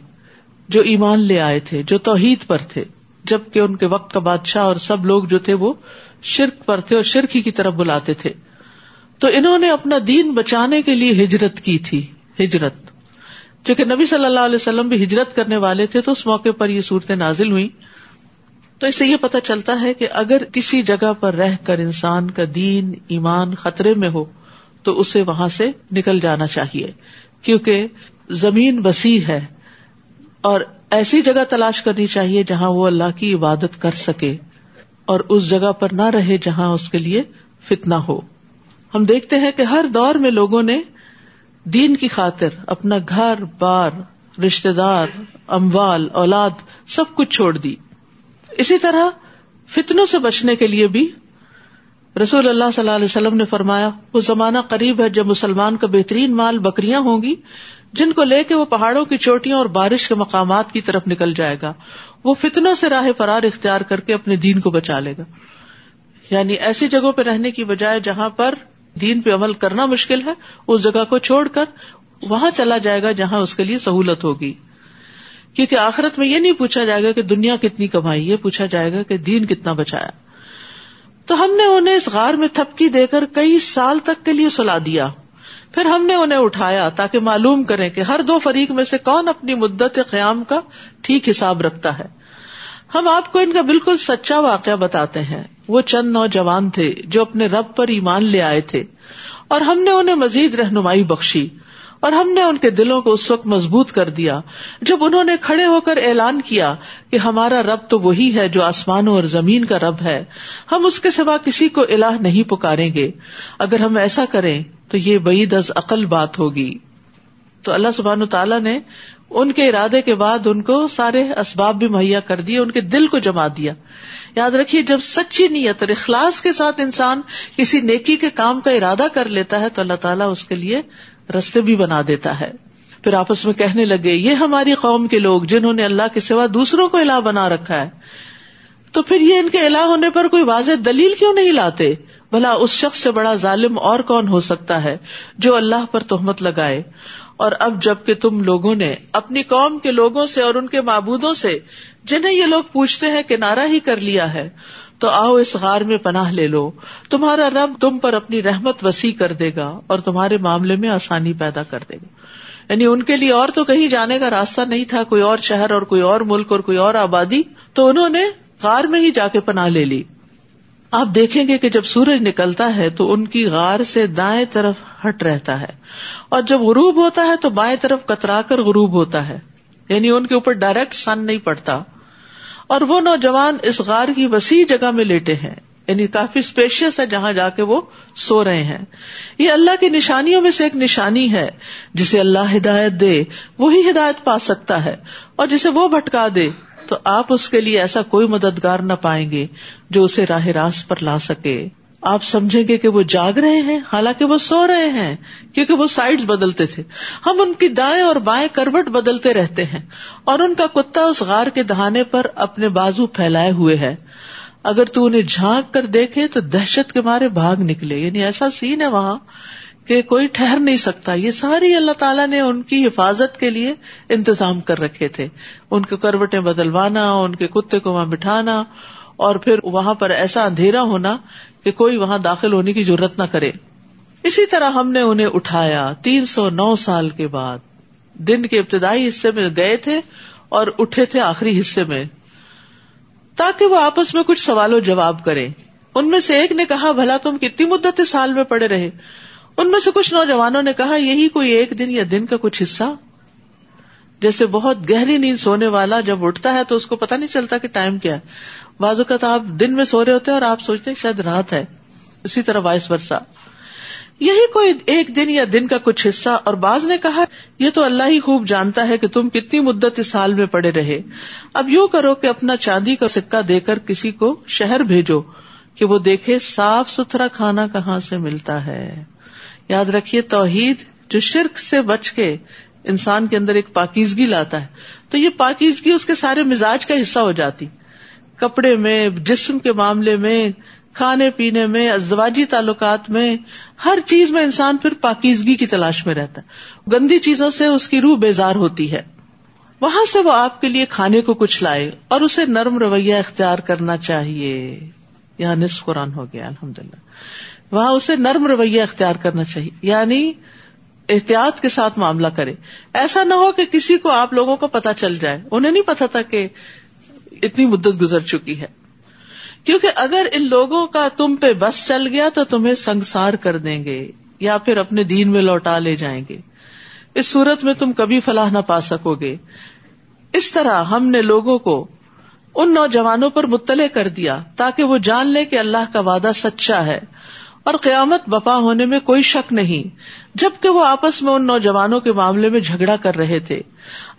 جو ایمان لے آئے تھے، جو توحید پر تھے، جبکہ ان کے وقت کا بادشاہ اور سب لوگ جو تھے وہ شرک پر تھے اور شرک ہی کی طرف بلاتے تھے. تو انہوں نے اپنا دین بچانے کے لیے ہجرت کی تھی. ہجرت چونکہ نبی صلی اللہ علیہ وسلم بھی ہجرت کرنے والے تھے تو اس موقع پر یہ صورتیں نازل ہوئی. تو اس سے یہ پتہ چلتا ہے کہ اگر کسی جگہ پر رہ کر انسان کا دین ایمان خطرے میں ہو تو اسے وہاں سے نکل جانا چاہیے، کیونکہ زمین وسیع ہے اور ایسی جگہ تلاش کرنی چاہیے جہاں وہ اللہ کی عبادت کر سکے اور اس جگہ پر نہ رہے جہاں اس کے لیے فتنہ ہو. ہم دیکھتے ہیں کہ ہر دور میں لوگوں نے دین کی خاطر اپنا گھر بار، رشتہ دار، اموال، اولاد سب کچھ چھوڑ دی. اسی طرح فتنوں سے بچنے کے لیے بھی رسول اللہ صلی اللہ علیہ وسلم نے فرمایا وہ زمانہ قریب ہے جب مسلمان کا بہترین مال بکریاں ہوں گی جن کو لے کے وہ پہاڑوں کی چوٹیوں اور بارش کے مقامات کی طرف نکل جائے گا. وہ فتنوں سے راہ فرار اختیار کر کے اپنے دین کو بچا لے گا. یعنی ایسی جگہوں پہ رہنے کی بجائے جہاں پر دین پہ عمل کرنا مشکل ہے اس جگہ کو چھوڑ کر وہاں چلا جائے گا جہاں اس کے لیے سہولت ہوگی. کیونکہ آخرت میں یہ نہیں پوچھا جائے گا کہ دنیا کتنی کمائی، یہ پوچھا جائے گا کہ دین کتنا بچایا. تو ہم نے انہیں اس غار میں تھپکی دے کر کئی سال تک کے لیے سلا دیا. پھر ہم نے انہیں اٹھایا تاکہ معلوم کریں کہ ہر دو فریق میں سے کون اپنی مدت قیام کا ٹھیک حساب رکھتا ہے. ہم آپ کو ان کا بالکل سچا واقعہ بتاتے ہیں. وہ چند نوجوان تھے جو اپنے رب پر ایمان لے آئے تھے اور ہم نے انہیں مزید رہنمائی بخشی اور ہم نے ان کے دلوں کو اس وقت مضبوط کر دیا جب انہوں نے کھڑے ہو کر اعلان کیا کہ ہمارا رب تو وہی ہے جو آسمانوں اور زمین کا رب ہے، ہم اس کے سوا کسی کو الہ نہیں پکاریں گے. اگر ہم ایسا کریں تو یہ بعید از عقل بات ہوگی. تو اللہ سبحانہ تعالیٰ نے ان کے ارادے کے بعد ان کو سارے اسباب بھی مہیا کر دیے، ان کے دل کو جما دیا. یاد رکھیے جب سچی نیت اور اخلاص کے ساتھ انسان کسی نیکی کے کام کا ارادہ کر لیتا ہے تو اللہ تعالیٰ اس کے لیے رستے بھی بنا دیتا ہے. پھر آپس میں کہنے لگے یہ ہماری قوم کے لوگ جنہوں نے اللہ کے سوا دوسروں کو الہ بنا رکھا ہے، تو پھر یہ ان کے الہ ہونے پر کوئی واضح دلیل کیوں نہیں لاتے؟ بھلا اس شخص سے بڑا ظالم اور کون ہو سکتا ہے جو اللہ پر تہمت لگائے. اور اب جب کہ تم لوگوں نے اپنی قوم کے لوگوں سے اور ان کے معبودوں سے جنہیں یہ لوگ پوچھتے ہیں کنارہ ہی کر لیا ہے تو آؤ اس غار میں پناہ لے لو. تمہارا رب تم پر اپنی رحمت وسیع کر دے گا اور تمہارے معاملے میں آسانی پیدا کر دے گا. یعنی ان کے لیے اور تو کہیں جانے کا راستہ نہیں تھا، کوئی اور شہر اور کوئی اور ملک اور کوئی اور آبادی، تو انہوں نے غار میں ہی جا کے پناہ لے لی. آپ دیکھیں گے کہ جب سورج نکلتا ہے تو ان کی غار سے دائیں طرف ہٹ رہتا ہے، اور جب غروب ہوتا ہے تو بائیں طرف کترا کر غروب ہوتا ہے، یعنی ان کے اوپر ڈائریکٹ سن نہیں پڑتا. اور وہ نوجوان اس غار کی وسیع جگہ میں لیٹے ہیں، یعنی کافی اسپیشیس ہے جہاں جا کے وہ سو رہے ہیں. یہ اللہ کی نشانیوں میں سے ایک نشانی ہے. جسے اللہ ہدایت دے وہی ہدایت پا سکتا ہے، اور جسے وہ بھٹکا دے تو آپ اس کے لیے ایسا کوئی مددگار نہ پائیں گے جو اسے راہ راست پر لا سکے. آپ سمجھیں گے کہ وہ جاگ رہے ہیں حالانکہ وہ سو رہے ہیں، کیونکہ وہ سائیڈز بدلتے تھے. ہم ان کی دائیں اور بائیں کروٹ بدلتے رہتے ہیں، اور ان کا کتا اس غار کے دہانے پر اپنے بازو پھیلائے ہوئے ہے. اگر تو انہیں جھانک کر دیکھے تو دہشت کے مارے بھاگ نکلے. یعنی ایسا سین ہے وہاں کہ کوئی ٹھہر نہیں سکتا. یہ ساری اللہ تعالیٰ نے ان کی حفاظت کے لیے انتظام کر رکھے تھے. ان کے کروٹیں بدلوانا، ان کے کتے کو وہاں بٹھانا، اور پھر وہاں پر ایسا اندھیرا ہونا کہ کوئی وہاں داخل ہونے کی جرت نہ کرے. اسی طرح ہم نے انہیں اٹھایا 309 سال کے بعد. دن کے ابتدائی حصے میں گئے تھے اور اٹھے تھے آخری حصے میں، تاکہ وہ آپس میں کچھ سوال و جواب کریں. ان میں سے ایک نے کہا، بھلا تم کتنی مدت اس حال میں پڑے رہے؟ ان میں سے کچھ نوجوانوں نے کہا، یہی کوئی ایک دن یا دن کا کچھ حصہ. جیسے بہت گہری نیند سونے والا جب اٹھتا ہے تو اس کو پتہ نہیں چلتا کہ ٹائم کیا ہے. بعض اوقات آپ دن میں سو رہے ہوتے ہیں اور آپ سوچتے ہیں شاید رات ہے. اسی طرح وائس ورسا، یہی کوئی ایک دن یا دن کا کچھ حصہ. اور بعض نے کہا، یہ تو اللہ ہی خوب جانتا ہے کہ تم کتنی مدت اس حال میں پڑے رہے. اب یوں کرو کہ اپنا چاندی کا سکہ دے کر کسی کو شہر بھیجو کہ وہ دیکھے صاف ستھرا کھانا کہاں سے ملتا ہے. یاد رکھیے، توحید جو شرک سے بچ کے انسان کے اندر ایک پاکیزگی لاتا ہے، تو یہ پاکیزگی اس کے سارے مزاج کا حصہ ہو جاتی. کپڑے میں، جسم کے معاملے میں، کھانے پینے میں، ازدواجی تعلقات میں، ہر چیز میں انسان پھر پاکیزگی کی تلاش میں رہتا ہے. گندی چیزوں سے اس کی روح بیزار ہوتی ہے. وہاں سے وہ آپ کے لیے کھانے کو کچھ لائے، اور اسے نرم رویہ اختیار کرنا چاہیے. یہاں نصف قرآن ہو گیا الحمدللہ. وہاں اسے نرم رویہ اختیار کرنا چاہیے، یعنی احتیاط کے ساتھ معاملہ کرے. ایسا نہ ہو کہ کسی کو آپ لوگوں کو پتہ چل جائے. انہیں نہیں پتا تھا کہ اتنی مدت گزر چکی ہے، کیونکہ اگر ان لوگوں کا تم پہ بس چل گیا تو تمہیں سنگسار کر دیں گے یا پھر اپنے دین میں لوٹا لے جائیں گے. اس صورت میں تم کبھی فلاح نہ پا سکو گے. اس طرح ہم نے لوگوں کو ان نوجوانوں پر مطلع کر دیا تاکہ وہ جان لے کہ اللہ کا وعدہ سچا ہے اور قیامت بپا ہونے میں کوئی شک نہیں. جبکہ وہ آپس میں ان نوجوانوں کے معاملے میں جھگڑا کر رہے تھے،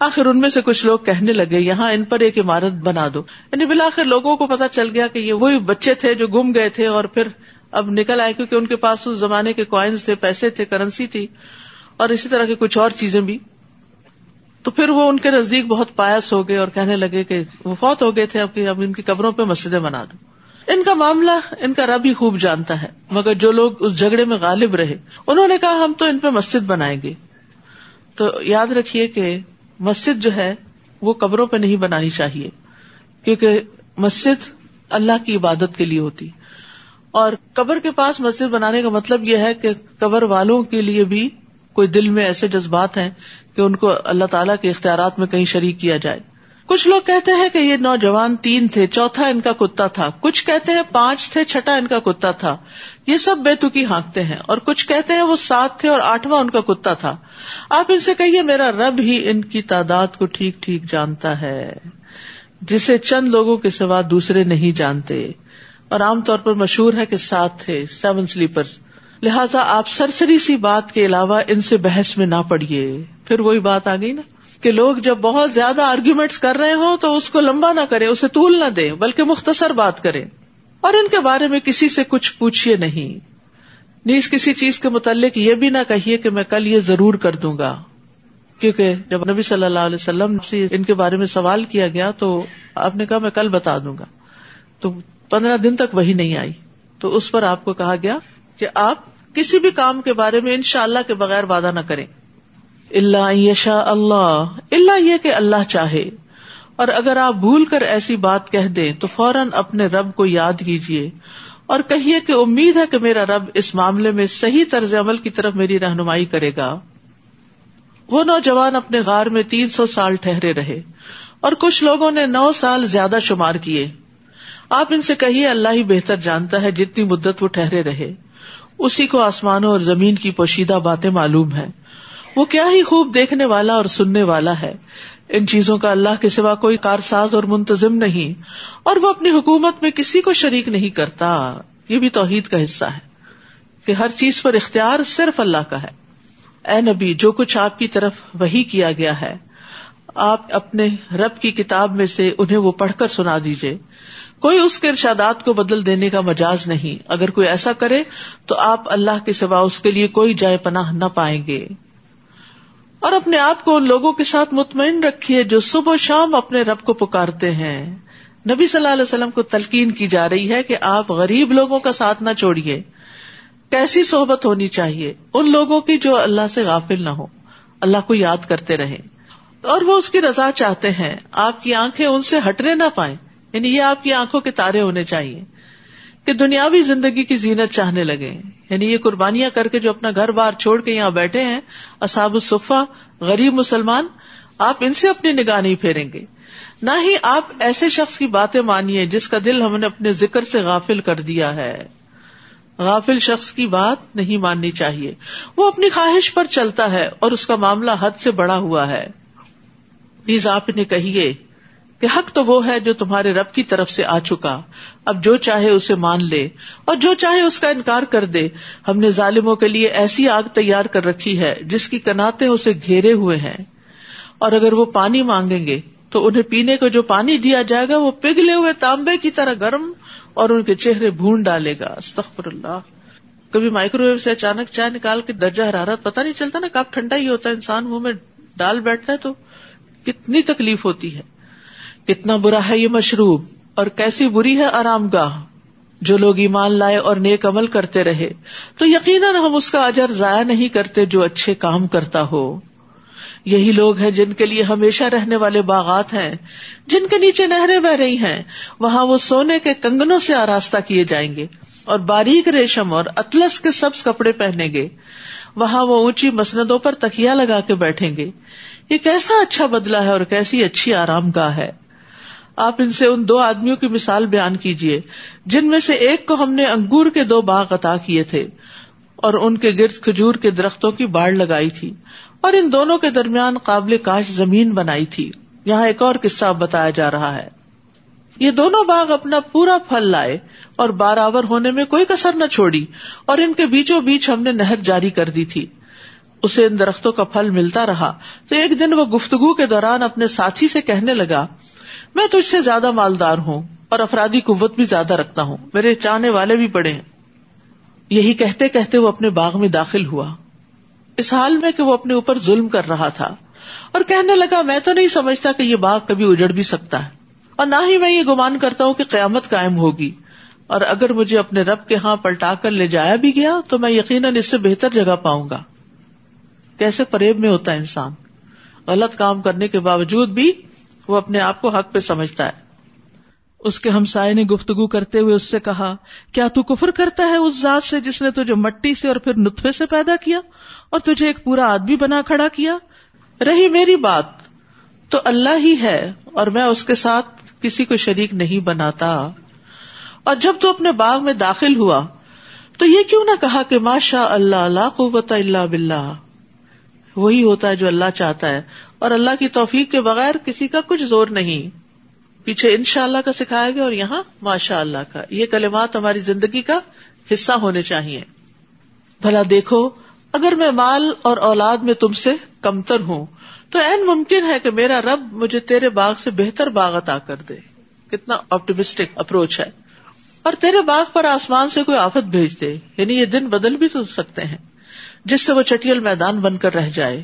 آخر ان میں سے کچھ لوگ کہنے لگے، یہاں ان پر ایک عمارت بنا دو. یعنی بالآخر لوگوں کو پتا چل گیا کہ یہ وہی بچے تھے جو گم گئے تھے اور پھر اب نکل آئے، کیونکہ ان کے پاس اس زمانے کے کوائنز تھے، پیسے تھے، کرنسی تھی، اور اسی طرح کے کچھ اور چیزیں بھی. تو پھر وہ ان کے نزدیک بہت پایس ہو گئے اور کہنے لگے کہ وہ فوت ہو گئے تھے، اب ان کی قبروں پہ مسجدیں بنا دو. ان کا معاملہ ان کا رب ہی خوب جانتا ہے. مگر جو لوگ اس جھگڑے میں غالب رہے انہوں نے کہا، ہم تو ان پہ مسجد بنائیں گے. تو یاد رکھیے کہ مسجد جو ہے وہ قبروں پہ نہیں بنانی چاہیے، کیونکہ مسجد اللہ کی عبادت کے لیے ہوتی. اور قبر کے پاس مسجد بنانے کا مطلب یہ ہے کہ قبر والوں کے لیے بھی کوئی دل میں ایسے جذبات ہیں کہ ان کو اللہ تعالیٰ کے اختیارات میں کہیں شریک کیا جائے. کچھ لوگ کہتے ہیں کہ یہ نوجوان 3 تھے، چوتھا ان کا کتا تھا. کچھ کہتے ہیں 5 تھے، چھٹا ان کا کتا تھا. یہ سب بے تکی ہانکتے ہیں. اور کچھ کہتے ہیں وہ 7 تھے اور 8واں ان کا کتا تھا. آپ ان سے کہیے، میرا رب ہی ان کی تعداد کو ٹھیک ٹھیک جانتا ہے، جسے چند لوگوں کے سوا دوسرے نہیں جانتے. اور عام طور پر مشہور ہے کہ 7 تھے، 7 سلیپرز. لہٰذا آپ سرسری سی بات کے علاوہ ان سے بحث میں نہ پڑیے. پھر وہی بات آ گئی نا کہ لوگ جب بہت زیادہ آرگیومنٹس کر رہے ہوں تو اس کو لمبا نہ کریں، اسے طول نہ دیں، بلکہ مختصر بات کریں. اور ان کے بارے میں کسی سے کچھ پوچھیے نہیں، نیز کسی چیز کے متعلق یہ بھی نہ کہیے کہ میں کل یہ ضرور کر دوں گا. کیونکہ جب نبی صلی اللہ علیہ وسلم سے ان کے بارے میں سوال کیا گیا تو آپ نے کہا میں کل بتا دوں گا. تو 15 دن تک وہی نہیں آئی. تو اس پر آپ کو کہا گیا کہ آپ کسی بھی کام کے بارے میں انشاءاللہ کے بغیر وعدہ نہ کریں. الا ان یشاء اللہ، الا یہ کہ اللہ چاہے. اور اگر آپ بھول کر ایسی بات کہہ دیں تو فوراً اپنے رب کو یاد کیجیے اور کہیے کہ امید ہے کہ میرا رب اس معاملے میں صحیح طرز عمل کی طرف میری رہنمائی کرے گا. وہ نوجوان اپنے غار میں 300 سال ٹھہرے رہے اور کچھ لوگوں نے 9 سال زیادہ شمار کیے. آپ ان سے کہیے اللہ ہی بہتر جانتا ہے جتنی مدت وہ ٹھہرے رہے، اسی کو آسمانوں اور زمین کی پوشیدہ باتیں معلوم ہیں. وہ کیا ہی خوب دیکھنے والا اور سننے والا ہے. ان چیزوں کا اللہ کے سوا کوئی کارساز اور منتظم نہیں، اور وہ اپنی حکومت میں کسی کو شریک نہیں کرتا. یہ بھی توحید کا حصہ ہے کہ ہر چیز پر اختیار صرف اللہ کا ہے. اے نبی، جو کچھ آپ کی طرف وحی کیا گیا ہے آپ اپنے رب کی کتاب میں سے انہیں وہ پڑھ کر سنا دیجئے. کوئی اس کے ارشادات کو بدل دینے کا مجاز نہیں. اگر کوئی ایسا کرے تو آپ اللہ کے سوا اس کے لیے کوئی جائے پناہ نہ پائیں گے. اور اپنے آپ کو ان لوگوں کے ساتھ مطمئن رکھیے جو صبح و شام اپنے رب کو پکارتے ہیں. نبی صلی اللہ علیہ وسلم کو تلقین کی جا رہی ہے کہ آپ غریب لوگوں کا ساتھ نہ چھوڑیے. کیسی صحبت ہونی چاہیے؟ ان لوگوں کی جو اللہ سے غافل نہ ہو، اللہ کو یاد کرتے رہیں اور وہ اس کی رضا چاہتے ہیں. آپ کی آنکھیں ان سے ہٹنے نہ پائیں، یعنی یہ آپ کی آنکھوں کے تارے ہونے چاہیے کہ دنیاوی زندگی کی زینت چاہنے لگے. یعنی یہ قربانیاں کر کے جو اپنا گھر بار چھوڑ کے یہاں بیٹھے ہیں اصحاب الصفہ، غریب مسلمان، آپ ان سے اپنی نگاہ نہیں پھیریں گے. نہ ہی آپ ایسے شخص کی باتیں مانیے جس کا دل ہم نے اپنے ذکر سے غافل کر دیا ہے. غافل شخص کی بات نہیں ماننی چاہیے. وہ اپنی خواہش پر چلتا ہے اور اس کا معاملہ حد سے بڑا ہوا ہے. نیز آپ انہیں کہیے کہ حق تو وہ ہے جو تمہارے رب کی طرف سے آ چکا. اب جو چاہے اسے مان لے اور جو چاہے اس کا انکار کر دے. ہم نے ظالموں کے لیے ایسی آگ تیار کر رکھی ہے جس کی کناتیں اسے گھیرے ہوئے ہیں، اور اگر وہ پانی مانگیں گے تو انہیں پینے کو جو پانی دیا جائے گا وہ پگھلے ہوئے تانبے کی طرح گرم اور ان کے چہرے بھون ڈالے گا. استغفر اللہ. کبھی مائکرو ویو سے اچانک چائے نکال کے درجہ حرارت پتہ نہیں چلتا نا، کب ٹھنڈا ہی ہوتا ہے، انسان منہ میں ڈال بیٹھتا ہے تو کتنی تکلیف ہوتی ہے. کتنا برا ہے یہ مشروب اور کیسی بری ہے آرام گاہ. جو لوگ ایمان لائے اور نیک عمل کرتے رہے تو یقیناً ہم اس کا اجر ضائع نہیں کرتے جو اچھے کام کرتا ہو. یہی لوگ ہیں جن کے لیے ہمیشہ رہنے والے باغات ہیں جن کے نیچے نہریں بہ رہی ہیں. وہاں وہ سونے کے کنگنوں سے آراستہ کیے جائیں گے اور باریک ریشم اور اطلس کے سبز کپڑے پہنیں گے. وہاں وہ اونچی مسندوں پر تکیا لگا کے بیٹھیں گے. یہ کیسا اچھا بدلہ ہے اور کیسی اچھی آرام گاہ ہے. آپ ان سے ان 2 آدمیوں کی مثال بیان کیجئے جن میں سے ایک کو ہم نے انگور کے 2 باغ عطا کیے تھے اور ان کے گرد کھجور کے درختوں کی باڑ لگائی تھی، اور ان دونوں کے درمیان قابل کاشت زمین بنائی تھی. یہاں ایک اور قصہ بتایا جا رہا ہے. یہ دونوں باغ اپنا پورا پھل لائے اور بارآور ہونے میں کوئی کسر نہ چھوڑی، اور ان کے بیچوں بیچ ہم نے نہر جاری کر دی تھی. اسے ان درختوں کا پھل ملتا رہا تو ایک دن وہ گفتگو کے دوران اپنے ساتھی سے کہنے لگا، میں تجھ سے زیادہ مالدار ہوں اور افرادی قوت بھی زیادہ رکھتا ہوں، میرے چاہنے والے بھی بڑے ہیں. یہی کہتے کہتے وہ اپنے باغ میں داخل ہوا، اس حال میں کہ وہ اپنے اوپر ظلم کر رہا تھا، اور کہنے لگا، میں تو نہیں سمجھتا کہ یہ باغ کبھی اجڑ بھی سکتا ہے، اور نہ ہی میں یہ گمان کرتا ہوں کہ قیامت قائم ہوگی، اور اگر مجھے اپنے رب کے ہاں پلٹا کر لے جایا بھی گیا تو میں یقیناً اس سے بہتر جگہ پاؤں گا. کیسے فریب میں ہوتا ہے انسان، غلط کام کرنے کے باوجود بھی وہ اپنے آپ کو حق پہ سمجھتا ہے. اس کے ہمسائے نے گفتگو کرتے ہوئے اس سے کہا، کیا تو کفر کرتا ہے اس ذات سے جس نے تجھے مٹی سے اور پھر نطفے سے پیدا کیا اور تجھے ایک پورا آدمی بنا کھڑا کیا؟ رہی میری بات تو اللہ ہی ہے اور میں اس کے ساتھ کسی کو شریک نہیں بناتا. اور جب تو اپنے باغ میں داخل ہوا تو یہ کیوں نہ کہا کہ ماشاء اللہ لا قوت الا باللہ. وہی ہوتا ہے جو اللہ چاہتا ہے، اور اللہ کی توفیق کے بغیر کسی کا کچھ زور نہیں. پیچھے انشاءاللہ کا سکھایا گیا اور یہاں ماشاء اللہ کا. یہ کلمات ہماری زندگی کا حصہ ہونے چاہیے. بھلا دیکھو، اگر میں مال اور اولاد میں تم سے کمتر ہوں تو عین ممکن ہے کہ میرا رب مجھے تیرے باغ سے بہتر باغ عطا کر دے. کتنا آپٹیمسٹک اپروچ ہے. اور تیرے باغ پر آسمان سے کوئی آفت بھیج دے، یعنی یہ دن بدل بھی تو سکتے ہیں، جس سے وہ چٹیل میدان بن کر رہ جائے،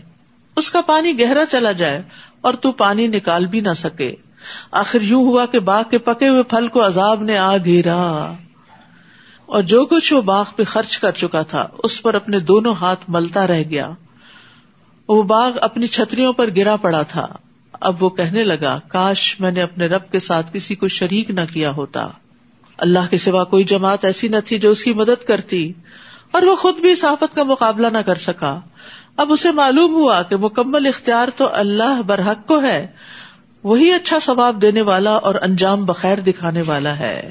اس کا پانی گہرا چلا جائے اور تو پانی نکال بھی نہ سکے. آخر یوں ہوا کہ باغ کے پکے ہوئے پھل کو عذاب نے آ گھیرا، اور جو کچھ وہ باغ پہ خرچ کر چکا تھا اس پر اپنے دونوں ہاتھ ملتا رہ گیا. وہ باغ اپنی چھتریوں پر گرا پڑا تھا. اب وہ کہنے لگا، کاش میں نے اپنے رب کے ساتھ کسی کو شریک نہ کیا ہوتا. اللہ کے سوا کوئی جماعت ایسی نہ تھی جو اس کی مدد کرتی، اور وہ خود بھی اس آفت کا مقابلہ نہ کر سکا. اب اسے معلوم ہوا کہ مکمل اختیار تو اللہ برحق کو ہے، وہی اچھا ثواب دینے والا اور انجام بخیر دکھانے والا ہے.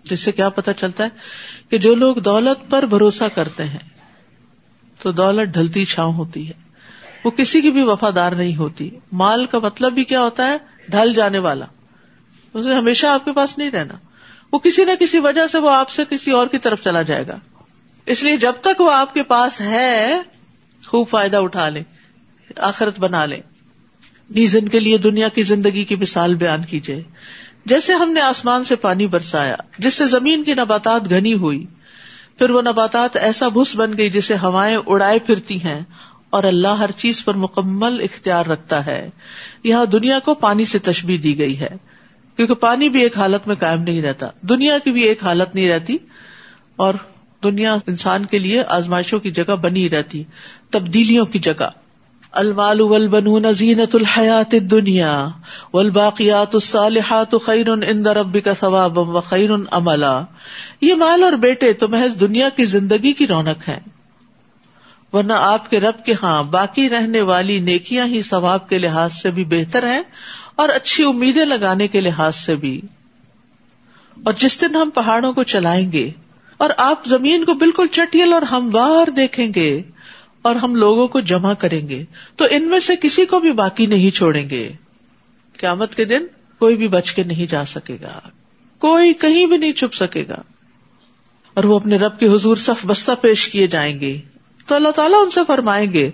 جس سے کیا پتہ چلتا ہے کہ جو لوگ دولت پر بھروسہ کرتے ہیں تو دولت ڈھلتی چھاؤں ہوتی ہے، وہ کسی کی بھی وفادار نہیں ہوتی. مال کا مطلب بھی کیا ہوتا ہے؟ ڈھل جانے والا. اسے ہمیشہ آپ کے پاس نہیں رہنا، وہ کسی نہ کسی وجہ سے وہ آپ سے کسی اور کی طرف چلا جائے گا. اس لیے جب تک وہ آپ کے پاس ہے خوب فائدہ اٹھا لیں، آخرت بنا لیں. نیز ان کے لیے دنیا کی زندگی کی مثال بیان کیجیے. جیسے ہم نے آسمان سے پانی برسایا جس سے زمین کی نباتات گھنی ہوئی، پھر وہ نباتات ایسا بھس بن گئی جسے ہوائیں اڑائے پھرتی ہیں، اور اللہ ہر چیز پر مکمل اختیار رکھتا ہے. یہاں دنیا کو پانی سے تشبیہ دی گئی ہے کیونکہ پانی بھی ایک حالت میں قائم نہیں رہتا، دنیا کی بھی ایک حالت نہیں رہتی، اور دنیا انسان کے لیے آزمائشوں کی جگہ بنی رہتی، تبدیلیوں کی جگہ. المال والبنون زینۃ الحیات الدنیا والباقیات الصالحات خیر عند ربک ثوابا وخیر عملا. یہ مال اور بیٹے تو محض دنیا کی زندگی کی رونق ہیں، ورنہ آپ کے رب کے ہاں باقی رہنے والی نیکیاں ہی ثواب کے لحاظ سے بھی بہتر ہیں اور اچھی امیدیں لگانے کے لحاظ سے بھی. اور جس دن ہم پہاڑوں کو چلائیں گے اور آپ زمین کو بالکل چٹیل اور ہموار دیکھیں گے اور ہم لوگوں کو جمع کریں گے تو ان میں سے کسی کو بھی باقی نہیں چھوڑیں گے. قیامت کے دن کوئی بھی بچ کے نہیں جا سکے گا، کوئی کہیں بھی نہیں چھپ سکے گا، اور وہ اپنے رب کے حضور صف بستہ پیش کیے جائیں گے. تو اللہ تعالیٰ ان سے فرمائیں گے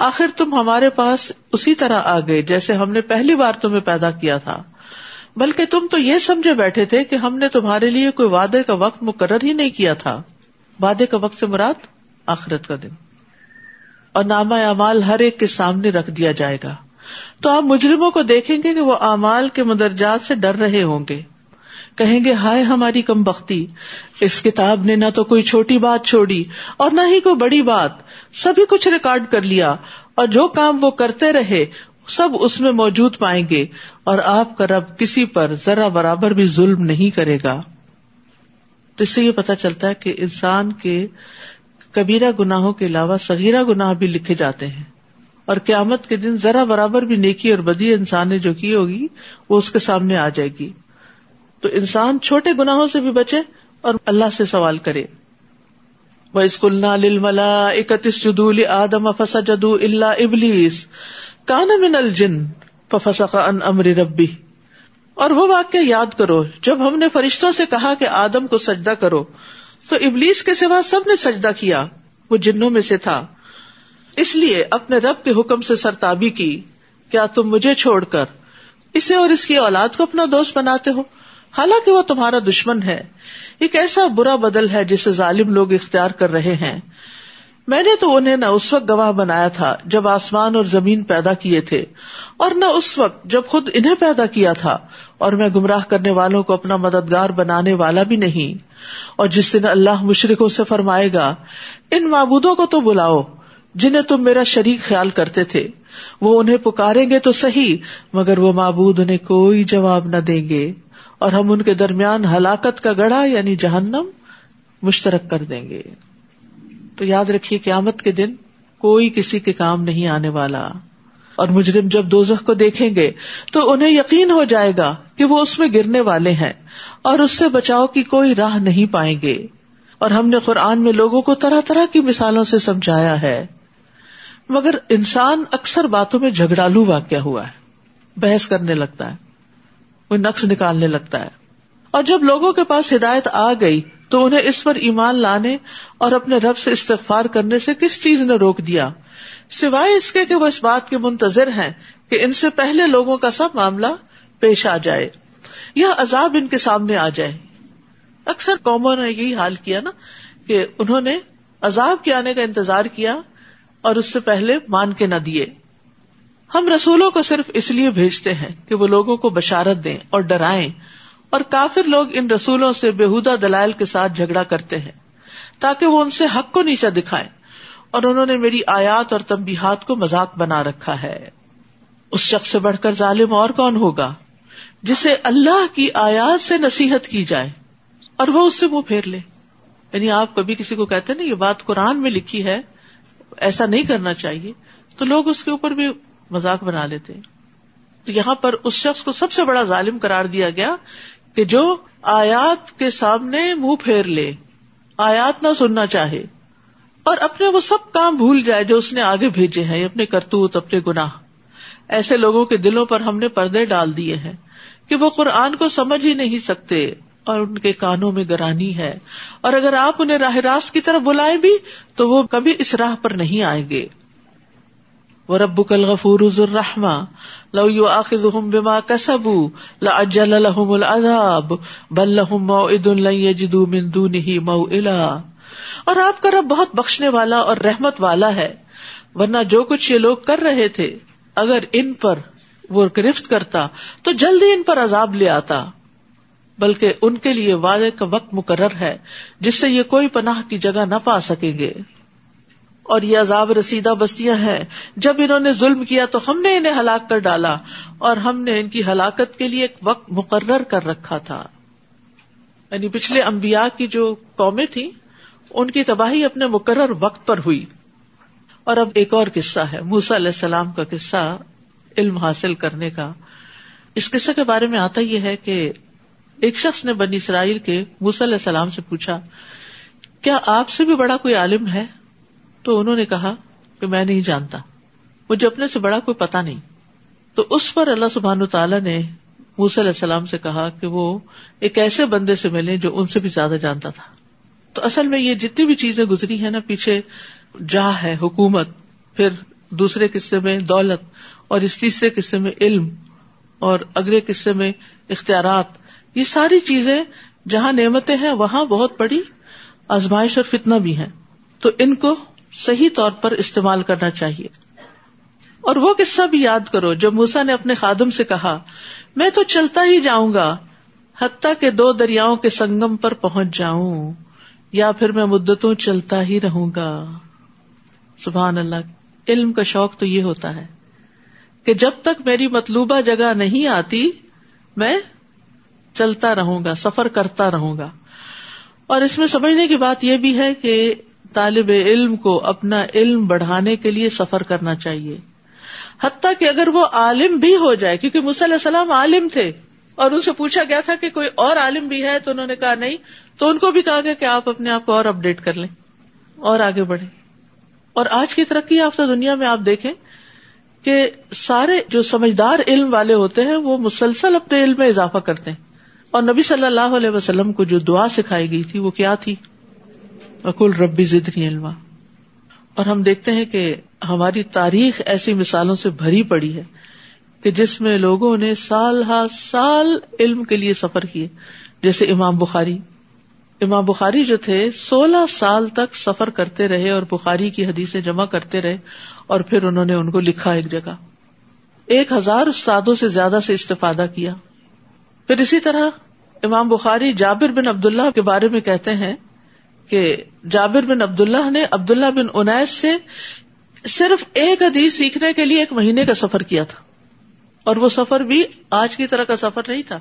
آخر تم ہمارے پاس اسی طرح آ گئے جیسے ہم نے پہلی بار تمہیں پیدا کیا تھا، بلکہ تم تو یہ سمجھے بیٹھے تھے کہ ہم نے تمہارے لیے کوئی وعدے کا وقت مقرر ہی نہیں کیا تھا. وعدے کا وقت سے مراد آخرت کا دن. اور نامہ اعمال ہر ایک کے سامنے رکھ دیا جائے گا تو آپ مجرموں کو دیکھیں گے کہ وہ اعمال کے مدرجات سے ڈر رہے ہوں گے، کہیں گے ہائے ہماری کم بختی، اس کتاب نے نہ تو کوئی چھوٹی بات چھوڑی اور نہ ہی کوئی بڑی بات، سبھی کچھ ریکارڈ کر لیا، اور جو کام وہ کرتے رہے سب اس میں موجود پائیں گے، اور آپ کا رب کسی پر ذرا برابر بھی ظلم نہیں کرے گا. تو اس سے یہ پتہ چلتا ہے کہ انسان کے کبیرہ گناہوں کے علاوہ صغیرہ گناہ بھی لکھے جاتے ہیں، اور قیامت کے دن ذرا برابر بھی نیکی اور بدی انسان نے جو کی ہوگی وہ اس کے سامنے آ جائے گی. تو انسان چھوٹے گناہوں سے بھی بچے اور اللہ سے سوال کرے. وَإِذْ قُلْنَا لِلْمَلَائِكَةِ اسْجُدُوا لِآدَمَ فَسَجَدُوا إِلَّا إِبْلِيسَ كَانَ مِنَ الْجِنِّ فَفَسَقَ عَنْ أَمْرِ رَبِّهِ. اور وہ واقعہ یاد کرو جب ہم نے فرشتوں سے کہا کہ آدم کو سجدہ کرو تو ابلیس کے سوا سب نے سجدہ کیا، وہ جنوں میں سے تھا، اس لیے اپنے رب کے حکم سے سرتابی کی. کیا تم مجھے چھوڑ کر اسے اور اس کی اولاد کو اپنا دوست بناتے ہو، حالانکہ وہ تمہارا دشمن ہے. ایک ایسا برا بدل ہے جسے ظالم لوگ اختیار کر رہے ہیں. میں نے تو انہیں نہ اس وقت گواہ بنایا تھا جب آسمان اور زمین پیدا کیے تھے، اور نہ اس وقت جب خود انہیں پیدا کیا تھا، اور میں گمراہ کرنے والوں کو اپنا مددگار بنانے والا بھی نہیں. اور جس دن اللہ مشرکوں سے فرمائے گا ان معبودوں کو تو بلاؤ جنہیں تم میرا شریک خیال کرتے تھے، وہ انہیں پکاریں گے تو صحیح مگر وہ معبود انہیں کوئی جواب نہ دیں گے، اور ہم ان کے درمیان ہلاکت کا گڑھا یعنی جہنم مشترک کر دیں گے. تو یاد رکھیے قیامت کے دن کوئی کسی کے کام نہیں آنے والا، اور مجرم جب دوزخ کو دیکھیں گے تو انہیں یقین ہو جائے گا کہ وہ اس میں گرنے والے ہیں اور اس سے بچاؤ کی کوئی راہ نہیں پائیں گے. اور ہم نے قرآن میں لوگوں کو طرح طرح کی مثالوں سے سمجھایا ہے، مگر انسان اکثر باتوں میں جھگڑالو واقع ہوا ہے، بحث کرنے لگتا ہے، کوئی نقص نکالنے لگتا ہے. اور جب لوگوں کے پاس ہدایت آ گئی تو انہیں اس پر ایمان لانے اور اپنے رب سے استغفار کرنے سے کس چیز نے روک دیا، سوائے اس کے کہ وہ اس بات کے منتظر ہیں کہ ان سے پہلے لوگوں کا سب معاملہ پیش آ جائے یا عذاب ان کے سامنے آ جائے. اکثر قوموں نے یہی حال کیا نا کہ انہوں نے عذاب کے آنے کا انتظار کیا اور اس سے پہلے مان کے نہ دیے. ہم رسولوں کو صرف اس لیے بھیجتے ہیں کہ وہ لوگوں کو بشارت دیں اور ڈرائیں، اور کافر لوگ ان رسولوں سے بےہودہ دلائل کے ساتھ جھگڑا کرتے ہیں تاکہ وہ ان سے حق کو نیچا دکھائیں، اور انہوں نے میری آیات اور تنبیہات کو مذاق بنا رکھا ہے. اس شخص سے بڑھ کر ظالم اور کون ہوگا جسے اللہ کی آیات سے نصیحت کی جائے اور وہ اس سے منہ پھیر لے. یعنی آپ کبھی کسی کو کہتے ہیں نا یہ بات قرآن میں لکھی ہے، ایسا نہیں کرنا چاہیے تو لوگ اس کے اوپر بھی مذاق بنا لیتے ہیں. تو یہاں پر اس شخص کو سب سے بڑا ظالم قرار دیا گیا کہ جو آیات کے سامنے منہ پھیر لے, آیات نہ سننا چاہے اور اپنے وہ سب کام بھول جائے جو اس نے آگے بھیجے ہیں, اپنے کرتوت, اپنے گناہ. ایسے لوگوں کے دلوں پر ہم نے پردے ڈال دیے ہیں کہ وہ قرآن کو سمجھ ہی نہیں سکتے اور ان کے کانوں میں گرانی ہے, اور اگر آپ انہیں راہ راست کی طرف بلائیں بھی تو وہ کبھی اس راہ پر نہیں آئیں گے. وَرَبُّكَ الْغَفُورُ ذُو الرَّحْمَةِ لَوْ يُؤَاخِذُهُم بِمَا كَسَبُوا لَعَجَّلَ لَهُمُ الْعَذَابَ بَل لَّهُم مَّوْعِدٌ لَّن يَجِدُوا مِن دُونِهِ مَوْئِلًا. اور آپ کا رب بہت بخشنے والا اور رحمت والا ہے, ورنہ جو کچھ یہ لوگ کر رہے تھے اگر ان پر وہ گرفت کرتا تو جلدی ان پر عذاب لے آتا, بلکہ ان کے لیے وعدے کا وقت مقرر ہے جس سے یہ کوئی پناہ کی جگہ نہ پا سکیں گے. اور یہ عذاب رسیدہ بستیاں ہیں, جب انہوں نے ظلم کیا تو ہم نے انہیں ہلاک کر ڈالا اور ہم نے ان کی ہلاکت کے لیے ایک وقت مقرر کر رکھا تھا. یعنی پچھلے انبیاء کی جو قومیں تھیں ان کی تباہی اپنے مقرر وقت پر ہوئی. اور اب ایک اور قصہ ہے, موسیٰ علیہ السلام کا قصہ, علم حاصل کرنے کا. اس قصے کے بارے میں آتا یہ ہے کہ ایک شخص نے بنی اسرائیل کے موسیٰ علیہ السلام سے پوچھا, کیا آپ سے بھی بڑا کوئی عالم ہے؟ تو انہوں نے کہا کہ میں نہیں جانتا, مجھے اپنے سے بڑا کوئی پتا نہیں. تو اس پر اللہ سبحانہ تعالیٰ نے موسیٰ علیہ السلام سے کہا کہ وہ ایک ایسے بندے سے ملیں جو ان سے بھی زیادہ جانتا تھا. تو اصل میں یہ جتنی بھی چیزیں گزری ہیں نا پیچھے, جاہ ہے, حکومت, پھر دوسرے قصے میں دولت, اور اس تیسرے قصے میں علم, اور اگلے قصے میں اختیارات, یہ ساری چیزیں جہاں نعمتیں ہیں وہاں بہت بڑی آزمائش اور فتنہ بھی ہیں. تو ان کو صحیح طور پر استعمال کرنا چاہیے. اور وہ قصہ بھی یاد کرو جب موسیٰ نے اپنے خادم سے کہا, میں تو چلتا ہی جاؤں گا حتیٰ کہ 2 دریاؤں کے سنگم پر پہنچ جاؤں, یا پھر میں مدتوں چلتا ہی رہوں گا. سبحان اللہ, علم کا شوق تو یہ ہوتا ہے کہ جب تک میری مطلوبہ جگہ نہیں آتی میں چلتا رہوں گا, سفر کرتا رہوں گا. اور اس میں سمجھنے کی بات یہ بھی ہے کہ طالب علم کو اپنا علم بڑھانے کے لیے سفر کرنا چاہیے, حتیٰ کہ اگر وہ عالم بھی ہو جائے, کیونکہ موسیٰ علیہ السلام عالم تھے اور ان سے پوچھا گیا تھا کہ کوئی اور عالم بھی ہے, تو انہوں نے کہا نہیں, تو ان کو بھی کہا گیا کہ آپ اپنے آپ کو اور اپڈیٹ کر لیں اور آگے بڑھیں. اور آج کی ترقی یافتہ دنیا میں آپ دیکھیں کہ سارے جو سمجھدار علم والے ہوتے ہیں وہ مسلسل اپنے علم میں اضافہ کرتے ہیں. اور نبی صلی اللہ علیہ وسلم کو جو دعا سکھائی گئی تھی وہ کیا تھی؟ وَقُلْ رَبِّ زِدْنِي عِلْمًا. اور ہم دیکھتے ہیں کہ ہماری تاریخ ایسی مثالوں سے بھری پڑی ہے کہ جس میں لوگوں نے سال ہا سال علم کے لیے سفر کیے. جیسے امام بخاری جو تھے 16 سال تک سفر کرتے رہے اور بخاری کی حدیثیں جمع کرتے رہے, اور پھر انہوں نے ان کو لکھا ایک جگہ. 1000 استادوں سے زیادہ سے استفادہ کیا. پھر اسی طرح امام بخاری جابر بن عبداللہ کے بارے میں کہتے ہیں کہ جابر بن عبداللہ نے عبداللہ بن انیس سے صرف ایک حدیث سیکھنے کے لیے 1 مہینے کا سفر کیا تھا, اور وہ سفر بھی آج کی طرح کا سفر نہیں تھا,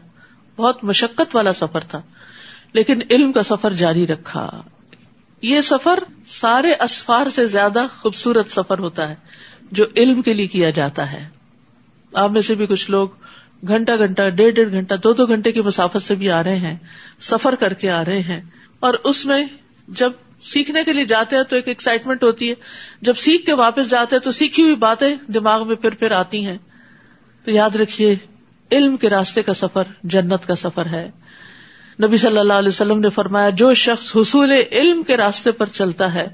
بہت مشقت والا سفر تھا, لیکن علم کا سفر جاری رکھا. یہ سفر سارے اسفار سے زیادہ خوبصورت سفر ہوتا ہے جو علم کے لیے کیا جاتا ہے. آپ میں سے بھی کچھ لوگ گھنٹہ 1.5 گھنٹہ 2 گھنٹے کی مسافت سے بھی آ رہے ہیں, سفر کر کے آ رہے ہیں, اور اس میں جب سیکھنے کے لیے جاتے ہیں تو ایک ایکسائٹمنٹ ہوتی ہے, جب سیکھ کے واپس جاتے ہیں تو سیکھی ہوئی باتیں دماغ میں پھر آتی ہیں. تو یاد رکھیے علم کے راستے کا سفر جنت کا سفر ہے. نبی صلی اللہ علیہ وسلم نے فرمایا, جو شخص حصول علم کے راستے پر چلتا ہے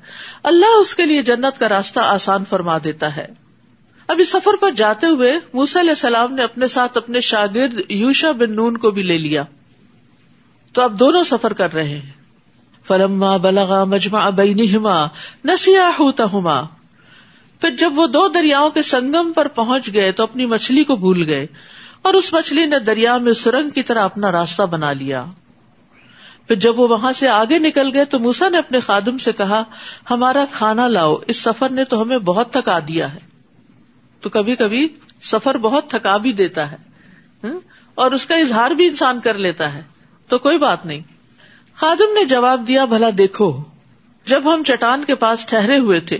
اللہ اس کے لیے جنت کا راستہ آسان فرما دیتا ہے. اب اس سفر پر جاتے ہوئے موسیٰ علیہ السلام نے اپنے ساتھ اپنے شاگرد یوشع بن نون کو بھی لے لیا. تو اب دونوں سفر کر رہے ہیں. فلما بلغا مجمع بینہما نسیا حوتہما. پھر جب وہ 2 دریاؤں کے سنگم پر پہنچ گئے تو اپنی مچھلی کو بھول گئے, اور اس مچھلی نے دریا میں سرنگ کی طرح اپنا راستہ بنا لیا. پھر جب وہ وہاں سے آگے نکل گئے تو موسیٰ نے اپنے خادم سے کہا, ہمارا کھانا لاؤ, اس سفر نے تو ہمیں بہت تھکا دیا ہے. تو کبھی کبھی سفر بہت تھکا بھی دیتا ہے اور اس کا اظہار بھی انسان کر لیتا ہے, تو کوئی بات نہیں. خادم نے جواب دیا, بھلا دیکھو جب ہم چٹان کے پاس ٹھہرے ہوئے تھے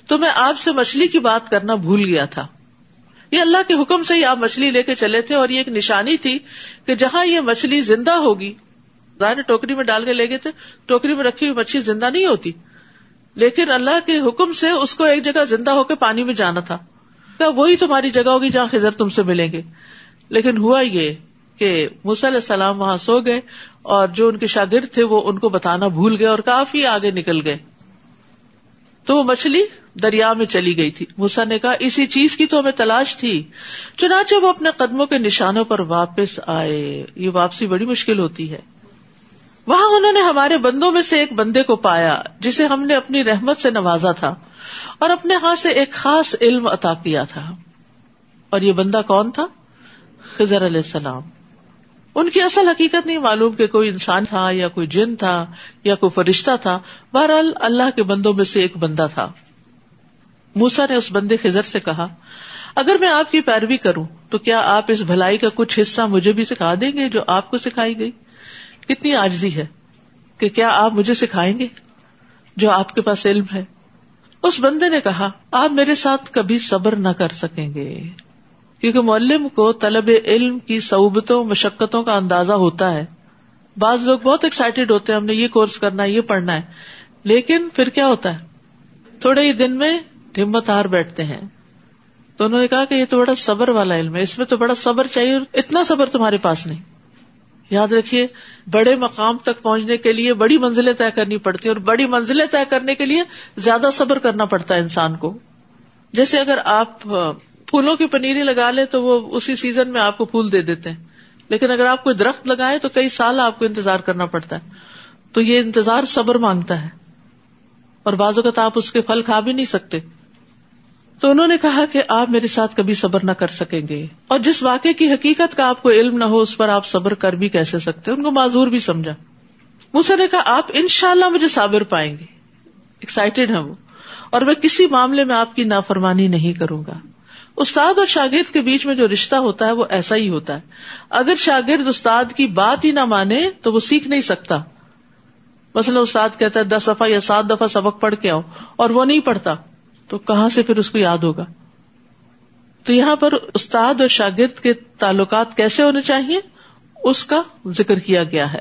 تو میں آپ سے مچھلی کی بات کرنا بھول گیا تھا. یہ اللہ کے حکم سے ہی آپ مچھلی لے کے چلے تھے، اور یہ ایک نشانی تھی کہ جہاں یہ مچھلی زندہ ہوگی، ظاہر ٹوکری میں ڈال کے لے گئے تھے، ٹوکری میں رکھی ہوئی مچھلی زندہ نہیں ہوتی، لیکن اللہ کے حکم سے اس کو ایک جگہ زندہ ہو کے پانی میں جانا تھا. وہی تمہاری جگہ ہوگی جہاں خضر تم سے ملیں گے. لیکن ہوا یہ کہ موسیٰ علیہ السلام وہاں سو گئے، اور جو ان کے شاگرد تھے وہ ان کو بتانا بھول گئے اور کافی آگے نکل گئے. تو وہ مچھلی دریا میں چلی گئی تھی. موسیٰ نے کہا اسی چیز کی تو ہمیں تلاش تھی. چنانچہ وہ اپنے قدموں کے نشانوں پر واپس آئے. یہ واپسی بڑی مشکل ہوتی ہے. وہاں انہوں نے ہمارے بندوں میں سے ایک بندے کو پایا جسے ہم نے اپنی رحمت سے نوازا تھا اور اپنے ہاتھ سے ایک خاص علم عطا کیا تھا. اور یہ بندہ کون تھا؟ خضر علیہ السلام. ان کی اصل حقیقت نہیں معلوم کہ کوئی انسان تھا یا کوئی جن تھا یا کوئی فرشتہ تھا. بہرحال اللہ کے بندوں میں سے ایک بندہ تھا. موسیٰ نے اس بندے خضر سے کہا اگر میں آپ کی پیروی کروں تو کیا آپ اس بھلائی کا کچھ حصہ مجھے بھی سکھا دیں گے جو آپ کو سکھائی گئی؟ کتنی عاجزی ہے کہ کیا آپ مجھے سکھائیں گے جو آپ کے پاس علم ہے؟ اس بندے نے کہا آپ میرے ساتھ کبھی صبر نہ کر سکیں گے، کیونکہ معلم کو طلب علم کی صعوبتوں مشقتوں کا اندازہ ہوتا ہے. بعض لوگ بہت ایکسائٹیڈ ہوتے ہیں ہم نے یہ کورس کرنا ہے، یہ پڑھنا ہے، لیکن پھر کیا ہوتا ہے تھوڑے ہی دن میں ہمت ہار بیٹھتے ہیں. تو انہوں نے کہا کہ یہ تو بڑا صبر والا علم ہے، اس میں تو بڑا صبر چاہیے، اور اتنا صبر تمہارے پاس نہیں. یاد رکھیے بڑے مقام تک پہنچنے کے لیے بڑی منزلیں طے کرنی پڑتی ہیں، اور بڑی منزلیں طے کرنے کے لیے زیادہ صبر کرنا پڑتا ہے انسان کو. جیسے اگر آپ پھولوں کی پنیری لگا لیں تو وہ اسی سیزن میں آپ کو پھول دے دیتے ہیں، لیکن اگر آپ کوئی درخت لگائیں تو کئی سال آپ کو انتظار کرنا پڑتا ہے. تو یہ انتظار صبر مانگتا ہے، اور بعض اوقات آپ اس کے پھل کھا بھی نہیں سکتے. تو انہوں نے کہا کہ آپ میرے ساتھ کبھی صبر نہ کر سکیں گے، اور جس واقعے کی حقیقت کا آپ کو علم نہ ہو اس پر آپ صبر کر بھی کیسے سکتے؟ ان کو معذور بھی سمجھا. موسیٰ نے کہا آپ انشاءاللہ مجھے صابر پائیں گے. ایکسائٹیڈ ہیں وہ، اور میں کسی معاملے میں آپ کی نافرمانی نہیں کروں گا. استاد اور شاگرد کے بیچ میں جو رشتہ ہوتا ہے وہ ایسا ہی ہوتا ہے. اگر شاگرد استاد کی بات ہی نہ مانے تو وہ سیکھ نہیں سکتا. مثلا استاد کہتا ہے 10 دفعہ یا 7 دفعہ سبق پڑھ کے آؤ، اور وہ نہیں پڑھتا، تو کہاں سے پھر اس کو یاد ہوگا؟ تو یہاں پر استاد اور شاگرد کے تعلقات کیسے ہونے چاہیے اس کا ذکر کیا گیا ہے.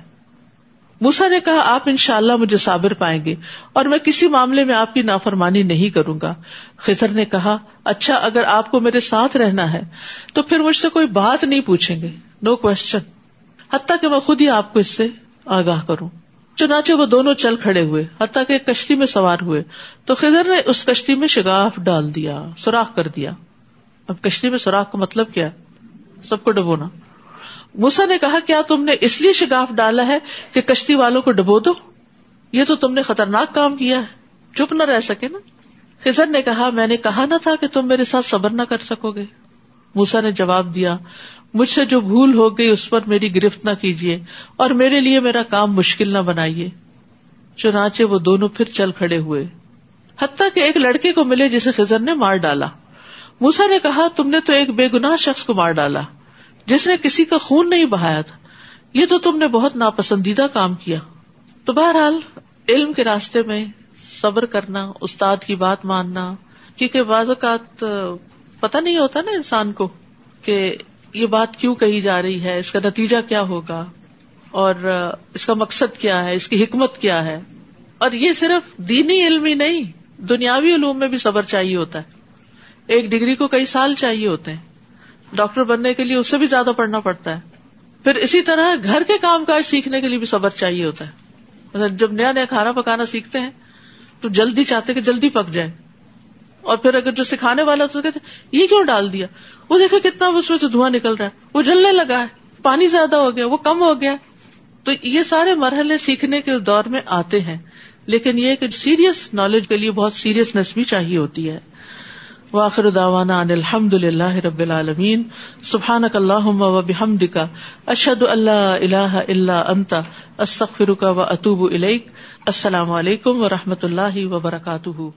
موسیٰ نے کہا آپ انشاءاللہ مجھے صابر پائیں گے، اور میں کسی معاملے میں آپ کی نافرمانی نہیں کروں گا. خضر نے کہا اچھا اگر آپ کو میرے ساتھ رہنا ہے تو پھر مجھ سے کوئی بات نہیں پوچھیں گے، نو کوشچن، حتیٰ کہ میں خود ہی آپ کو اس سے آگاہ کروں. چنانچہ وہ دونوں چل کھڑے ہوئے حتیٰ کہ ایک کشتی میں سوار ہوئے تو خضر نے اس کشتی میں شگاف ڈال دیا، سوراخ کر دیا. اب کشتی میں سوراخ کا مطلب کیا ہے؟ سب کو ڈبونا. موسیٰ نے کہا کیا تم نے اس لیے شگاف ڈالا ہے کہ کشتی والوں کو ڈبو دو؟ یہ تو تم نے خطرناک کام کیا ہے، چپ نہ رہ سکے نا. خضر نے کہا میں نے کہا نہ تھا کہ تم میرے ساتھ صبر نہ کر سکو گے. موسیٰ نے جواب دیا مجھ سے جو بھول ہو گئی اس پر میری گرفت نہ کیجیے، اور میرے لیے میرا کام مشکل نہ بنائیے. چنانچہ وہ دونوں پھر چل کھڑے ہوئے حتیٰ کہ ایک لڑکے کو ملے جسے خضر نے مار ڈالا. موسیٰ نے کہا تم نے تو ایک بے گناہ شخص کو مار ڈالا جس نے کسی کا خون نہیں بہایا تھا، یہ تو تم نے بہت ناپسندیدہ کام کیا. تو بہرحال علم کے راستے میں صبر کرنا، استاد کی بات ماننا، کیونکہ بعض اوقات پتہ نہیں ہوتا نا انسان کو کہ یہ بات کیوں کہی جا رہی ہے، اس کا نتیجہ کیا ہوگا، اور اس کا مقصد کیا ہے، اس کی حکمت کیا ہے. اور یہ صرف دینی علم ہی نہیں، دنیاوی علوم میں بھی صبر چاہیے ہوتا ہے. ایک ڈگری کو کئی سال چاہیے ہوتے ہیں، ڈاکٹر بننے کے لیے اس سے بھی زیادہ پڑھنا پڑتا ہے. پھر اسی طرح گھر کے کام کاج سیکھنے کے لیے بھی صبر چاہیے ہوتا ہے. مطلب جب نیا نیا کھانا پکانا سیکھتے ہیں تو جلدی چاہتے کہ جلدی پک جائے، اور پھر اگر جو سکھانے والا تو کہتے یہ کیوں ڈال دیا، وہ دیکھے کتنا اس میں سے دھواں نکل رہا ہے، وہ جلنے لگا ہے، پانی زیادہ ہو گیا، وہ کم ہو گیا. تو یہ سارے مرحلے سیکھنے کے دور میں آتے ہیں، لیکن یہ کہ سیریس نالج کے لیے بہت سیریسنس بھی چاہیے ہوتی ہے. وآخر دعوانا ان الحمد للہ رب العالمین. سبحانک اللہم وبحمدک، اشہد ان لا الہ الا انت، استغفرک واتوب الیک. السلام علیکم ورحمۃ اللہ وبرکاتہ.